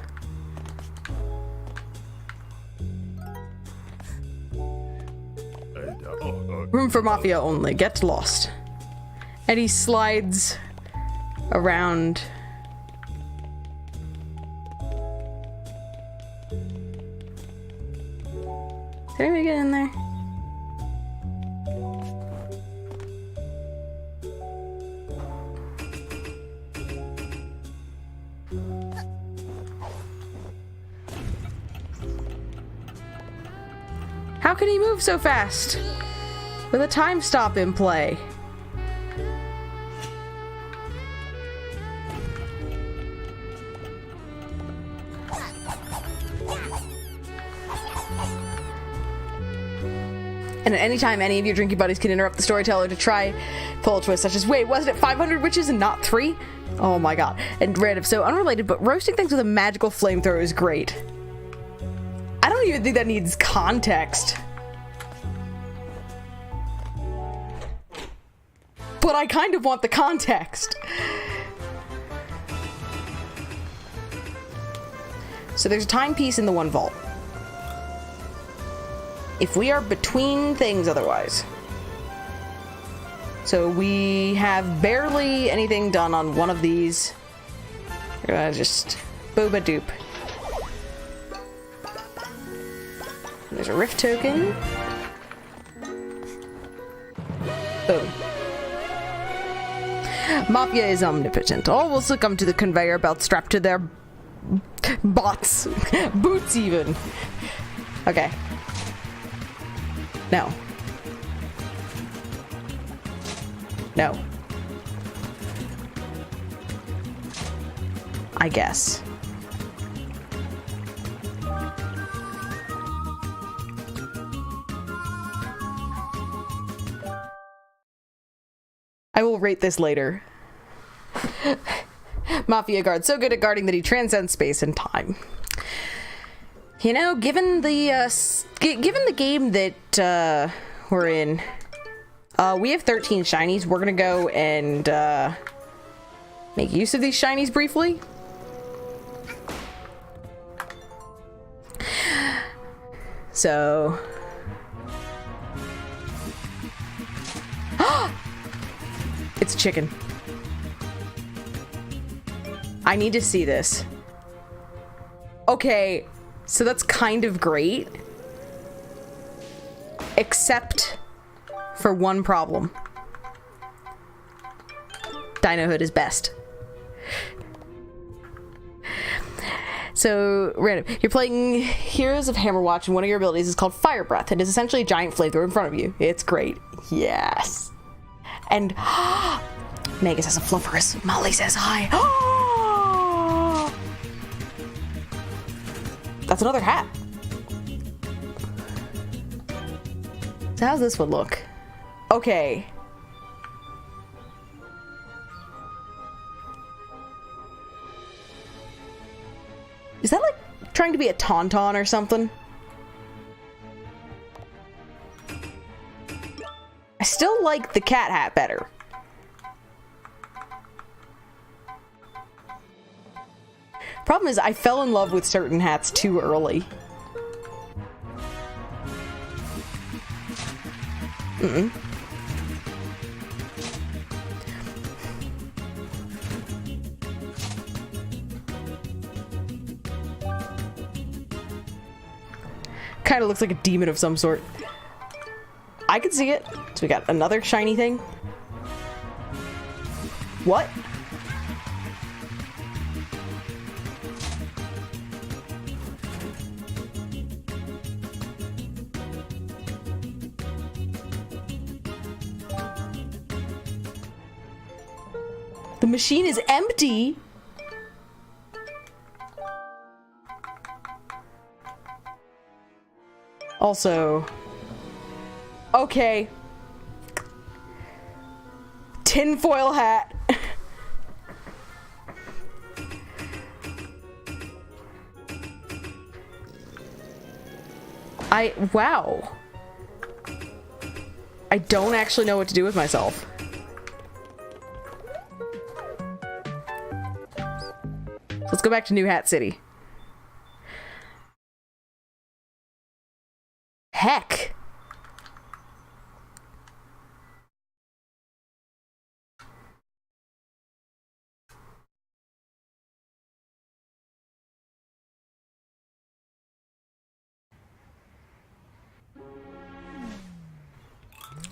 Room for Mafia only. Get lost. And he slides around. Did anybody get in there? How can he move so fast? With a time stop in play. And at any time, any of your drinking buddies can interrupt the storyteller to try pull a twist, such as, wait, wasn't it 500 witches and not 3? Oh my god. And random, so unrelated, but roasting things with a magical flamethrower is great. I don't even think that needs context. But I kind of want the context. So there's a timepiece in the one vault. If we are between things otherwise. So we have barely anything done on one of these. We're gonna just booba doop. There's a rift token. Boom. Mafia is omnipotent. All will succumb to the conveyor belt strapped to their bots. Boots even. Okay. No. No. I guess. I will rate this later. Mafia guard, so good at guarding that he transcends space and time. You know, given the game that we're in, we have 13 shinies. We're gonna go and make use of these shinies briefly. So, it's chicken. I need to see this. Okay, so that's kind of great. Except for one problem. Dino Hood is best. So, random. You're playing Heroes of Hammerwatch, and one of your abilities is called Fire Breath. It is essentially a giant flamethrower in front of you. It's great. Yes. And Megas has a flufferous. Molly says hi. That's another hat. So how's this one look? Okay. Is that like trying to be a tauntaun or something? I still like the cat hat better. Problem is, I fell in love with certain hats too early. Kind of looks like a demon of some sort. I can see it. So we got another shiny thing. What? The machine is empty. Also, okay. tinfoil hat. Wow. I don't actually know what to do with myself. Let's go back to New Hat City. Heck.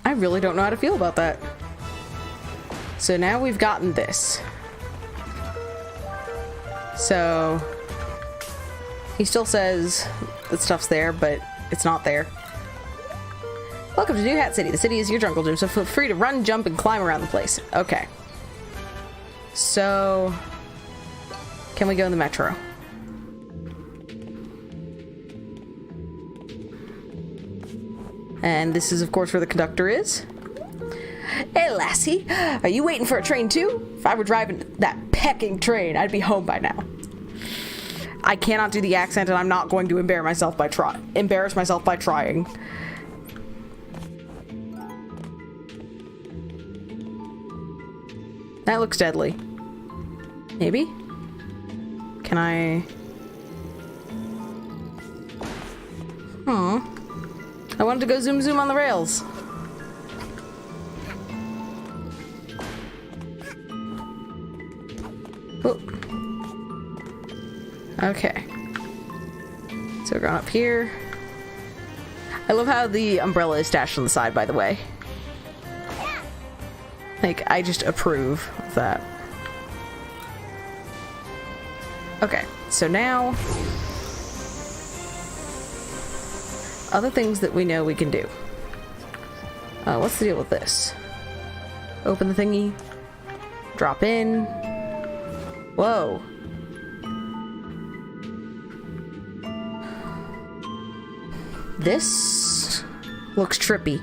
I really don't know how to feel about that. So now we've gotten this. So he still says that stuff's there, but it's not there. Welcome to New Hat City. The city is your jungle gym, so feel free to run, jump, and climb around the place. Okay. So can we go in the metro? And this is, of course, where the conductor is. Hey, lassie, are you waiting for a train too? If I were driving that pecking train, I'd be home by now. I cannot do the accent, and I'm not going to embarrass myself by trying. That looks deadly. Maybe? Can I... I wanted to go zoom zoom on the rails. Whoop. Okay. So we're going up here. I love how the umbrella is stashed on the side, by the way. Like, I just approve of that. Okay, so now... other things that we know we can do. What's the deal with this? Open the thingy. Drop in. Whoa. This looks trippy.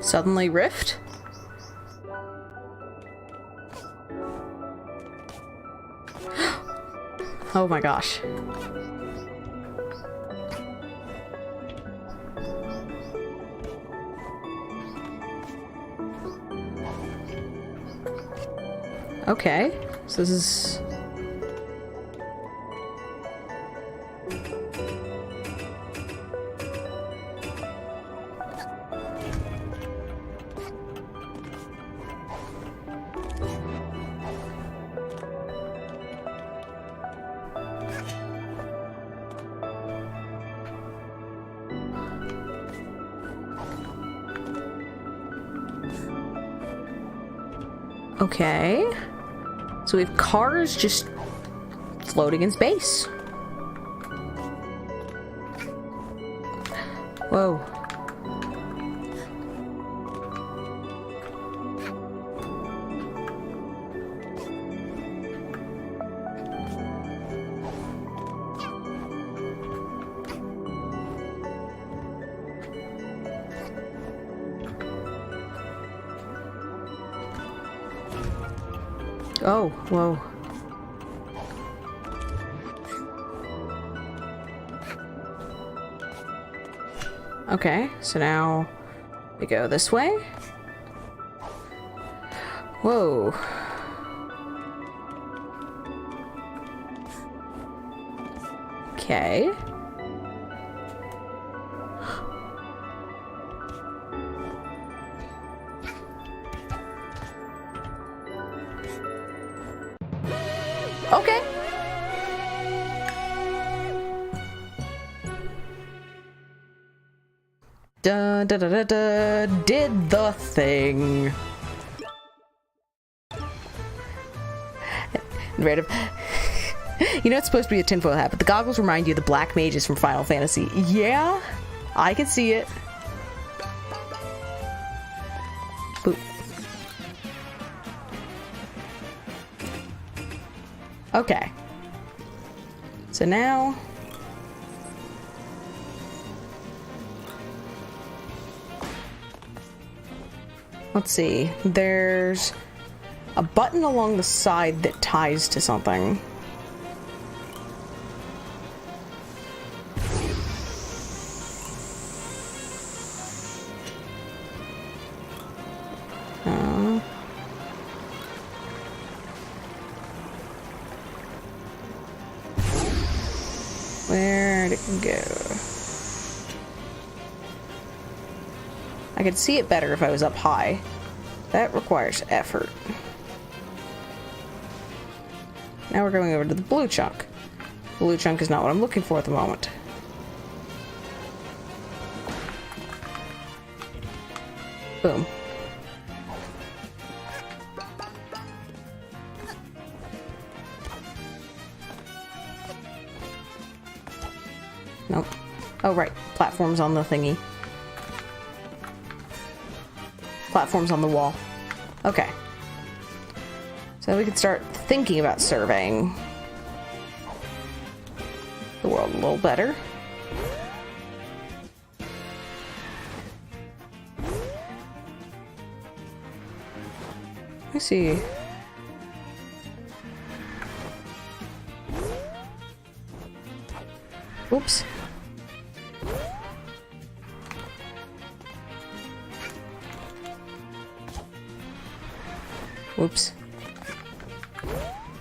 Suddenly rift? Oh my gosh. Okay, so this is... okay. So we have cars just floating in space. Whoa. Oh, whoa. Okay, so now we go this way. Whoa. Okay. Okay. Da da da da da. Did the thing. Innovative. You know it's supposed to be a tinfoil hat, but the goggles remind you of the black mages from Final Fantasy. Yeah, I can see it. Boop. Okay. So now... let's see. There's a button along the side that ties to something. Where'd it go? I could see it better if I was up high. That requires effort. Now we're going over to the blue chunk. Blue chunk is not what I'm looking for at the moment. Boom. Nope. Oh, right. Platforms on the thingy. Platforms on the wall. Okay. So we can start thinking about surveying the world a little better. Let me see. Oops. Whoops.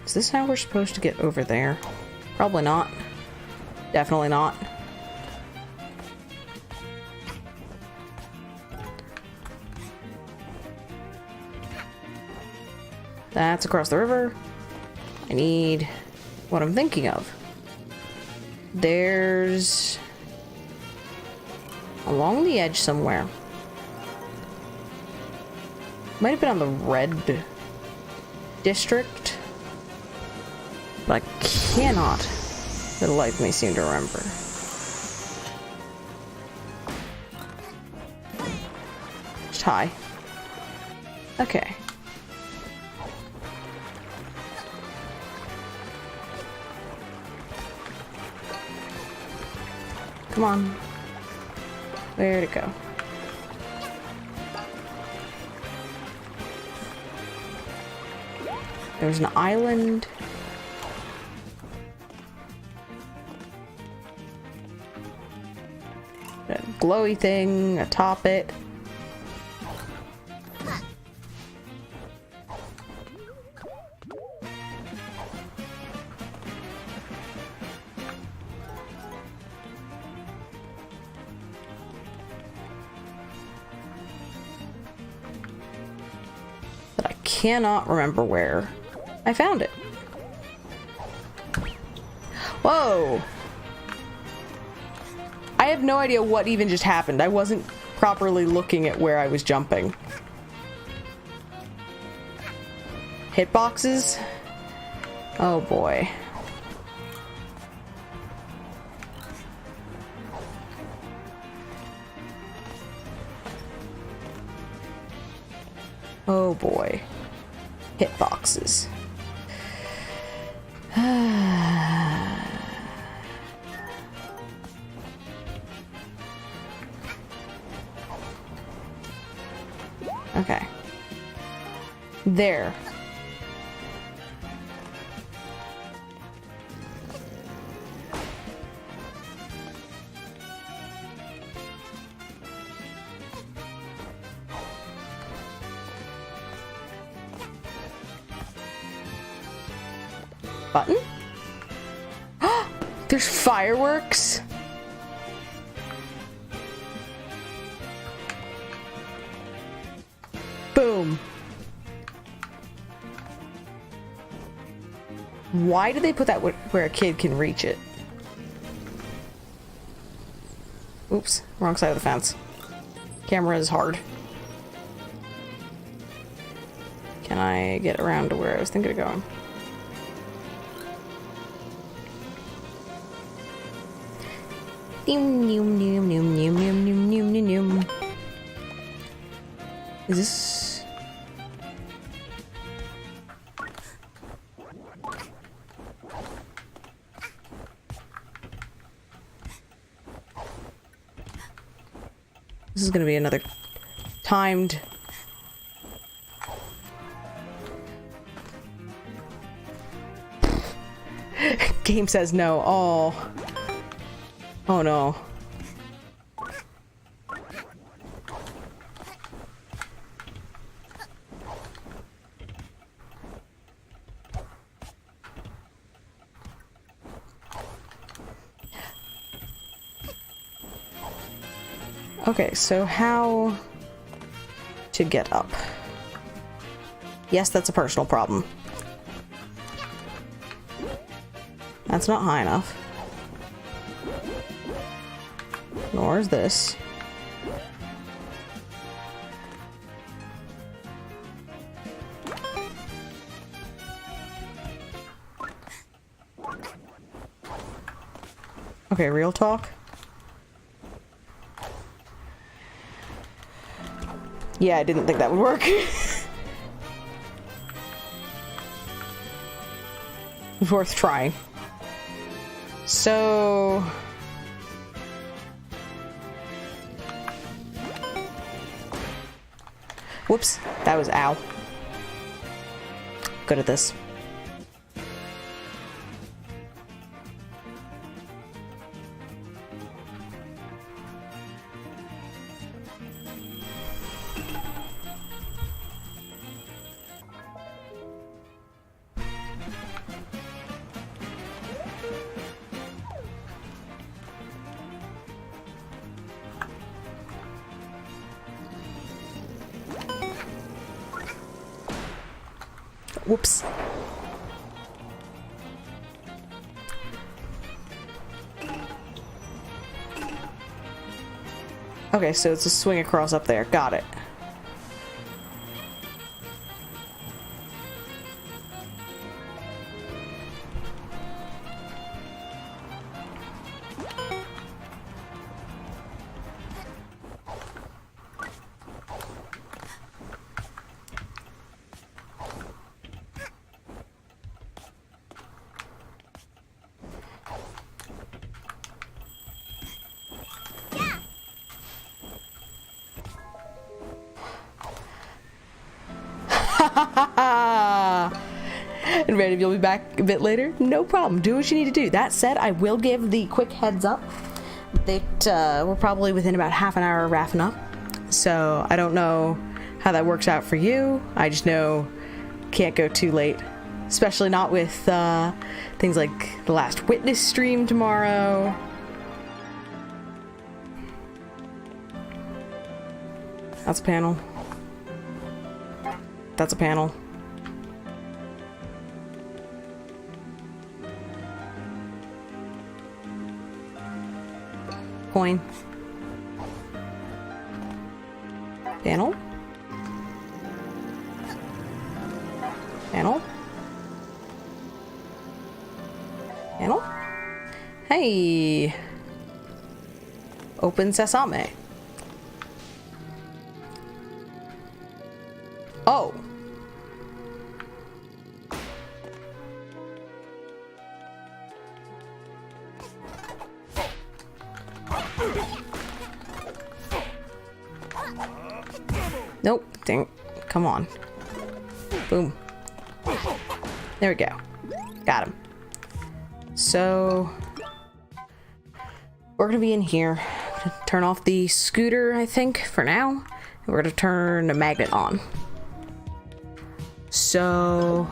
Is this how we're supposed to get over there? Probably not. Definitely not. That's across the river. I need what I'm thinking of. There's... along the edge somewhere. Might have been on the red district, but I cannot for the life of me seem to remember. Just high. Okay. Come on. Where'd it go? There's an island. A glowy thing atop it. But I cannot remember where I found it. Whoa! I have no idea what even just happened. I wasn't properly looking at where I was jumping. Hitboxes? Oh boy. Oh boy. Hitboxes. Okay. There. Button? There's fireworks? Boom. Why did they put that where a kid can reach it? Oops, wrong side of the fence. Camera is hard. Can I get around to where I was thinking of going? Is this... This is gonna be another timed... Game says no. Oh. Oh no. Okay, so how to get up? Yes, that's a personal problem. That's not high enough. Nor is this. Okay, real talk. Yeah, I didn't think that would work. It's worth trying. So... Whoops, that was ow. Good at this. Whoops. Okay, so it's a swing across up there. Got it. And Randy, you'll be back a bit later? No problem. Do what you need to do. That said, I will give the quick heads up that we're probably within about half an hour of wrapping up. So I don't know how that works out for you. I just know can't go too late. Especially not with things like the Last Witness stream tomorrow. That's a panel. That's a panel. Coin. Panel. Panel. Panel. Hey. Open sesame. Oh. Nope. Dang. Come on. Boom. There we go. Got him. So we're gonna be in here. Gonna turn off the scooter, I think, for now. And we're gonna turn the magnet on. So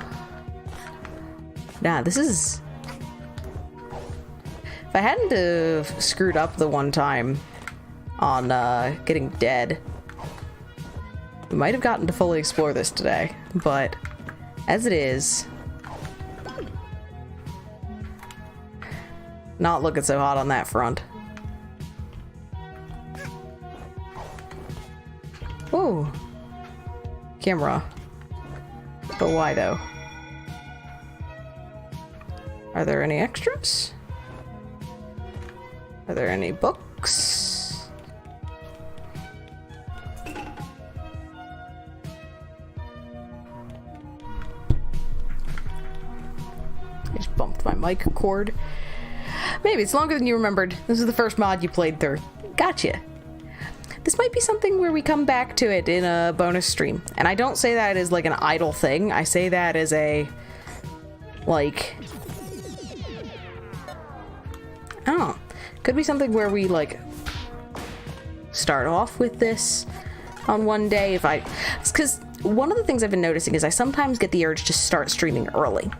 yeah, this is... If I hadn't have screwed up the one time on getting dead, we might have gotten to fully explore this today, but as it is, not looking so hot on that front. Whoa. Camera. But why though? Are there any extras? Are there any books? I just bumped my mic cord. Maybe it's longer than you remembered. This is the first mod you played through. Gotcha. This might be something where we come back to it in a bonus stream. And I don't say that as like an idle thing. I say that as a, like, I don't know. Could be something where we, like, start off with this on one day if I... Because one of the things I've been noticing is I sometimes get the urge to start streaming early.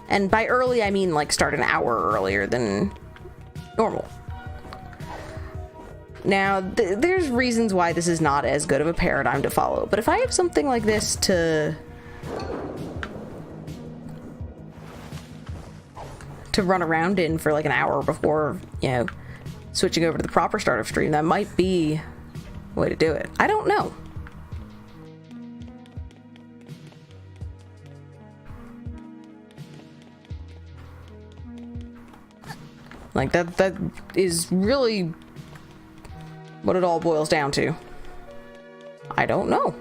And by early, I mean, like, start an hour earlier than normal. Now, there's reasons why this is not as good of a paradigm to follow, but if I have something like this to run around in for like an hour before, you know, switching over to the proper start of stream, that might be a way to do it. I don't know. Like, that is really what it all boils down to. I don't know.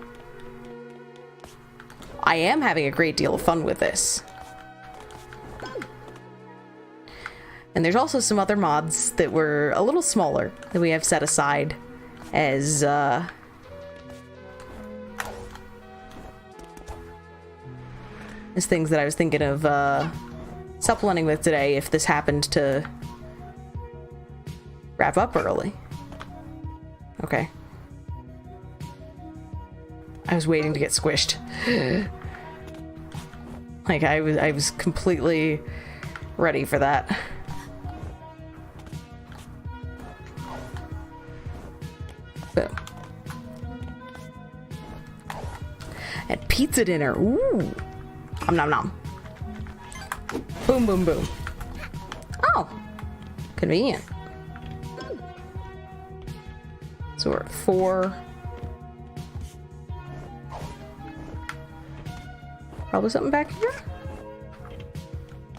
I am having a great deal of fun with this. And there's also some other mods that were a little smaller that we have set aside as things that I was thinking of supplementing with today if this happened to wrap up early. Okay. I was waiting to get squished. Like, I was completely ready for that. Boom. And pizza dinner. Ooh. Nom nom. Boom boom boom. Oh. Convenient. So we're at 4. Probably something back here?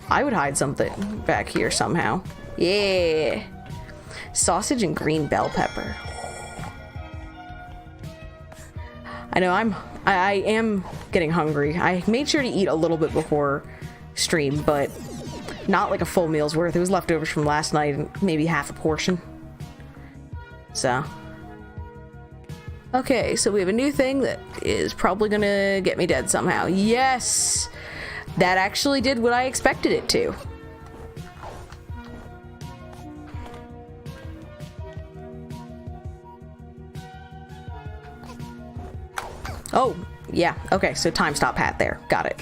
I would hide something back here somehow. Yeah. Sausage and green bell pepper. I know I am getting hungry. I made sure to eat a little bit before stream, but not like a full meal's worth. It was leftovers from last night and maybe half a portion. So. Okay, so we have a new thing that is probably gonna get me dead somehow. Yes! That actually did what I expected it to. Oh, yeah. Okay, so time stop hat there. Got it.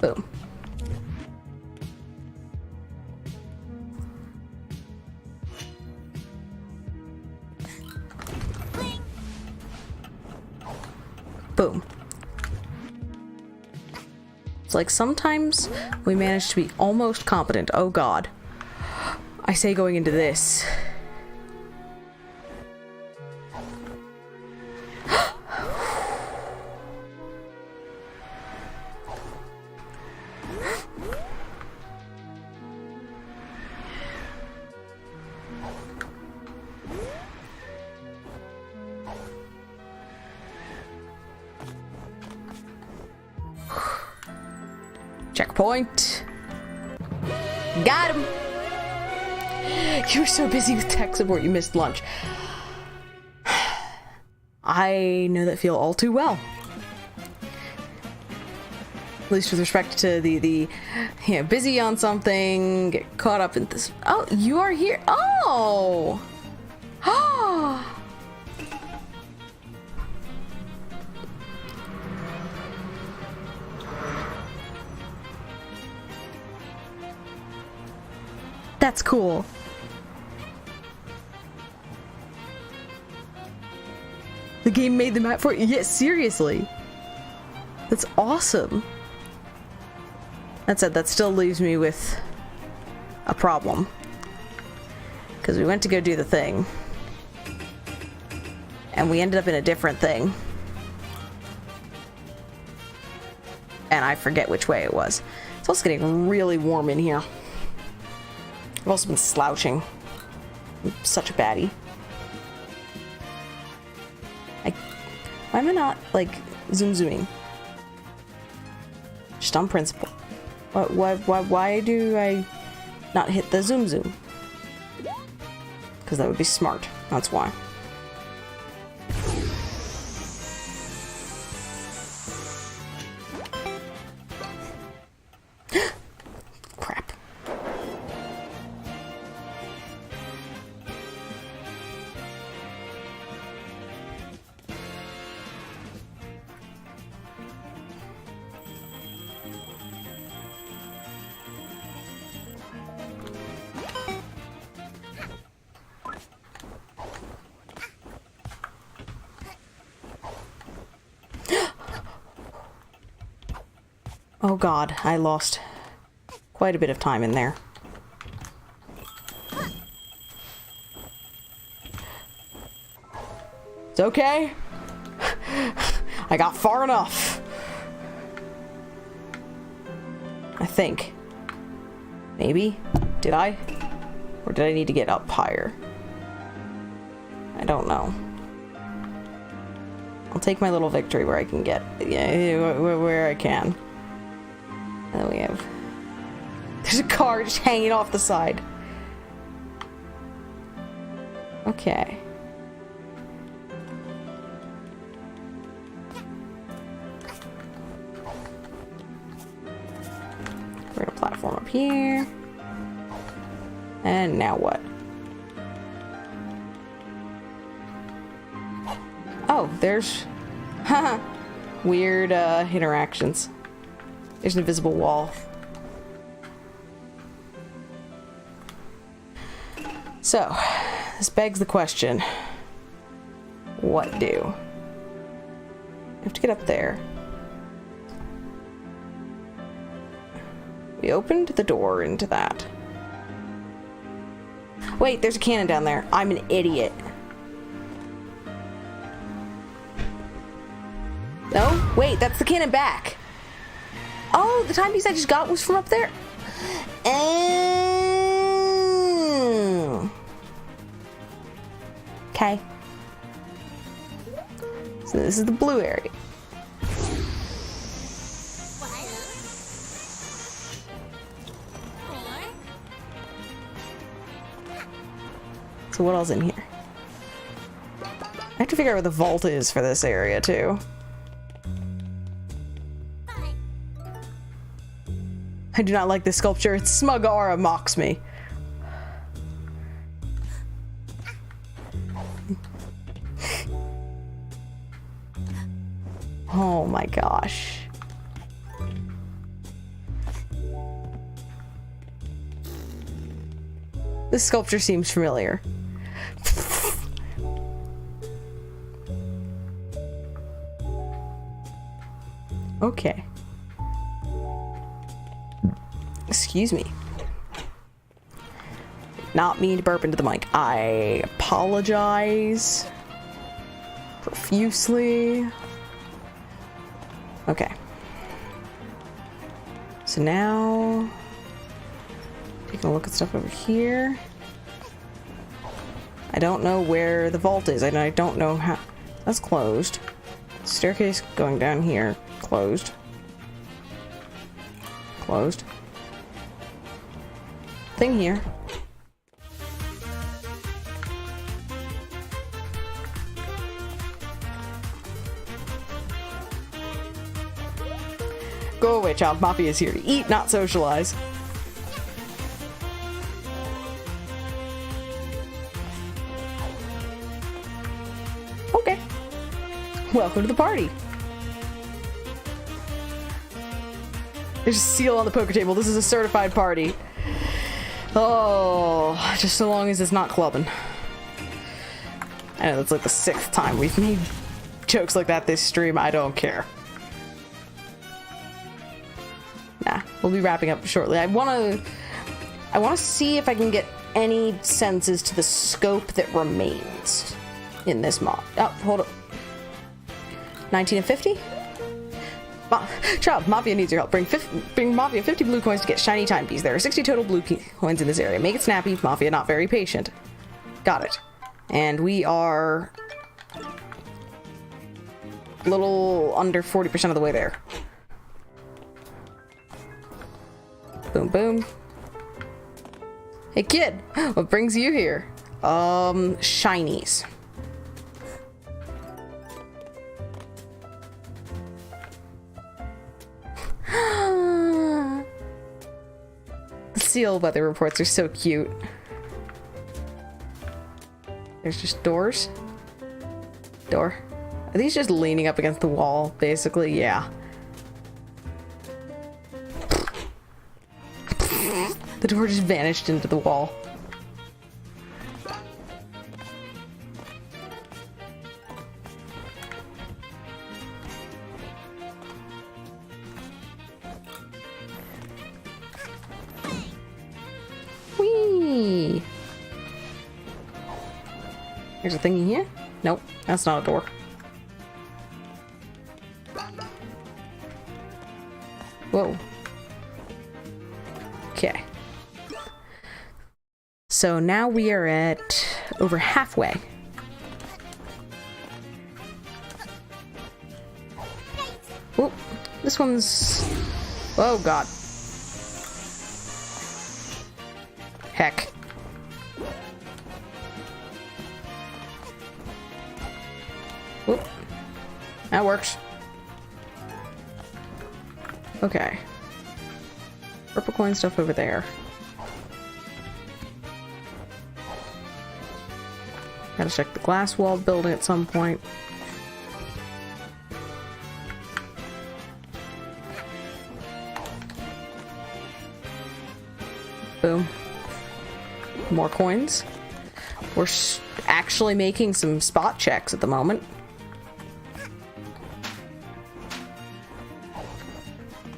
Boom. Boom. It's like sometimes we manage to be almost competent. Oh god. I say going into this. Checkpoint. Got him. You were so busy with tech support you missed lunch. I know that feel all too well. At least with respect to the you know, busy on something, get caught up in this. Oh, you are here. Oh. Oh. That's cool. The game made the map for you. Yeah, seriously. That's awesome. That said, that still leaves me with a problem. Because we went to go do the thing. And we ended up in a different thing. And I forget which way it was. It's also getting really warm in here. I've also been slouching. I'm such a baddie. Why am I not, like, zooming? Just on principle. Why do I not hit the zoom? Because that would be smart. That's why. Crap. Oh god, I lost quite a bit of time in there. It's okay. I got far enough. I think. Maybe? Did I? Or did I need to get up higher? I don't know. I'll take my little victory where I can get. Yeah, where I can. And then we have... There's a car just hanging off the side. Okay. We're gonna platform up here. And now what? Oh, there's... Haha. Weird, interactions. There's an invisible wall. So, this begs the question. What do? I have to get up there. We opened the door into that. Wait, there's a cannon down there. I'm an idiot. No? Wait, that's the cannon back. Oh, the timepiece I just got was from up there? Okay. So this is the blue area. So what else in here? I have to figure out where the vault is for this area too. I do not like this sculpture. Its smug aura mocks me. Oh my gosh. This sculpture seems familiar. Okay. Excuse me. Not mean to burp into the mic. I apologize profusely. Okay. So now, taking a look at stuff over here. I don't know where the vault is, and I don't know how. That's closed. Staircase going down here. Closed. Closed. Thing here. Go away, child. Mafia is here to eat, not socialize. Okay. Welcome to the party. There's a seal on the poker table. This is a certified party. Oh, just so long as it's not clubbing. I know that's like the 6th time we've made jokes like that this stream. I don't care. Nah, we'll be wrapping up shortly. I want to see if I can get any sense as to the scope that remains in this mod. Oh, hold up. 19 and 50? Child, Mafia needs your help. Bring Mafia 50 blue coins to get shiny timepieces. There are 60 total blue coins in this area. Make it snappy. Mafia not very patient. Got it. And we are a little under 40% of the way there. Boom, boom. Hey, kid, what brings you here? Shinies. The seal weather reports are so cute. There's just doors. Door. Are these just leaning up against the wall, basically? Yeah. The door just vanished into the wall. Whee! There's a thing in here? Nope, that's not a door. Whoa. Okay. So now we are at over halfway. Whoop. This one's... Oh, God. Heck. Whoop. That works. Okay. Purple coin stuff over there. Gotta check the glass wall building at some point. Boom. More coins. We're actually making some spot checks at the moment.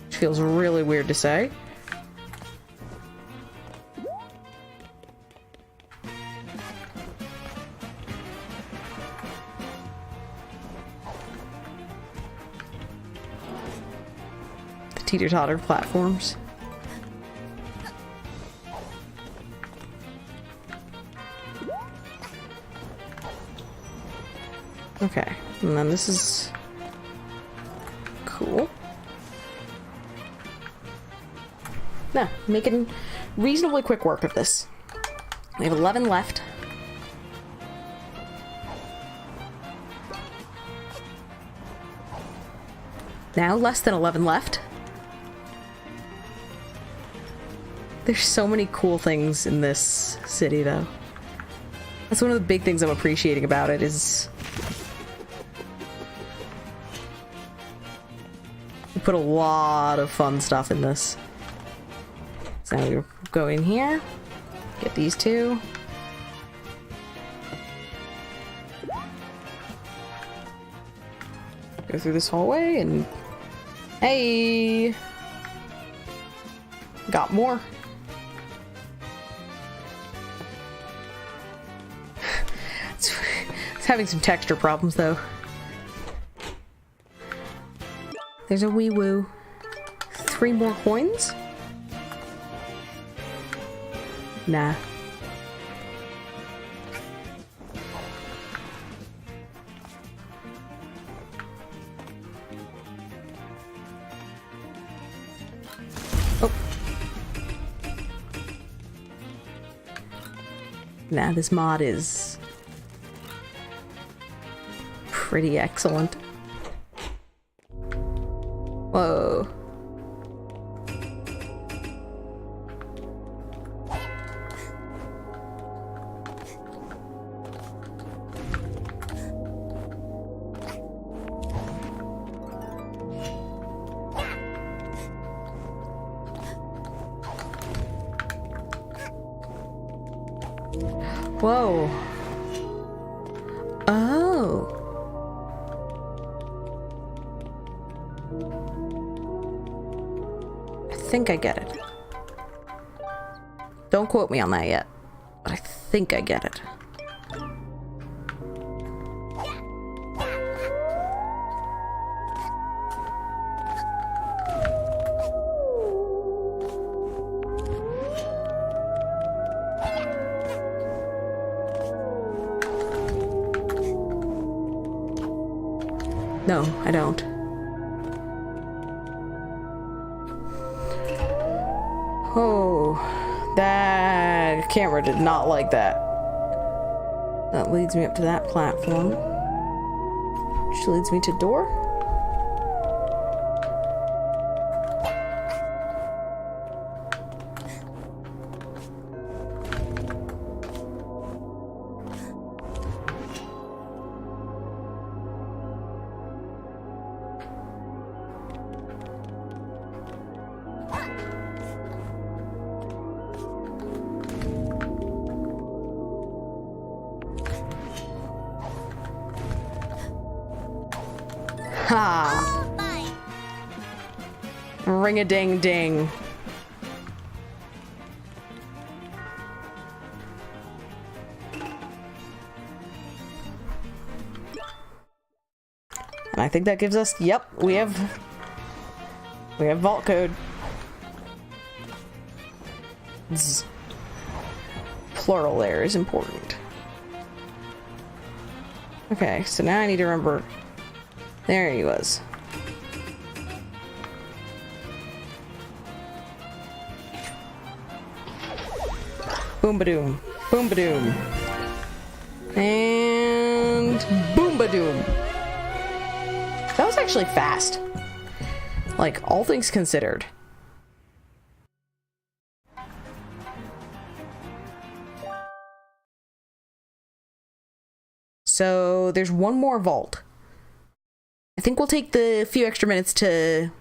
Which feels really weird to say. Teeter-totter platforms. Okay, and then this is cool. Now, making reasonably quick work of this. We have 11 left. Now, less than 11 left. There's so many cool things in this city, though. That's one of the big things I'm appreciating about it, is... we put a lot of fun stuff in this. So we go in here, get these two. Go through this hallway and... hey! Got more. It's having some texture problems, though. There's a wee woo. 3 more coins? Nah. Oh. Nah, this mod is pretty excellent. Whoa. Whoa. Oh. I think I get it. Don't quote me on that yet, but I think I get it. No, I don't. Oh, that camera did not like that. That leads me up to that platform, which leads me to door. Ha! All mine. Ring-a-ding-ding. And I think that gives us, yep, we have vault code. Zzz. Plural there is important. Okay, so now I need to remember. There he was. Boom-ba-doom. Boom-ba-doom. And boom-ba-doom. That was actually fast. Like, all things considered. So, there's one more vault. I think we'll take the few extra minutes to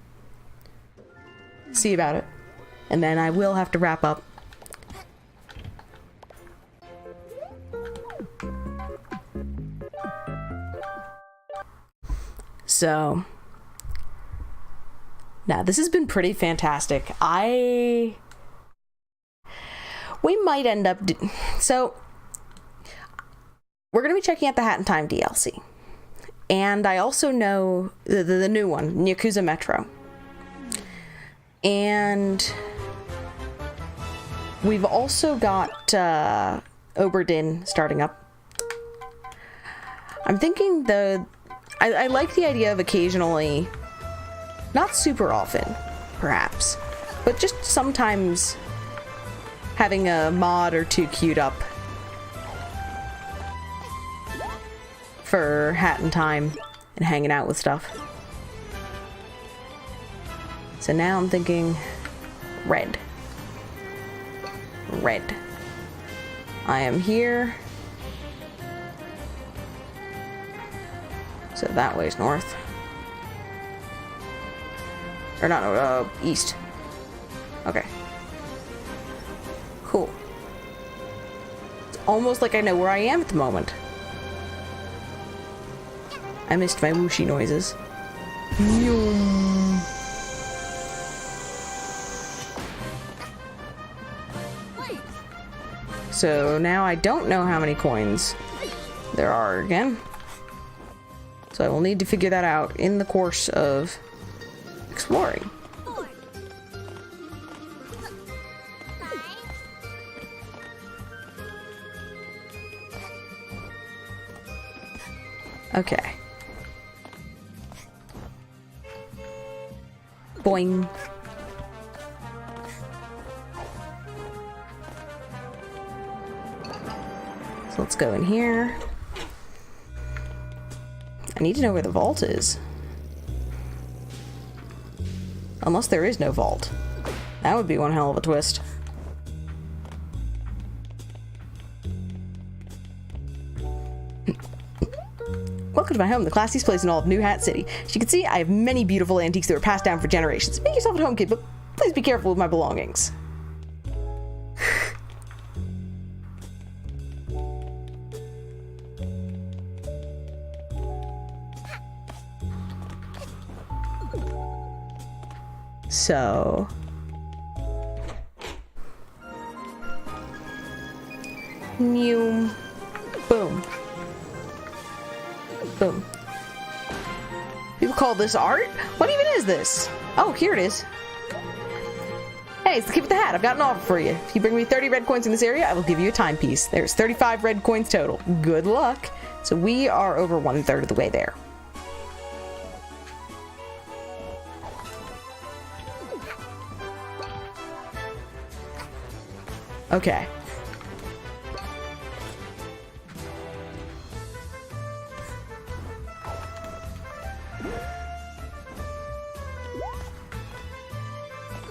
see about it. And then I will have to wrap up. So, now this has been pretty fantastic. We might end up... So, we're going to be checking out the Hat in Time DLC. And I also know the new one, Yakuza Metro. And we've also got Oberdin starting up. I'm thinking I like the idea of occasionally, not super often, perhaps, but just sometimes having a mod or two queued up for Hat in Time and hanging out with stuff. So now I'm thinking red. Red. I am here. So that way's north. Or not, east. Okay. Cool. It's almost like I know where I am at the moment. I missed my whooshy noises. So now I don't know how many coins there are again. So I will need to figure that out in the course of exploring. Okay. Boing. So let's go in here. I need to know where the vault is. Unless there is no vault. That would be one hell of a twist. Welcome to my home, the classiest place in all of New Hat City. As you can see, I have many beautiful antiques that were passed down for generations. Make yourself at home, kid, but please be careful with my belongings. So, New. Boom. Boom. People call this art? What even is this? Oh, here it is. Hey, it's the kid with the hat. I've got an offer for you. If you bring me 30 red coins in this area, I will give you a timepiece. There's 35 red coins total. Good luck. So we are over 1/3 of the way there. Okay.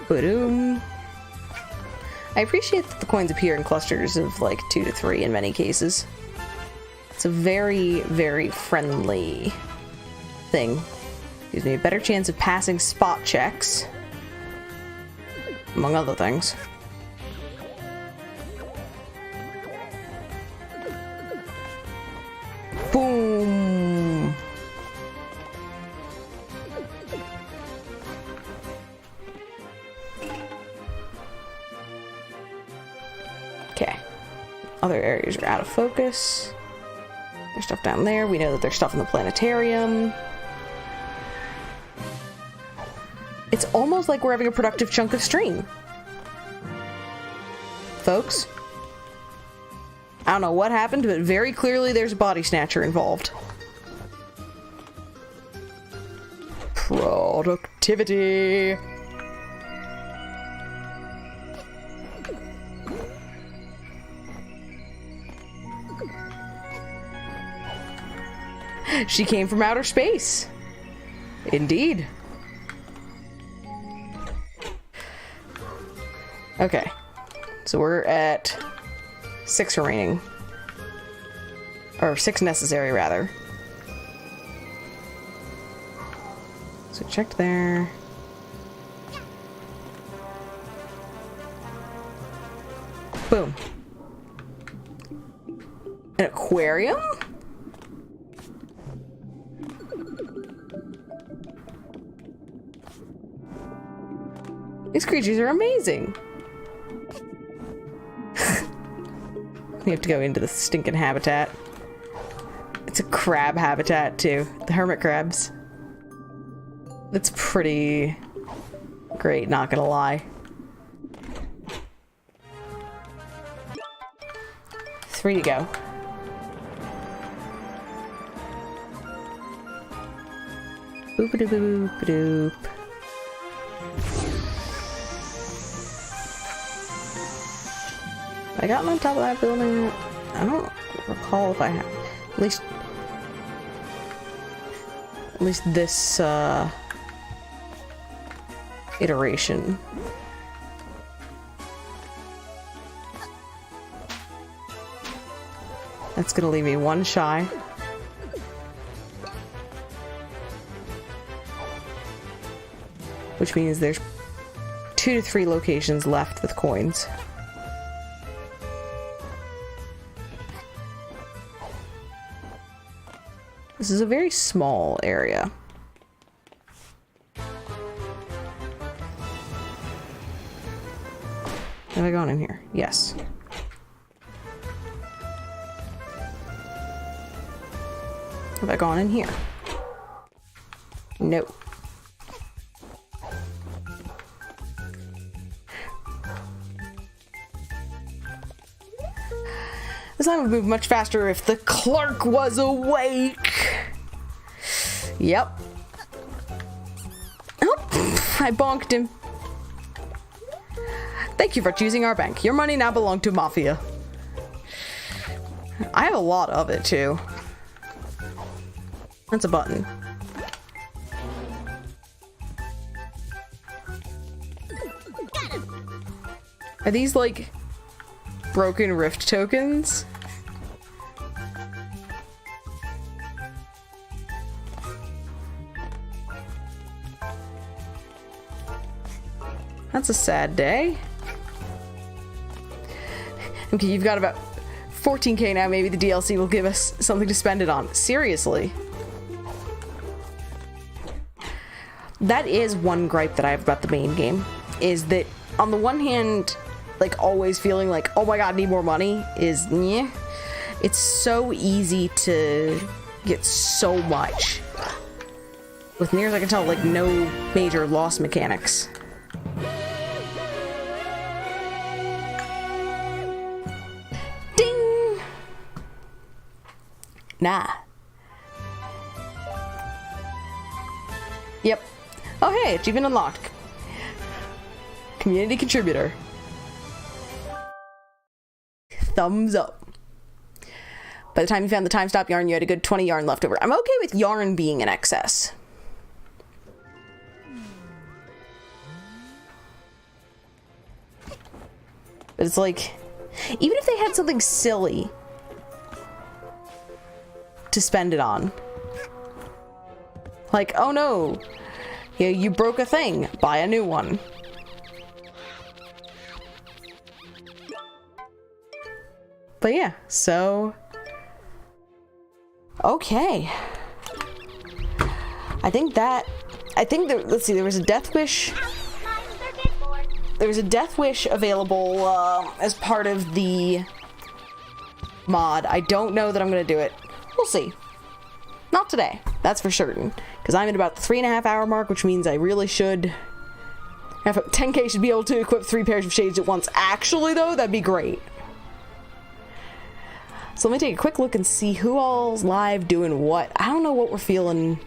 Boom. I appreciate that the coins appear in clusters of like 2 to 3 in many cases. It's a very, very friendly thing. Gives me a better chance of passing spot checks, among other things. Boom. Okay. Other areas are out of focus. There's stuff down there. We know that there's stuff in the planetarium. It's almost like we're having a productive chunk of stream. Folks. I don't know what happened, but very clearly there's a body snatcher involved. Productivity. She came from outer space. Indeed. Okay. So we're at 6 remaining. Or 6 necessary, rather. So check there. Boom. An aquarium? These creatures are amazing. We have to go into the stinking habitat. It's a crab habitat too. The hermit crabs. It's pretty great, not gonna lie. 3 to go. Boop-a-doop-a-doop-a-doop. I got on top of that building. I don't recall if I have. At least this iteration. That's gonna leave me 1 shy. Which means there's 2 to 3 locations left with coins. This is a very small area. Have I gone in here? Yes. Have I gone in here? Nope. This time would move much faster if the clerk was awake. Yep. Oh, I bonked him. Thank you for choosing our bank. Your money now belongs to Mafia. I have a lot of it too. That's a button. Are these like broken rift tokens? That's a sad day. Okay, you've got about 14k now. Maybe the DLC will give us something to spend it on. Seriously. That is one gripe that I have about the main game. Is that on the one hand, like always feeling like, oh my god, need more money is yeah. It's so easy to get so much. With near as I can tell, like no major loss mechanics. Ding! Nah. Yep. Oh hey, achievement unlocked. Community contributor. Thumbs up. By the time you found the time stop yarn, you had a good 20 yarn left over. I'm okay with yarn being in excess. But it's like, even if they had something silly to spend it on. Like, oh no, yeah, you broke a thing, buy a new one. But yeah, so... Okay. I think there, let's see, there was a death wish. There was a death wish available as part of the mod. I don't know that I'm gonna do it. We'll see. Not today, that's for certain. Because I'm at about the 3.5 hour mark, which means I really should have 10k should be able to equip 3 pairs of shades at once. Actually though, that'd be great. So let me take a quick look and see who all's live doing what. I don't know what we're feeling.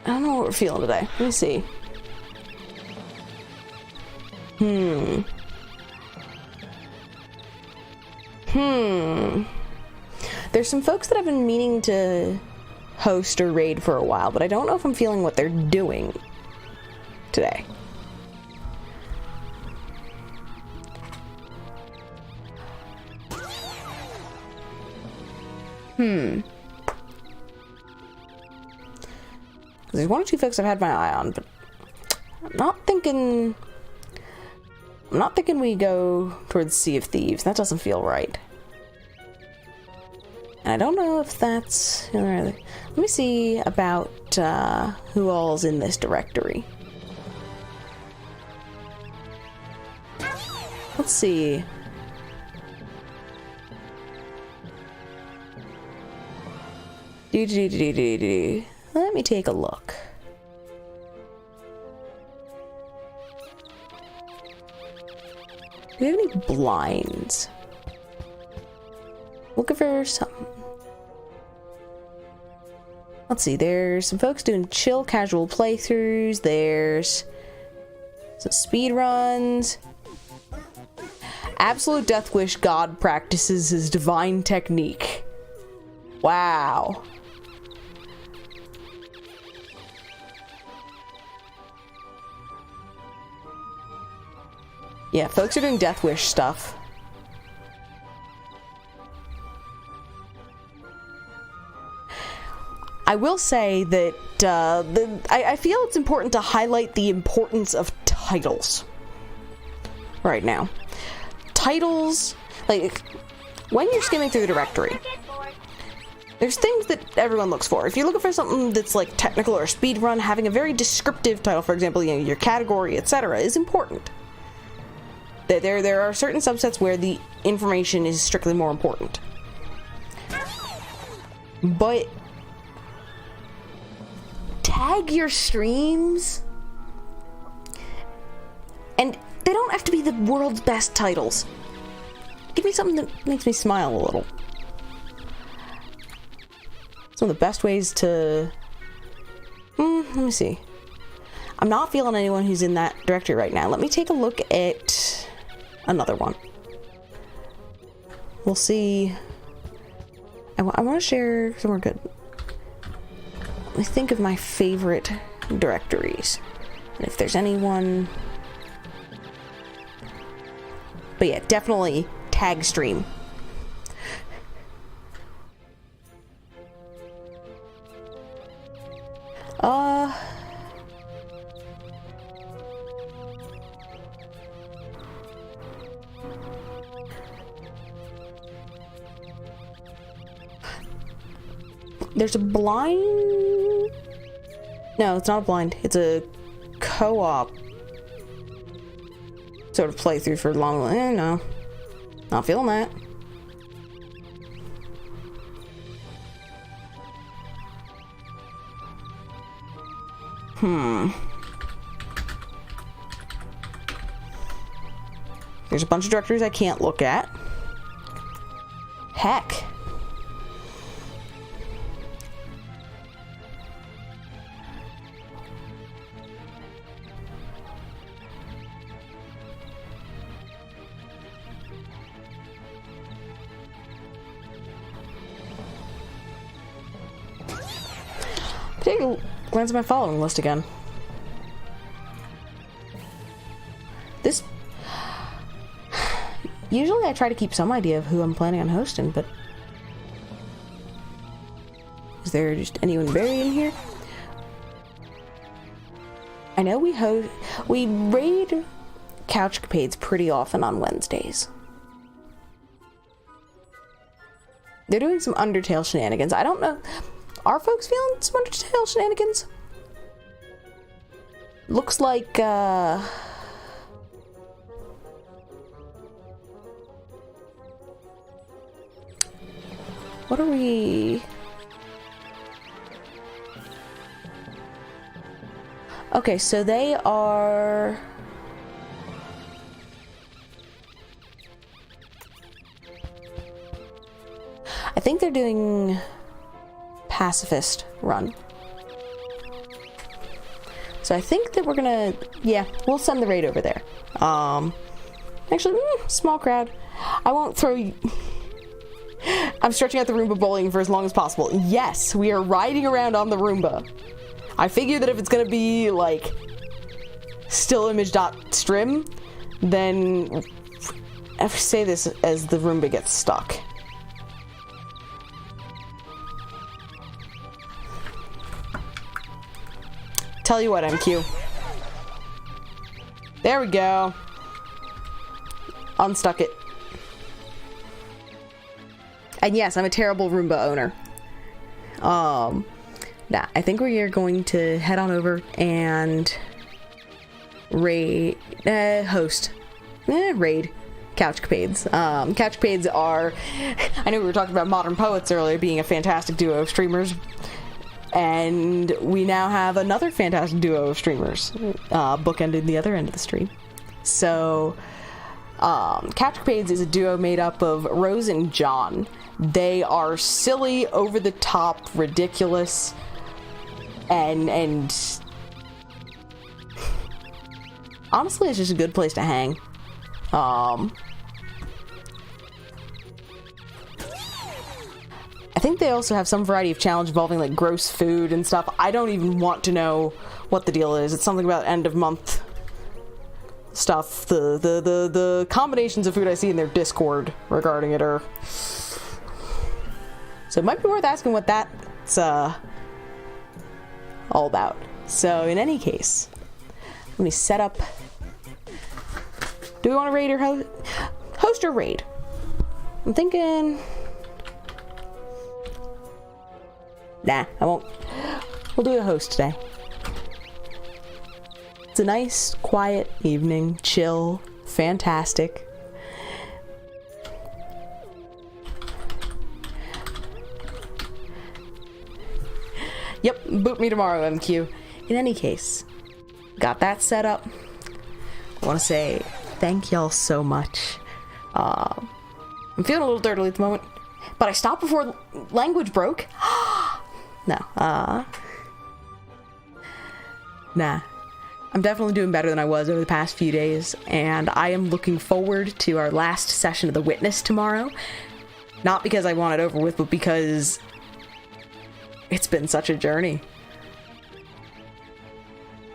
I don't know what we're feeling today. Let me see. There's some folks that I've been meaning to host or raid for a while, but I don't know if I'm feeling what they're doing today. There's one or two folks I've had my eye on, but I'm not thinking we go towards Sea of Thieves. That doesn't feel right. And I don't know if that's... Let me see about who all's in this directory. Let's see. Let me take a look. Do we have any blinds? Looking for something. Let's see, there's some folks doing chill casual playthroughs. There's some speed runs. Absolute Death Wish God practices his divine technique. Wow. Yeah, folks are doing Death Wish stuff. I will say that I feel it's important to highlight the importance of titles right now. Titles, like, when you're skimming through the directory, there's things that everyone looks for. If you're looking for something that's like technical or speedrun, having a very descriptive title, for example, you know, your category, etc., is important. There are certain subsets where the information is strictly more important. But tag your streams, and they don't have to be the world's best titles. Give me something that makes me smile a little. Some of the best ways to... let me see. I'm not feeling anyone who's in that directory right now. Let me take a look at another one. We'll see. I want to share somewhere good. Let me think of my favorite directories. And if there's anyone... But yeah, definitely tag stream. There's a blind... No, it's not a blind. It's a co-op sort of playthrough for long. No, not feeling that. There's a bunch of directories I can't look at. Heck. Take a glance at my following list again. This... Usually I try to keep some idea of who I'm planning on hosting, but... Is there just anyone buried in here? I know we raid Couchcapades pretty often on Wednesdays. They're doing some Undertale shenanigans. I don't know... Are folks feeling some Undertale shenanigans? Looks like, what are we... Okay, so they are... I think they're doing pacifist run. So I think that we're gonna... Yeah, we'll send the raid over there. Actually, small crowd. I won't throw you... I'm stretching out the Roomba bowling for as long as possible. Yes, we are riding around on the Roomba. I figure that if it's gonna be, like, still image.strim, then I say this as the Roomba gets stuck. Tell you what, MQ. There we go. Unstuck it. And yes, I'm a terrible Roomba owner. Nah, I think we are going to head on over and raid Couchcapades. Couchcapades are... I know we were talking about Modern Poets earlier being a fantastic duo of streamers. And we now have another fantastic duo of streamers bookended the other end of the stream. So, Couchcapades is a duo made up of Rose and John. They are silly, over-the-top, ridiculous, and honestly, it's just a good place to hang. I think they also have some variety of challenge involving like gross food and stuff. I don't even want to know what the deal is. It's something about end of month stuff. The combinations of food I see in their Discord regarding it are... So it might be worth asking what that's all about. So in any case, let me set up... Do we want to raid or host or raid? I'm thinking... Nah, I won't. We'll do a host today. It's a nice, quiet evening. Chill. Fantastic. Yep, boot me tomorrow, MQ. In any case, got that set up. I want to say thank y'all so much. I'm feeling a little dirty at the moment, but I stopped before language broke. No, nah. I'm definitely doing better than I was over the past few days, and I am looking forward to our last session of The Witness tomorrow. Not because I want it over with, but because it's been such a journey.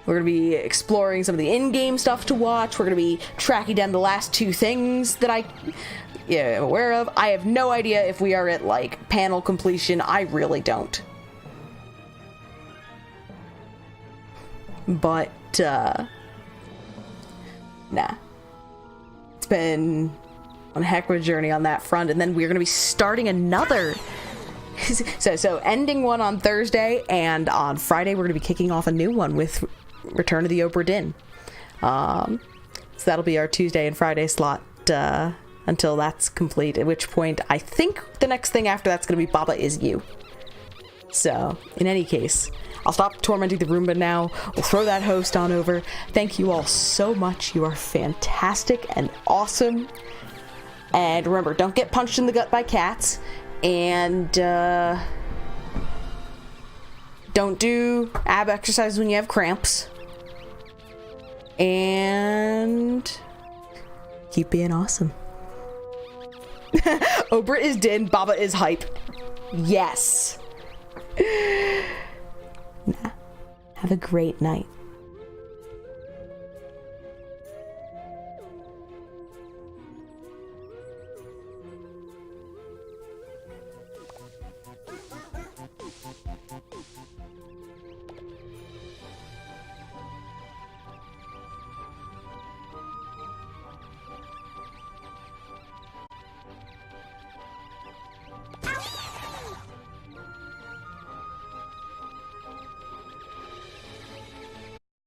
We're going to be exploring some of the in-game stuff to watch. We're going to be tracking down the last two things that I'm aware of. I have no idea if we are at, like, panel completion. I really don't. But, nah. It's been one heck of a journey on that front, and then we're going to be starting another. So ending one on Thursday, and on Friday we're going to be kicking off a new one with Return of the Obra Dinn. So that'll be our Tuesday and Friday slot until that's complete, at which point I think the next thing after that's going to be Baba Is You. So, in any case, I'll stop tormenting the Roomba now. We'll throw that host on over. Thank you all so much. You are fantastic and awesome. And remember, don't get punched in the gut by cats. And don't do ab exercise when you have cramps. And keep being awesome. Obra is din, Baba is hype. Yes. Nah. Have a great night.